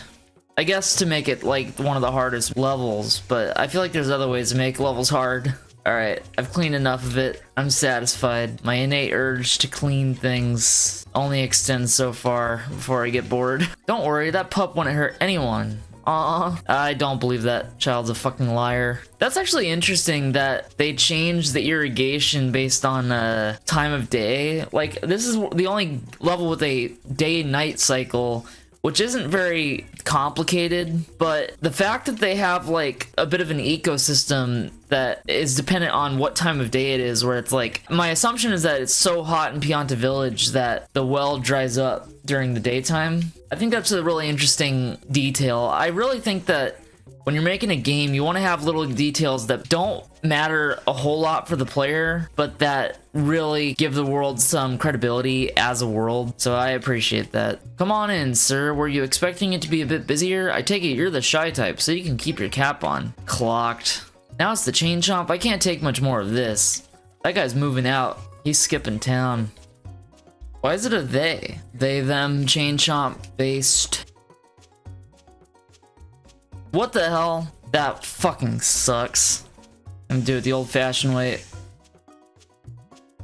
I guess to make it like one of the hardest levels, but I feel like there's other ways to make levels hard. Alright, I've cleaned enough of it. I'm satisfied. My innate urge to clean things only extends so far before I get bored. Don't worry, that pup wouldn't hurt anyone. I don't believe that child's a fucking liar. That's actually interesting that they changed the irrigation based on time of day. Like, this is the only level with a day-night cycle, which isn't very complicated, but the fact that they have like a bit of an ecosystem that is dependent on what time of day it is, where it's like, my assumption is that it's so hot in Pianta Village that the well dries up during the daytime. I think that's a really interesting detail. I really think that when you're making a game, you want to have little details that don't matter a whole lot for the player, but that really give the world some credibility as a world. So I appreciate that. Come on in, sir. Were you expecting it to be a bit busier? I take it you're the shy type, so you can keep your cap on. Clocked. Now it's the chain chomp. I can't take much more of this. That guy's moving out. He's skipping town. Why is it a they? They, them, chain chomp, based. What the hell? That fucking sucks. I'm gonna do it the old-fashioned way.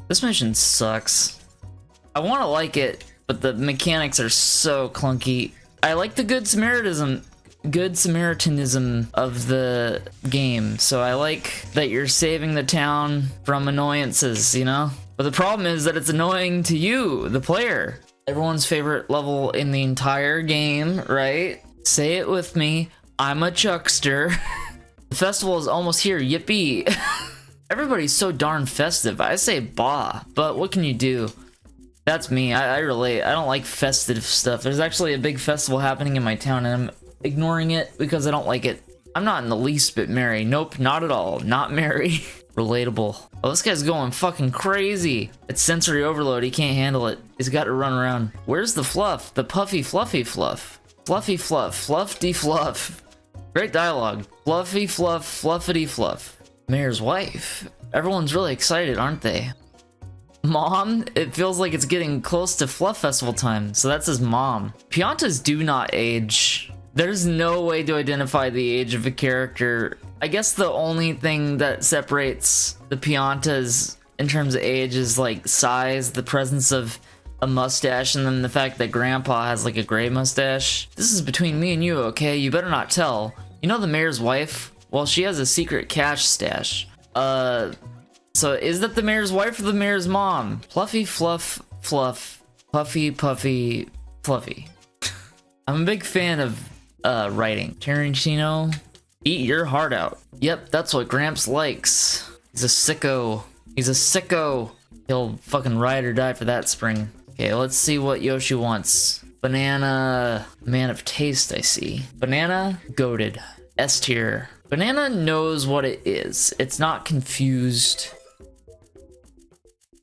This mission sucks. I want to like it, but the mechanics are so clunky. I like the good Samaritanism of the game, so I like that you're saving the town from annoyances, you know? But the problem is that it's annoying to you, the player. Everyone's favorite level in the entire game, right? Say it with me. I'm a chuckster. The festival is almost here, yippee. Everybody's so darn festive. I say bah, but what can you do? That's me, I relate. I don't like festive stuff. There's actually a big festival happening in my town and I'm ignoring it because I don't like it. I'm not in the least bit merry. Nope, not at all. Not merry. Relatable. Oh, this guy's going fucking crazy. It's sensory overload, he can't handle it. He's got to run around. Where's the fluff? The puffy fluffy fluff. Fluffy fluff, fluff-de fluff. Great dialogue. Fluffy fluff, fluffity fluff. Mayor's wife. Everyone's really excited, aren't they? Mom? It feels like it's getting close to Fluff Festival time, so that's his mom. Piantas do not age. There's no way to identify the age of a character. I guess the only thing that separates the Piantas in terms of age is like size, the presence of a mustache, and then the fact that Grandpa has like a gray mustache. This is between me and you, okay? You better not tell. You know the mayor's wife? Well, she has a secret cash stash. So is that the mayor's wife or the mayor's mom? Fluffy fluff fluff. Puffy puffy fluffy. I'm a big fan of writing. Tarantino, eat your heart out. Yep, that's what Gramps likes. He's a sicko. He's a sicko. He'll fucking ride or die for that spring. Okay, let's see what Yoshi wants. Banana, man of taste, I see. Banana, goated. S tier. Banana knows what it is. It's not confused.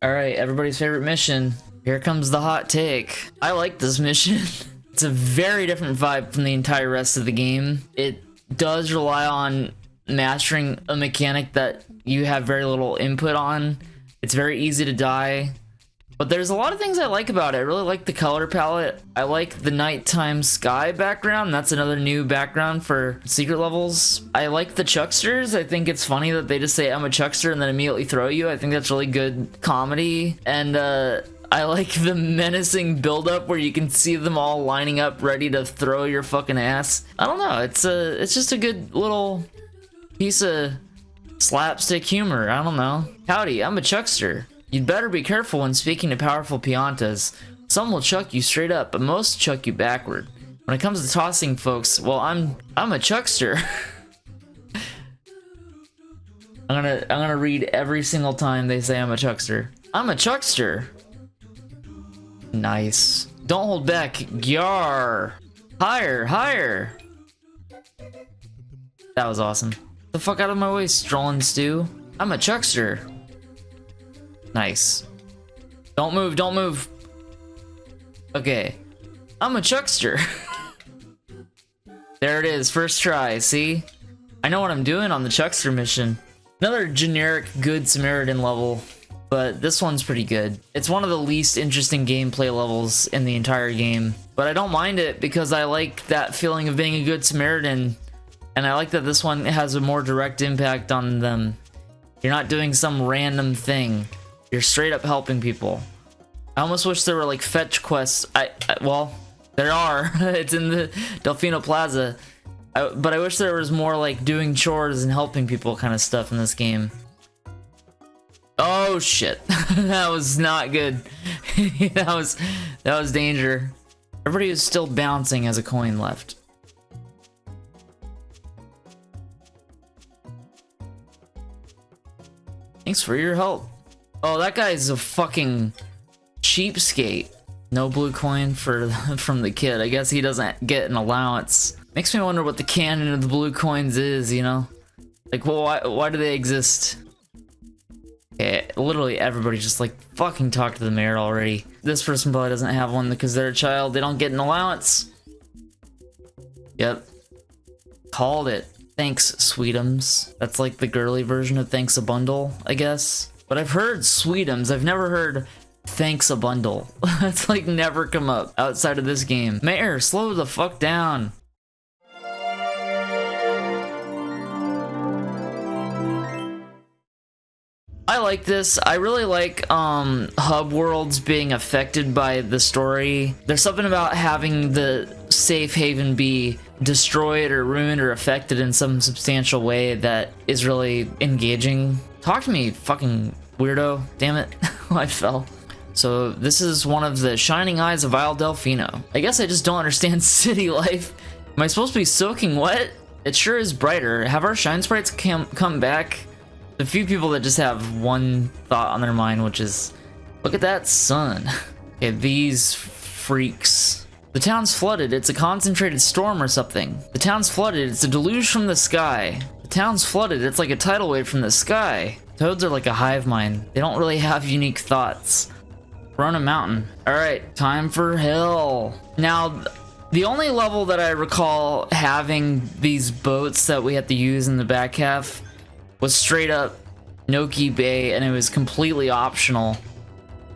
Alright, everybody's favorite mission. Here comes the hot take. I like this mission. It's a very different vibe from the entire rest of the game. It does rely on mastering a mechanic that you have very little input on. It's very easy to die. But there's a lot of things I like about it. I really like the color palette. I like the nighttime sky background. That's another new background for secret levels. I like the chucksters. I think it's funny that they just say, I'm a chuckster, and then immediately throw you. I think that's really good comedy. And I like the menacing buildup where you can see them all lining up ready to throw your fucking ass. I don't know. It's just a good little piece of slapstick humor. I don't know. Howdy, I'm a chuckster. You'd better be careful when speaking to powerful Piantas. Some will chuck you straight up, but most chuck you backward. When it comes to tossing folks, well, I'm a chuckster. I'm gonna read every single time they say I'm a chuckster. I'm a chuckster. Nice. Don't hold back. Gyar. Higher, higher. That was awesome. The fuck out of my way, strolling stew. I'm a chuckster. Nice. Don't move, don't move. Okay. I'm a chuckster. There it is, first try, see? I know what I'm doing on the chuckster mission. Another generic Good Samaritan level. but this one's pretty good. It's one of the least interesting gameplay levels in the entire game, but I don't mind it because I like that feeling of being a good Samaritan, and I like that this one has a more direct impact on them. You're not doing some random thing. You're straight up helping people. I almost wish there were like fetch quests. Well, there are. It's in the Delfino Plaza. But I wish there was more like doing chores and helping people kind of stuff in this game. Oh shit. That was not good. that was danger. Everybody is still bouncing has a coin left. Thanks for your help. Oh, that guy's a fucking cheapskate. No blue coin from the kid. I guess he doesn't get an allowance. Makes me wonder what the canon of the blue coins is, you know? Like, well, why do they exist? Okay, literally everybody just like fucking talk to the mayor already. This person probably doesn't have one because they're a child. They don't get an allowance. Yep. Called it. Thanks, Sweetums. That's like the girly version of thanks a bundle, I guess. But I've heard Sweetums. I've never heard thanks a bundle. That's like never come up outside of this game. Mayor, slow the fuck down. I like this. I really like hub worlds being affected by the story. There's something about having the safe haven be destroyed or ruined or affected in some substantial way that is really engaging. Talk to me, fucking weirdo. Damn it. I fell. So this is one of the shining eyes of Isle Delfino. I guess I just don't understand city life. Am I supposed to be soaking wet? It sure is brighter. Have our shine sprites come back? A few people that just have one thought on their mind, which is, look at that sun. Okay, these freaks. The town's flooded. It's a concentrated storm or something. The town's flooded. It's a deluge from the sky. The town's flooded. It's like a tidal wave from the sky. Toads are like a hive mind. They don't really have unique thoughts. Corona Mountain. All right, time for hell. Now, the only level that I recall having these boats that we have to use in the back half was straight up Noki Bay, and it was completely optional,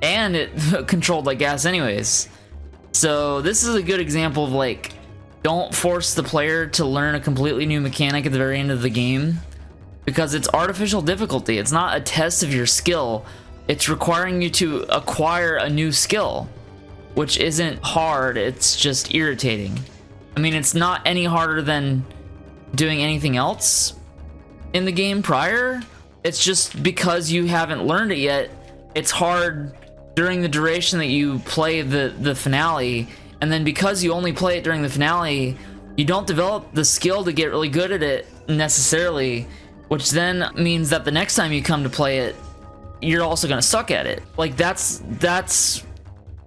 and it controlled like gas anyways. So this is a good example of like, don't force the player to learn a completely new mechanic at the very end of the game, because it's artificial difficulty. It's not a test of your skill. It's requiring you to acquire a new skill, which isn't hard. It's just irritating. I mean, it's not any harder than doing anything else in the game prior. It's just because you haven't learned it yet, it's hard during the duration that you play the finale, and then because you only play it during the finale, you don't develop the skill to get really good at it necessarily, which then means that the next time you come to play it, you're also gonna suck at it. Like, that's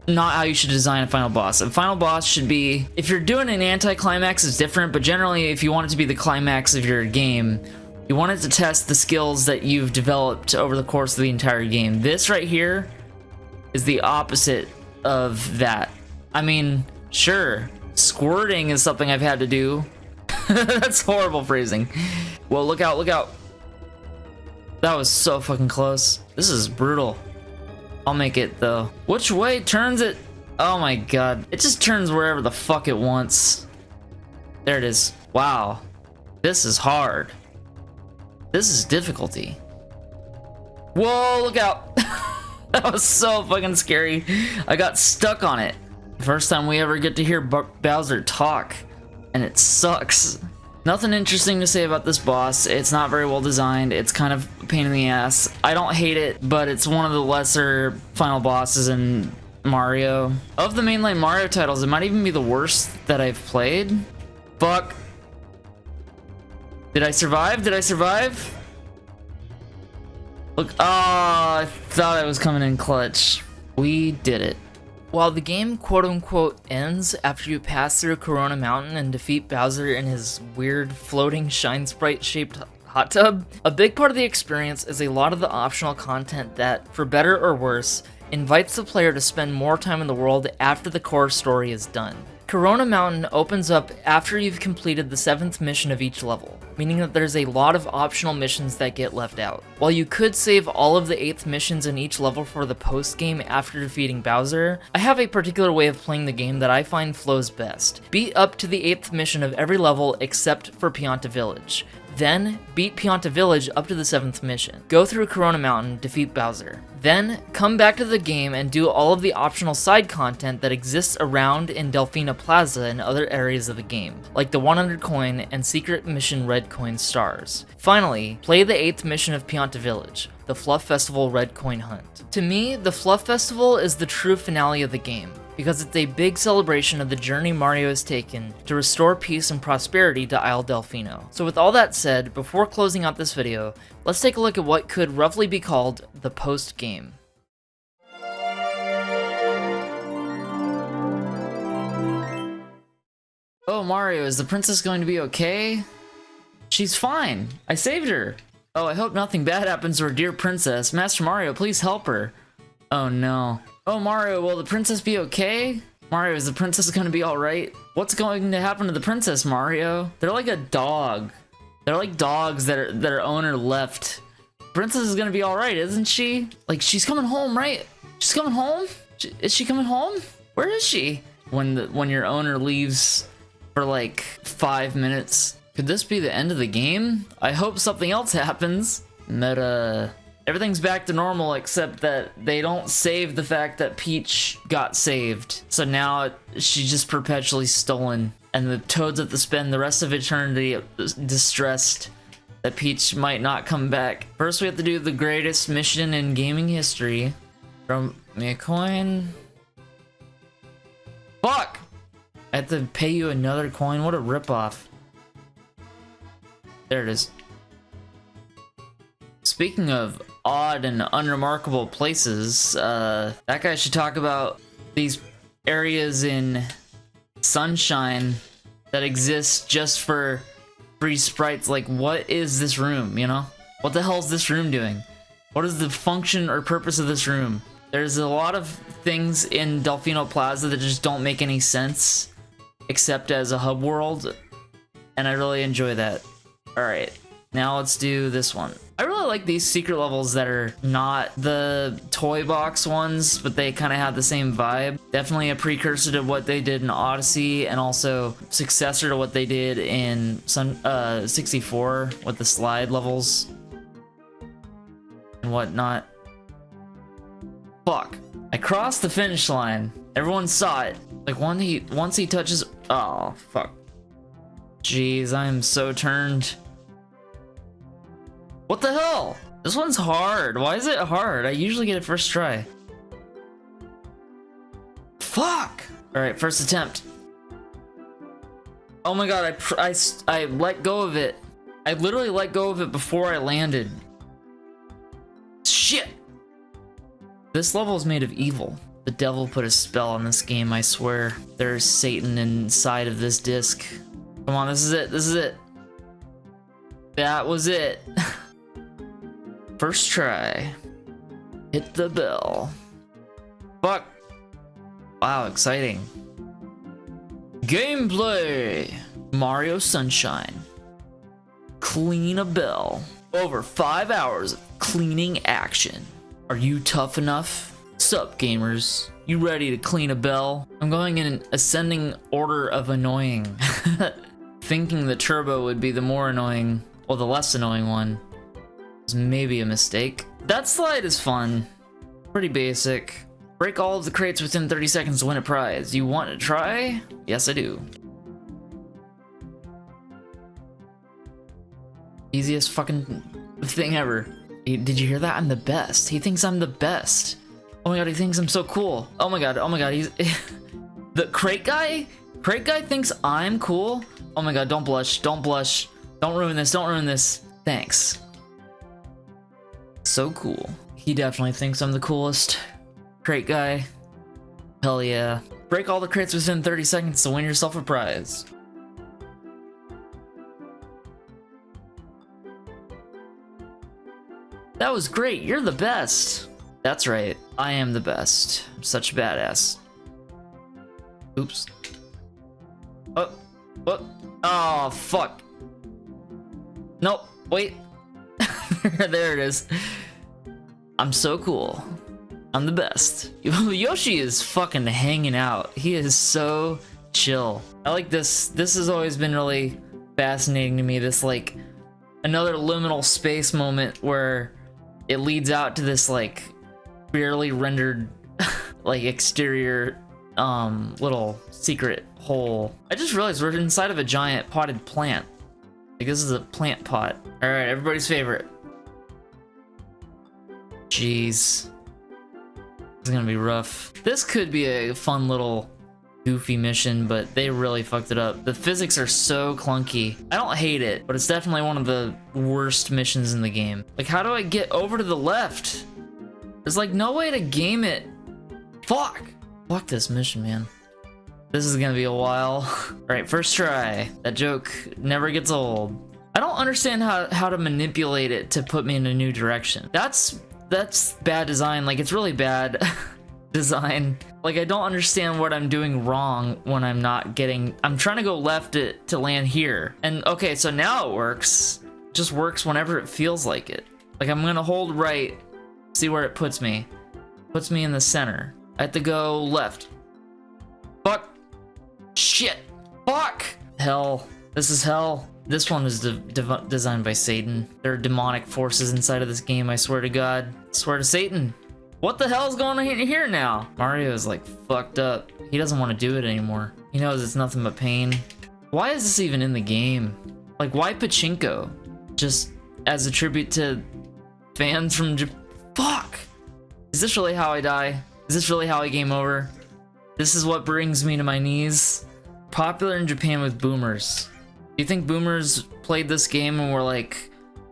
not how you should design a final boss. A final boss should be, if you're doing an anti-climax, it's different, but generally if you want it to be the climax of your game, you want it to test the skills that you've developed over the course of the entire game. This right here is the opposite of that. I mean, sure, squirting is something I've had to do. That's horrible phrasing. Well, look out, look out. That was so fucking close. This is brutal. I'll make it though. Which way turns it? Oh my god. It just turns wherever the fuck it wants. There it is. Wow. This is hard. This is difficulty. Whoa, look out. That was so fucking scary. I got stuck on it. First time we ever get to hear Bowser talk, and it sucks. Nothing interesting to say about this boss. It's not very well designed. It's kind of a pain in the ass. I don't hate it, but it's one of the lesser final bosses in Mario. Of the mainline Mario titles, it might even be the worst that I've played. Fuck. Did I survive? Did I survive? Look, I thought I was coming in clutch. We did it. While the game quote-unquote ends after you pass through Corona Mountain and defeat Bowser in his weird floating shine sprite-shaped hot tub, a big part of the experience is a lot of the optional content that, for better or worse, invites the player to spend more time in the world after the core story is done. Corona Mountain opens up after you've completed the 7th mission of each level. meaning that there's a lot of optional missions that get left out. While you could save all of the 8th missions in each level for the post-game after defeating Bowser, I have a particular way of playing the game that I find flows best. Beat up to the 8th mission of every level except for Pianta Village. Then, beat Pianta Village up to the 7th mission. Go through Corona Mountain, defeat Bowser. Then, come back to the game and do all of the optional side content that exists around in Delfino Plaza and other areas of the game, like the 100 coin and secret mission red coin stars. Finally, play the 8th mission of Pianta Village, the Fluff Festival red coin hunt. To me, the Fluff Festival is the true finale of the game, because it's a big celebration of the journey Mario has taken to restore peace and prosperity to Isle Delfino. So with all that said, before closing out this video, let's take a look at what could roughly be called the post-game. Oh Mario, is the princess going to be okay? She's fine. I saved her. Oh, I hope nothing bad happens to our dear princess. Master Mario, please help her. Oh no. Oh Mario, will the princess be okay? Mario, is the princess gonna be alright? What's going to happen to the princess, Mario? They're like a dog. They're like dogs that are owner left. Princess is gonna be alright, isn't she? Like, she's coming home, right? She's coming home? Is she coming home? Where is she? When your owner leaves for like 5 minutes. Could this be the end of the game? I hope something else happens. Meta. Everything's back to normal except that they don't save the fact that Peach got saved. So now she's just perpetually stolen. And the Toads have to spend the rest of eternity distressed that Peach might not come back. First we have to do the greatest mission in gaming history. Throw me a coin. Fuck! I have to pay you another coin? What a ripoff. There it is. Speaking of odd and unremarkable places, that guy should talk about these areas in Sunshine that exist just for free sprites. Like, what is this room, you know? What the hell is this room doing? What is the function or purpose of this room? There's a lot of things in Delfino Plaza that just don't make any sense, except as a hub world, and I really enjoy that. Alright, now let's do this one. I really like these secret levels that are not the toy box ones, but they kind of have the same vibe. Definitely a precursor to what they did in Odyssey, and also successor to what they did in 64 with the slide levels and whatnot. Fuck. I crossed the finish line. Everyone saw it. Like, once he touches... Oh, fuck. Jeez, I am so turned. What the hell? This one's hard. Why is it hard? I usually get it first try. Fuck! Alright, first attempt. Oh my god, I let go of it. I literally let go of it before I landed. Shit! This level is made of evil. The devil put a spell on this game, I swear. There's Satan inside of this disc. Come on, this is it. This is it. That was it. First try. Hit the bell. Fuck. Wow, exciting. Gameplay. Mario Sunshine. Clean a bell. Over 5 hours of cleaning action. Are you tough enough? Sup, gamers? You ready to clean a bell? I'm going in an ascending order of annoying. Thinking the turbo would be the more annoying, well, the less annoying one. Was maybe a mistake. That slide is fun. Pretty basic. Break all of the crates within 30 seconds to win a prize. You want to try? Yes, I do. Easiest fucking thing ever. Did you hear that? I'm the best. He thinks I'm the best. Oh my god, he thinks I'm so cool. Oh my god, he's... The crate guy? Crate guy thinks I'm cool? Oh my god, don't blush, don't blush. Don't ruin this, don't ruin this. Thanks. So cool. He definitely thinks I'm the coolest. Crate guy. Hell yeah. Break all the crates within 30 seconds to win yourself a prize. That was great, you're the best. That's right, I am the best. I'm such a badass. Oops. Oh, what? Oh, fuck. Nope, wait. There it is. I'm so cool. I'm the best. Yoshi is fucking hanging out. He is so chill. I like this. This has always been really fascinating to me. This like another liminal space moment where it leads out to this like barely rendered like exterior little secret hole. I just realized we're inside of a giant potted plant. Like this is a plant pot. All right, everybody's favorite. Jeez. This is gonna be rough. This could be a fun little goofy mission, but they really fucked it up. The physics are so clunky. I don't hate it, but it's definitely one of the worst missions in the game. Like, how do I get over to the left? There's like no way to game it. Fuck. Fuck this mission, man. This is gonna be a while. All right, first try. That joke never gets old. I don't understand how to manipulate it to put me in a new direction. That's bad design. Like, it's really bad design. Like, I don't understand what I'm doing wrong when I'm not getting... I'm trying to go left to land here. And okay, so now it works. It just works whenever it feels like it. Like, I'm gonna hold right, see where it puts me. Puts me in the center. I have to go left. Fuck. Shit. Fuck. Hell. This is hell. This one is designed by Satan. There are demonic forces inside of this game, I swear to God. I swear to Satan. What the hell is going on here now? Mario is like fucked up. He doesn't want to do it anymore. He knows it's nothing but pain. Why is this even in the game? Like, why pachinko? Just as a tribute to fans from Fuck! Is this really how I die? Is this really how I game over? This is what brings me to my knees? Popular in Japan with boomers. Do you think boomers played this game and were like,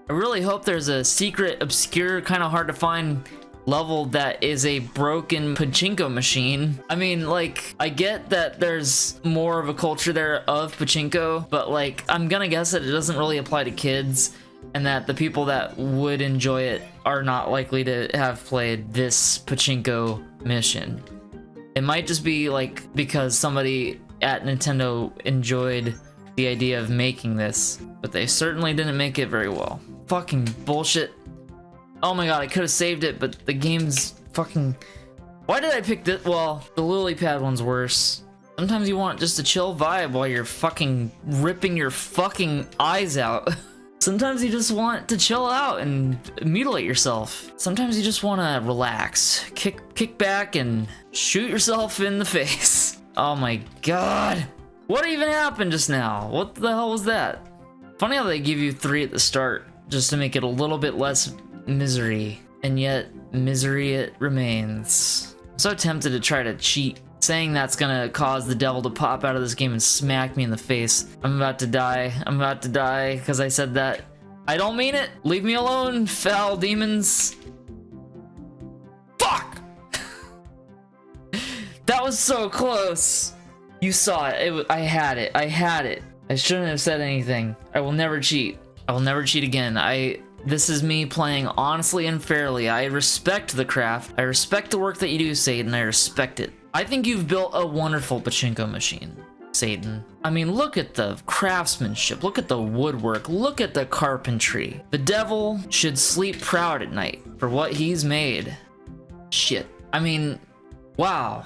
I really hope there's a secret, obscure, kind of hard to find level that is a broken pachinko machine? I mean, like, I get that there's more of a culture there of pachinko, but like, I'm gonna guess that it doesn't really apply to kids, and that the people that would enjoy it are not likely to have played this pachinko mission. It might just be like because somebody at Nintendo enjoyed the idea of making this, but they certainly didn't make it very well. Fucking bullshit. Oh my god, I could have saved it, but the game's fucking... Why did I pick this? Well, the lily pad one's worse. Sometimes you want just a chill vibe while you're fucking ripping your fucking eyes out. Sometimes you just want to chill out and mutilate yourself. Sometimes you just want to relax, kick back and shoot yourself in the face. Oh my god. What even happened just now? What the hell was that? Funny how they give you 3 at the start just to make it a little bit less misery, and yet misery it remains. I'm so tempted to try to cheat, saying that's gonna cause the devil to pop out of this game and smack me in the face. I'm about to die. I'm about to die because I said that. I don't mean it. Leave me alone, foul demons. Fuck! That was so close. You saw it. I had it. I had it. I shouldn't have said anything. I will never cheat. I will never cheat again. This is me playing honestly and fairly. I respect the craft. I respect the work that you do, Satan. I respect it. I think you've built a wonderful pachinko machine, Satan. I mean, look at the craftsmanship. Look at the woodwork. Look at the carpentry. The devil should sleep proud at night for what he's made. Shit. I mean, wow.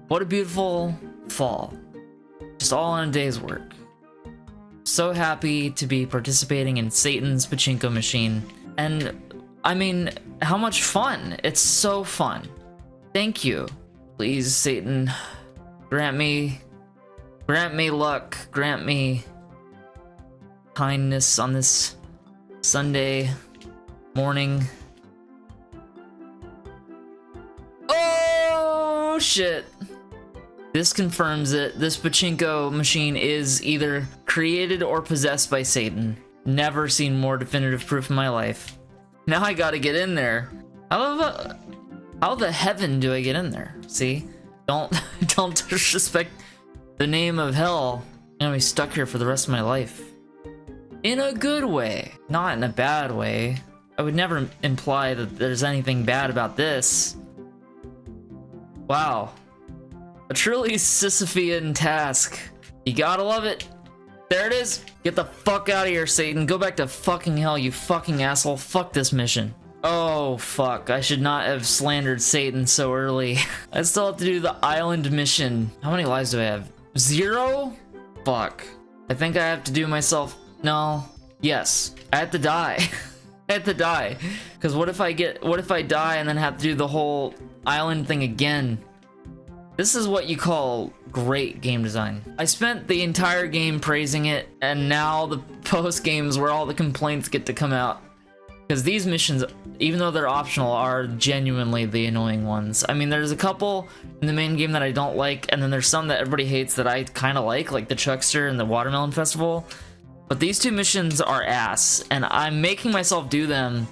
What a beautiful fall. Just all in a day's work. So happy to be participating in Satan's pachinko machine. And I mean, how much fun. It's so fun. Thank you. Please, Satan, grant me luck, grant me kindness on this Sunday morning. Oh shit. This confirms it. This pachinko machine is either created or possessed by Satan. Never seen more definitive proof in my life. Now I gotta get in there. How the heaven do I get in there? See? Don't disrespect the name of hell. I'm gonna be stuck here for the rest of my life. In a good way, not in a bad way. I would never imply that there's anything bad about this. Wow. A truly Sisyphean task. You gotta love it. There it is. Get the fuck out of here, Satan. Go back to fucking hell, you fucking asshole. Fuck this mission. Oh, fuck. I should not have slandered Satan so early. I still have to do the island mission. How many lives do I have? 0? Fuck. I think I have to do myself... No. Yes. I have to die. I have to die. Because what if I die and then have to do the whole island thing again? This is what you call great game design. I spent the entire game praising it, and now the post games where all the complaints get to come out. Because these missions, even though they're optional, are genuinely the annoying ones. I mean, there's a couple in the main game that I don't like, and then there's some that everybody hates that I kind of like the Chuckster and the Watermelon Festival. But these 2 missions are ass, and I'm making myself do them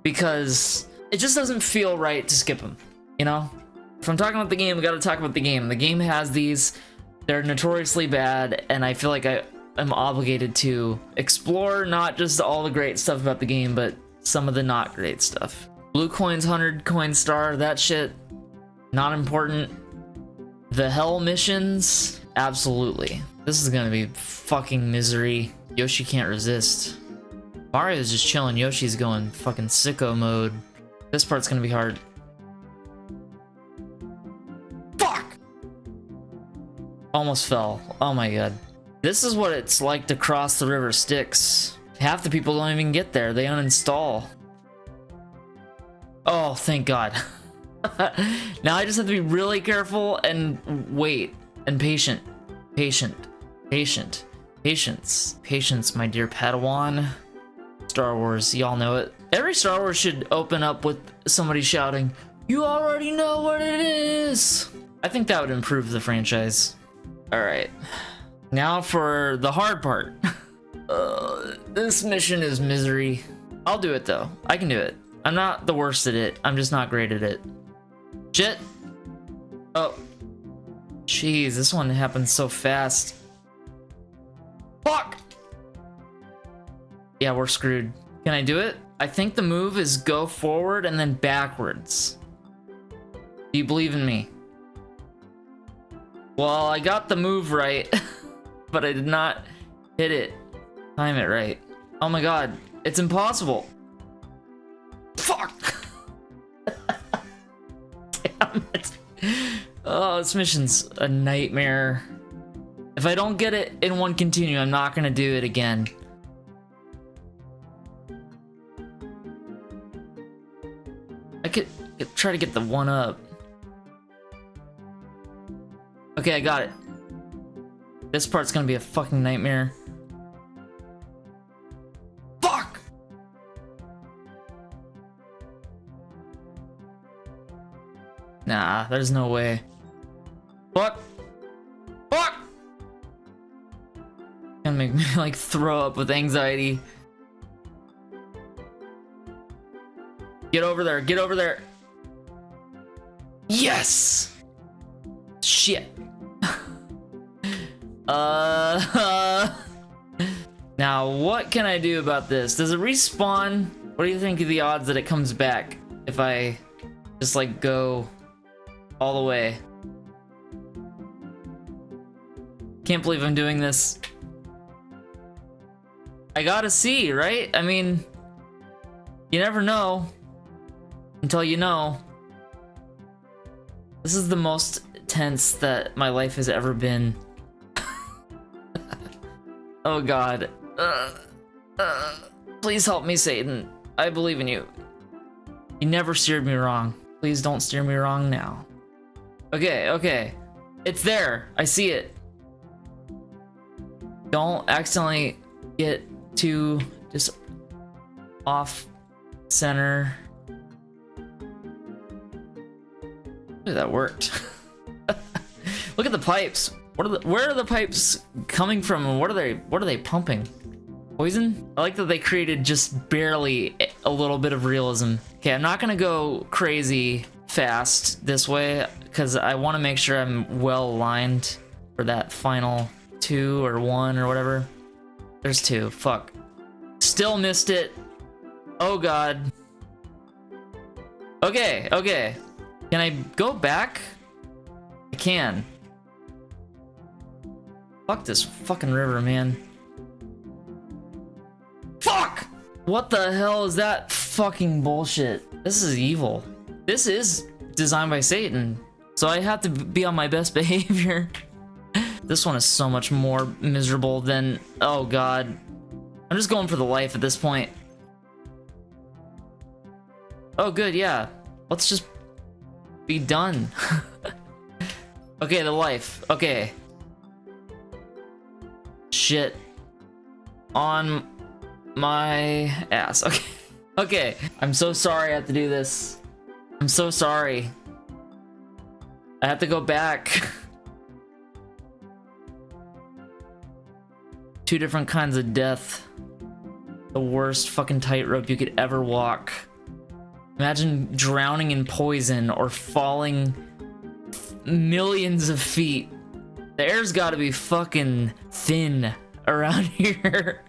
because it just doesn't feel right to skip them, you know? If I'm talking about the game, we gotta talk about the game. The game has these, they're notoriously bad, and I feel like I'm obligated to explore not just all the great stuff about the game, but some of the not great stuff. Blue coins, 100 coin star, that shit, not important. The hell missions, absolutely. This is gonna be fucking misery. Yoshi can't resist. Mario's just chilling, Yoshi's going fucking sicko mode. This part's gonna be hard. Fuck! Almost fell, oh my god. This is what it's like to cross the river Styx. Half the people don't even get there, they uninstall. Oh, thank God. Now I just have to be really careful and wait, and patient. Patience, my dear Padawan. Star Wars, y'all know it. Every Star Wars should open up with somebody shouting, "You already know what it is!" I think that would improve the franchise. Alright. Now for the hard part. This mission is misery. I'll do it though. I can do it. I'm not the worst at it. I'm just not great at it. Shit. Oh. Jeez, this one happens so fast. Fuck! Yeah, we're screwed. Can I do it? I think the move is go forward and then backwards. Do you believe in me? Well, I got the move right, but I did not hit it. Time it right. Oh my god, it's impossible. Fuck! Damn it. Oh, this mission's a nightmare. If I don't get it in one continue, I'm not gonna do it again. I could try to get the one up. Okay, I got it. This part's gonna be a fucking nightmare. Fuck! Nah, there's no way. Fuck! Fuck! Gonna make me like throw up with anxiety. Get over there, get over there. Yes! Shit. Now what can I do about this? Does it respawn? What do you think of the odds that it comes back if I just like go all the way? Can't believe I'm doing this. I gotta see, right? I mean, you never know until you know. This is the most tense that my life has ever been. Oh god. Please help me, Satan. I believe in you. You never steered me wrong. Please don't steer me wrong now. Okay, okay. It's there. I see it. Don't accidentally get too just off center. Ooh, that worked. Look at the pipes. Where are the pipes coming from, and what are they pumping? Poison? I like that they created just barely a little bit of realism. Okay, I'm not gonna go crazy fast this way because I want to make sure I'm well aligned for that final 2 or 1 or whatever. There's 2. Fuck. Still missed it. Oh god. Okay, okay. Can I go back? I can. Fuck this fucking river, man. Fuck! What the hell is that fucking bullshit? This is evil. This is designed by Satan, so I have to be on my best behavior. This one is so much more miserable than... Oh god. I'm just going for the life at this point. Oh good, yeah. Let's just be done. Okay, the life. Okay. Shit. On my ass. Okay. Okay. I'm so sorry I have to do this. I'm so sorry. I have to go back. Two different kinds of death. The worst fucking tightrope you could ever walk. Imagine drowning in poison or falling millions of feet. The air's gotta be fucking thin around here.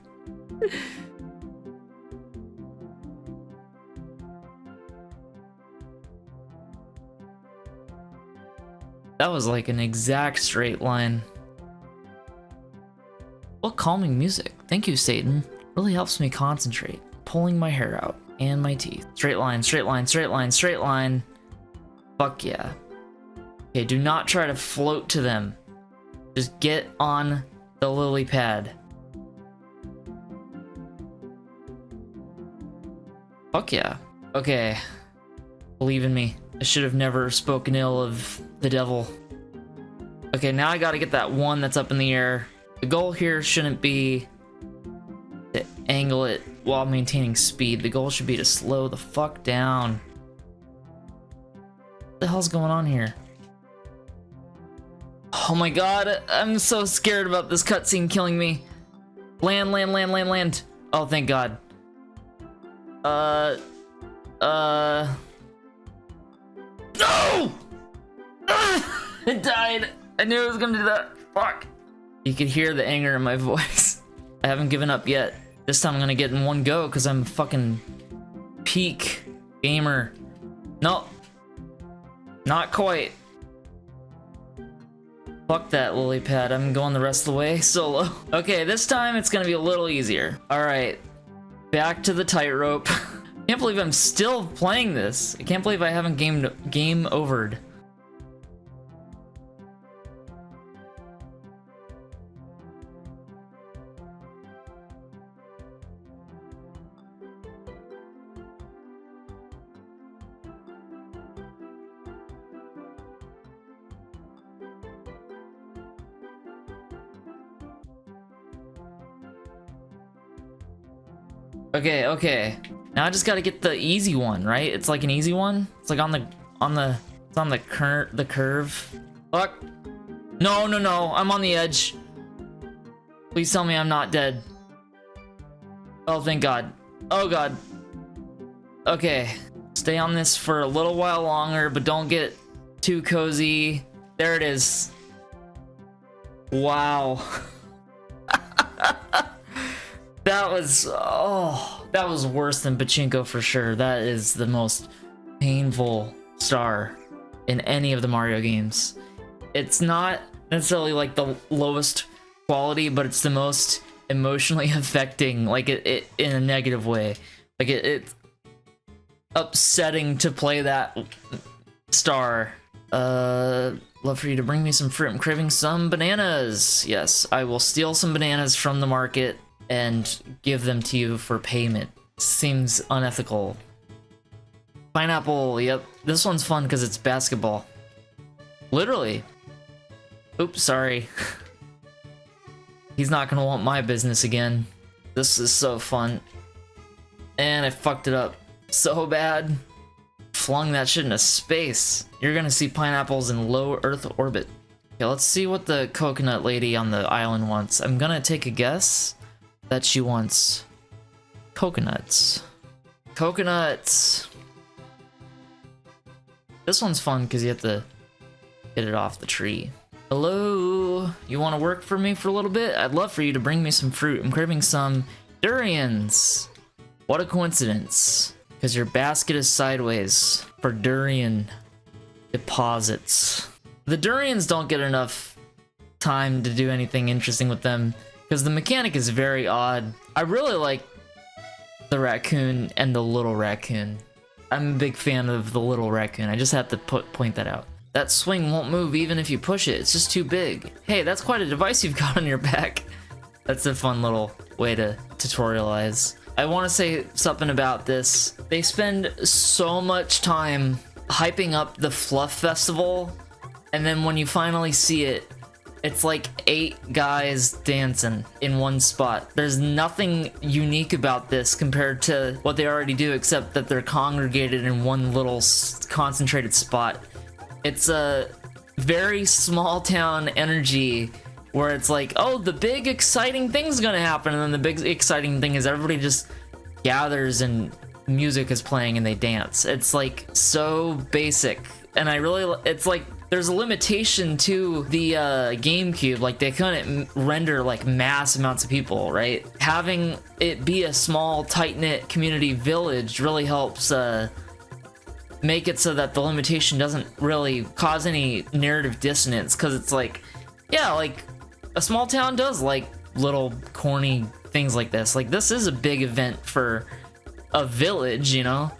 That was like an exact straight line. What calming music. Thank you, Satan. Really helps me concentrate. Pulling my hair out and my teeth. Straight line, straight line, straight line, straight line. Fuck yeah. Okay, do not try to float to them. Just get on the lily pad. Fuck yeah. Okay. Believe in me. I should have never spoken ill of the devil. Okay, now I gotta get that one that's up in the air. The goal here shouldn't be to angle it while maintaining speed. The goal should be to slow the fuck down. What the hell's going on here? Oh my god, I'm so scared about this cutscene killing me. Land, land, land, land, land. Oh, thank god. No! It died. I knew it was gonna do that. Fuck. You could hear the anger in my voice. I haven't given up yet. This time I'm gonna get in one go because I'm a fucking peak gamer. No. Not quite. Fuck that lily pad. I'm going the rest of the way solo. Okay, this time it's gonna be a little easier. Alright. Back to the tightrope. Can't believe I'm still playing this. I can't believe I haven't game overed. Okay, okay. Now I just gotta get the easy one, right? It's like an easy one. It's like it's on the curve. Fuck. No, no, no. I'm on the edge. Please tell me I'm not dead. Oh, thank God. Oh, God. Okay. Stay on this for a little while longer, but don't get too cozy. There it is. Wow. That was, oh, that was worse than Pachinko for sure. That is the most painful star in any of the Mario games. It's not necessarily like the lowest quality, but it's the most emotionally affecting, like it in a negative way. Like it's upsetting to play that star. Love for you to bring me some fruit. I'm craving some bananas. Yes, I will steal some bananas from the market and give them to you for payment. Seems unethical. Pineapple, yep. This one's fun because it's basketball. Literally. Oops, sorry. He's not gonna want my business again. This is so fun. And I fucked it up so bad. Flung that shit into space. You're gonna see pineapples in low Earth orbit. Okay, let's see what the coconut lady on the island wants. I'm gonna take a guess that she wants coconuts. Coconuts. This one's fun because you have to get it off the tree. Hello, you want to work for me for a little bit? I'd love for you to bring me some fruit. I'm craving some durians. What a coincidence, because your basket is sideways for durian deposits. The durians don't get enough time to do anything interesting with them because the mechanic is very odd. I really like the raccoon and the little raccoon. I'm a big fan of the little raccoon. I just have to point that out. That swing won't move even if you push it. It's just too big. Hey, that's quite a device you've got on your back. That's a fun little way to tutorialize. I want to say something about this. They spend so much time hyping up the Fluff Festival, and then when you finally see it, it's like 8 guys dancing in one spot. There's nothing unique about this compared to what they already do, except that they're congregated in one little concentrated spot. It's a very small town energy where it's like, oh, the big exciting thing's gonna happen, and then the big exciting thing is everybody just gathers and music is playing and they dance. It's like so basic, and it's like there's a limitation to the GameCube. Like they couldn't render like mass amounts of people, right? Having it be a small, tight-knit community village really helps make it so that the limitation doesn't really cause any narrative dissonance, because it's like, yeah, like a small town does like little corny things like this. Like this is a big event for a village, you know?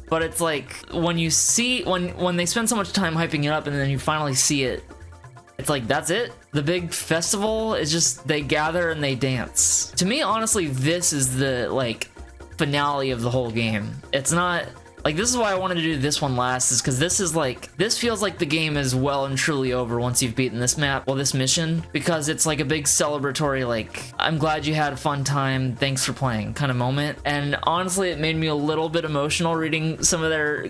But it's like when you see when they spend so much time hyping it up and then you finally see it, it's like that's it. The big festival is just they gather and they dance. To me, honestly, this is the like finale of the whole game. It's not like, this is why I wanted to do this one last, is because this feels like the game is well and truly over once you've beaten this map, well, this mission, because it's like a big celebratory, like, I'm glad you had a fun time, thanks for playing kind of moment. And honestly, it made me a little bit emotional reading some of their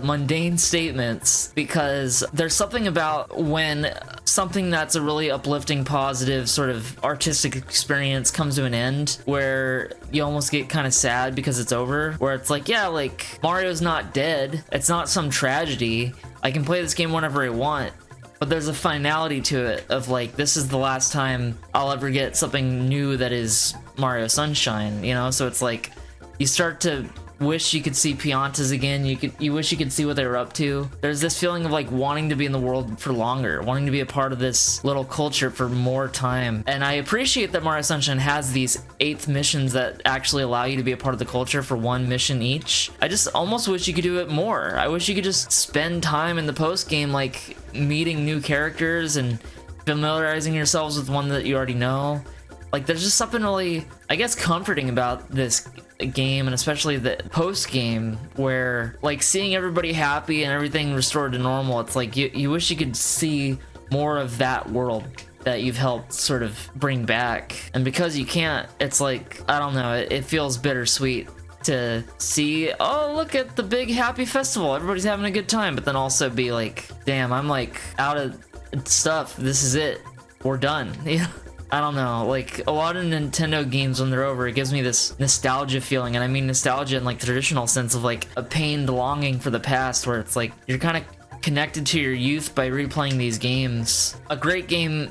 mundane statements, because there's something about when something that's a really uplifting, positive sort of artistic experience comes to an end, where you almost get kind of sad because it's over, where it's like, yeah, like, Mario's not dead, it's not some tragedy, I can play this game whenever I want, but there's a finality to it of like, this is the last time I'll ever get something new that is Mario Sunshine, you know? So it's like, you start to wish you could see Piantas again, you wish you could see what they were up to. There's this feeling of like wanting to be in the world for longer, wanting to be a part of this little culture for more time. And I appreciate that Mario Sunshine has these 8th missions that actually allow you to be a part of the culture for 1 mission each. I just almost wish you could do it more. I wish you could just spend time in the post game like meeting new characters and familiarizing yourselves with one that you already know. Like, there's just something really, I guess, comforting about this game, and especially the post game, where like seeing everybody happy and everything restored to normal, it's like you wish you could see more of that world that you've helped sort of bring back. And because you can't, it's like, I don't know, it feels bittersweet to see, oh, look at the big happy festival, everybody's having a good time, but then also be like, damn, I'm like out of stuff, this is it, we're done. Yeah. I don't know, like, a lot of Nintendo games, when they're over, it gives me this nostalgia feeling, and I mean nostalgia in, like, the traditional sense of, like, a pained longing for the past, where it's, like, you're kind of connected to your youth by replaying these games. A great game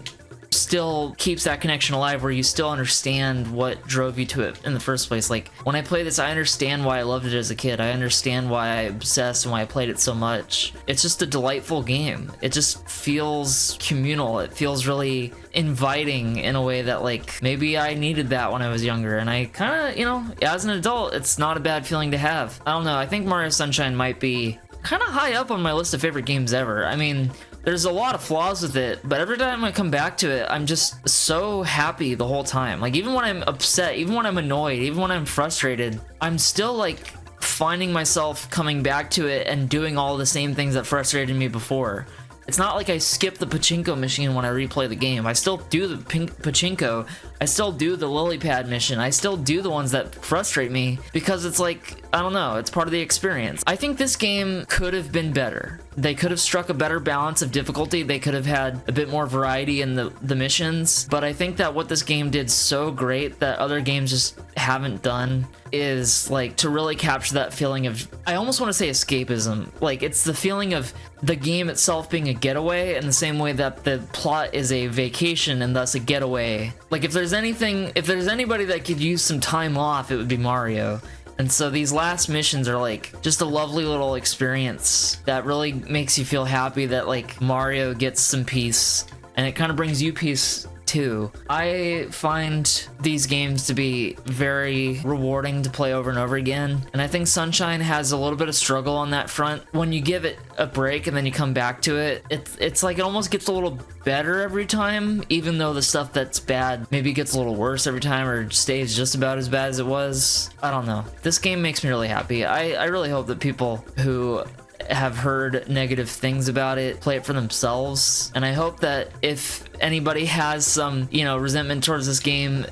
still keeps that connection alive, where you still understand what drove you to it in the first place. Like, when I play this, I understand why I loved it as a kid. I understand why I obsessed and why I played it so much. It's just a delightful game. It just feels communal. It feels really inviting in a way that, like, maybe I needed that when I was younger, and I kind of, you know, as an adult, it's not a bad feeling to have. I don't know, I think Mario Sunshine might be kind of high up on my list of favorite games ever. I mean, there's a lot of flaws with it, but every time I come back to it, I'm just so happy the whole time. Like, even when I'm upset, even when I'm annoyed, even when I'm frustrated, I'm still, like, finding myself coming back to it and doing all the same things that frustrated me before. It's not like I skip the pachinko machine when I replay the game. I still do the pachinko. I still do the lily pad mission. I still do the ones that frustrate me, because it's like, I don't know, it's part of the experience. I think this game could have been better. They could have struck a better balance of difficulty. They could have had a bit more variety in the missions. But I think that what this game did so great that other games just haven't done is, like, to really capture that feeling of, I almost want to say escapism. Like, it's the feeling of the game itself being a getaway, in the same way that the plot is a vacation and thus a getaway. Like, if there's anybody that could use some time off, it would be Mario. And so these last missions are like just a lovely little experience that really makes you feel happy that, like, Mario gets some peace and it kind of brings you peace too. I find these games to be very rewarding to play over and over again, and I think Sunshine has a little bit of struggle on that front. When you give it a break and then you come back to it, it's like it almost gets a little better every time, even though the stuff that's bad maybe gets a little worse every time or stays just about as bad as it was. I don't know. This game makes me really happy. I really hope that people who have heard negative things about it play it for themselves, and I hope that if anybody has some, you know, resentment towards this game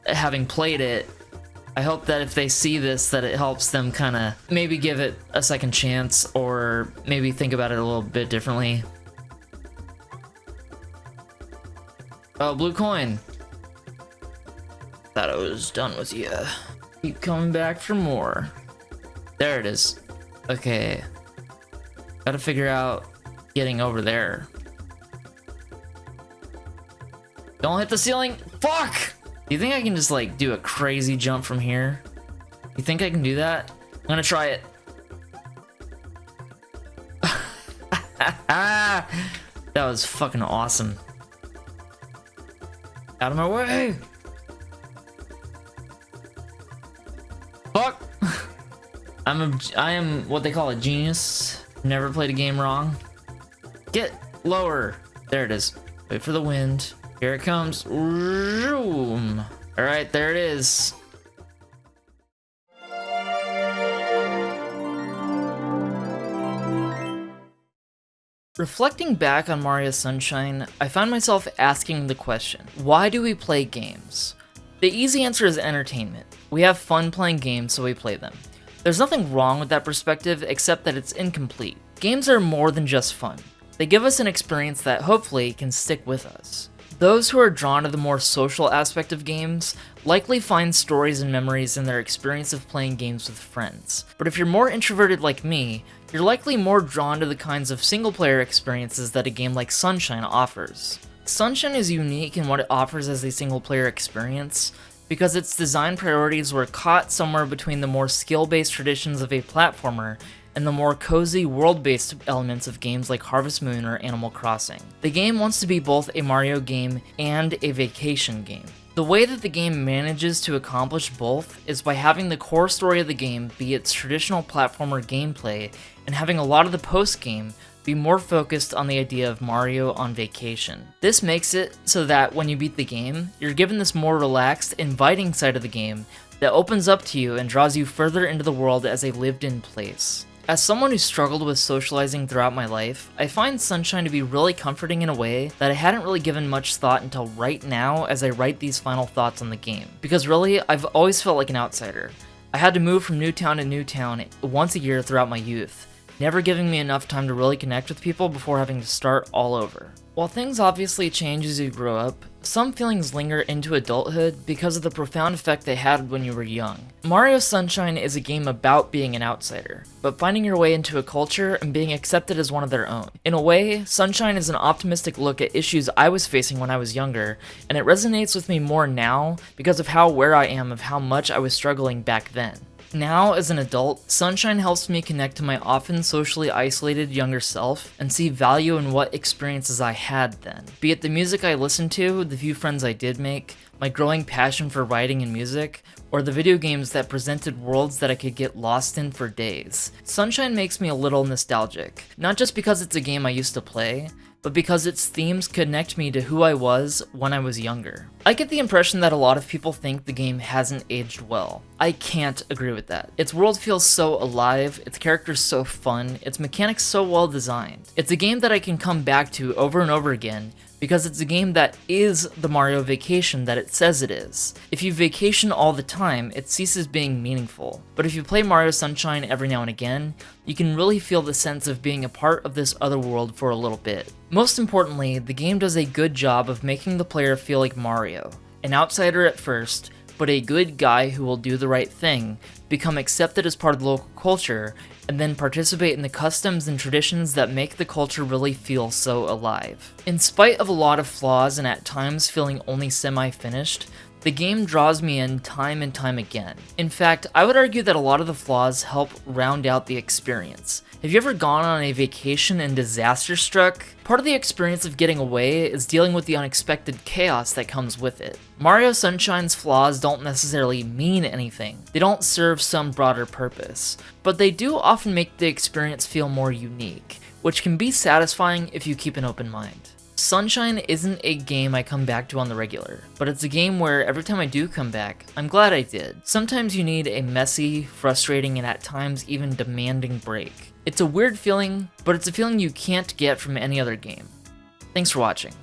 having played it, I hope that if they see this, that it helps them kind of maybe give it a second chance or maybe think about it a little bit differently. Oh, blue coin. Thought I was done with you. Keep coming back for more. There it is. Okay. Gotta figure out getting over there. Don't hit the ceiling. Fuck! Do you think I can just like do a crazy jump from here? You think I can do that? I'm gonna try it. That was fucking awesome. Out of my way! Fuck! I am what they call a genius. Never played a game wrong. Get lower. There it is. Wait for the wind. Here it comes. Vroom. All right, there it is. Reflecting back on Mario Sunshine, I found myself asking the question, why do we play games? The easy answer is entertainment. We have fun playing games, so we play them. There's nothing wrong with that perspective, except that it's incomplete. Games are more than just fun. They give us an experience that hopefully can stick with us. Those who are drawn to the more social aspect of games likely find stories and memories in their experience of playing games with friends. But if you're more introverted like me, you're likely more drawn to the kinds of single-player experiences that a game like Sunshine offers. Sunshine is unique in what it offers as a single-player experience, because its design priorities were caught somewhere between the more skill-based traditions of a platformer and the more cozy world-based elements of games like Harvest Moon or Animal Crossing. The game wants to be both a Mario game and a vacation game. The way that the game manages to accomplish both is by having the core story of the game be its traditional platformer gameplay and having a lot of the post-game be more focused on the idea of Mario on vacation. This makes it so that when you beat the game, you're given this more relaxed, inviting side of the game that opens up to you and draws you further into the world as a lived-in place. As someone who struggled with socializing throughout my life, I find Sunshine to be really comforting in a way that I hadn't really given much thought until right now as I write these final thoughts on the game. Because really, I've always felt like an outsider. I had to move from new town to new town once a year throughout my youth, never giving me enough time to really connect with people before having to start all over. While things obviously change as you grow up, some feelings linger into adulthood because of the profound effect they had when you were young. Mario Sunshine is a game about being an outsider, but finding your way into a culture and being accepted as one of their own. In a way, Sunshine is an optimistic look at issues I was facing when I was younger, and it resonates with me more now because of how aware I am of how much I was struggling back then. Now, as an adult, Sunshine helps me connect to my often socially isolated younger self and see value in what experiences I had then. Be it the music I listened to, the few friends I did make, my growing passion for writing and music, or the video games that presented worlds that I could get lost in for days. Sunshine makes me a little nostalgic, not just because it's a game I used to play, but because its themes connect me to who I was when I was younger. I get the impression that a lot of people think the game hasn't aged well. I can't agree with that. Its world feels so alive, its characters so fun, its mechanics so well designed. It's a game that I can come back to over and over again, because it's a game that is the Mario vacation that it says it is. If you vacation all the time, it ceases being meaningful. But if you play Mario Sunshine every now and again, you can really feel the sense of being a part of this other world for a little bit. Most importantly, the game does a good job of making the player feel like Mario. An outsider at first, but a good guy who will do the right thing, become accepted as part of the local culture, and then participate in the customs and traditions that make the culture really feel so alive. In spite of a lot of flaws and at times feeling only semi-finished, The game draws me in time and time again. In fact, I would argue that a lot of the flaws help round out the experience. Have you ever gone on a vacation and disaster struck? Part of the experience of getting away is dealing with the unexpected chaos that comes with it. Mario Sunshine's flaws don't necessarily mean anything. They don't serve some broader purpose, but they do often make the experience feel more unique, which can be satisfying if you keep an open mind. Sunshine isn't a game I come back to on the regular, but it's a game where every time I do come back, I'm glad I did. Sometimes you need a messy, frustrating, and at times even demanding break. It's a weird feeling, but it's a feeling you can't get from any other game. Thanks for watching.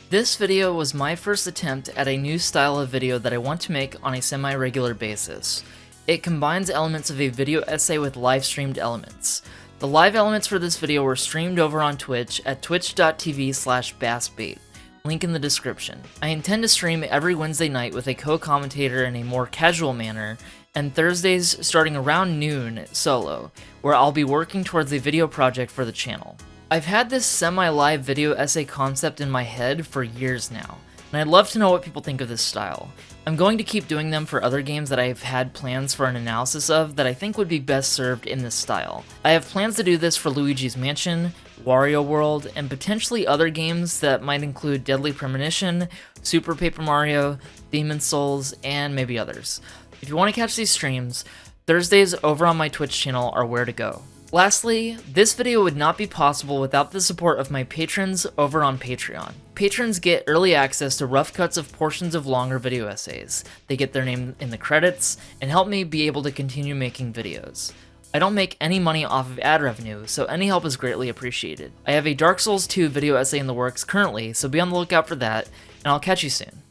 This video was my first attempt at a new style of video that I want to make on a semi-regular basis. It combines elements of a video essay with live-streamed elements. The live elements for this video were streamed over on Twitch at twitch.tv/bassbait, link in the description. I intend to stream every Wednesday night with a co-commentator in a more casual manner, and Thursdays starting around noon solo, where I'll be working towards a video project for the channel. I've had this semi-live video essay concept in my head for years now, and I'd love to know what people think of this style. I'm going to keep doing them for other games that I've had plans for an analysis of that I think would be best served in this style. I have plans to do this for Luigi's Mansion, Wario World, and potentially other games that might include Deadly Premonition, Super Paper Mario, Demon's Souls, and maybe others. If you want to catch these streams, Thursdays over on my Twitch channel are where to go. Lastly, this video would not be possible without the support of my patrons over on Patreon. Patrons get early access to rough cuts of portions of longer video essays. They get their name in the credits, and help me be able to continue making videos. I don't make any money off of ad revenue, so any help is greatly appreciated. I have a Dark Souls 2 video essay in the works currently, so be on the lookout for that, and I'll catch you soon.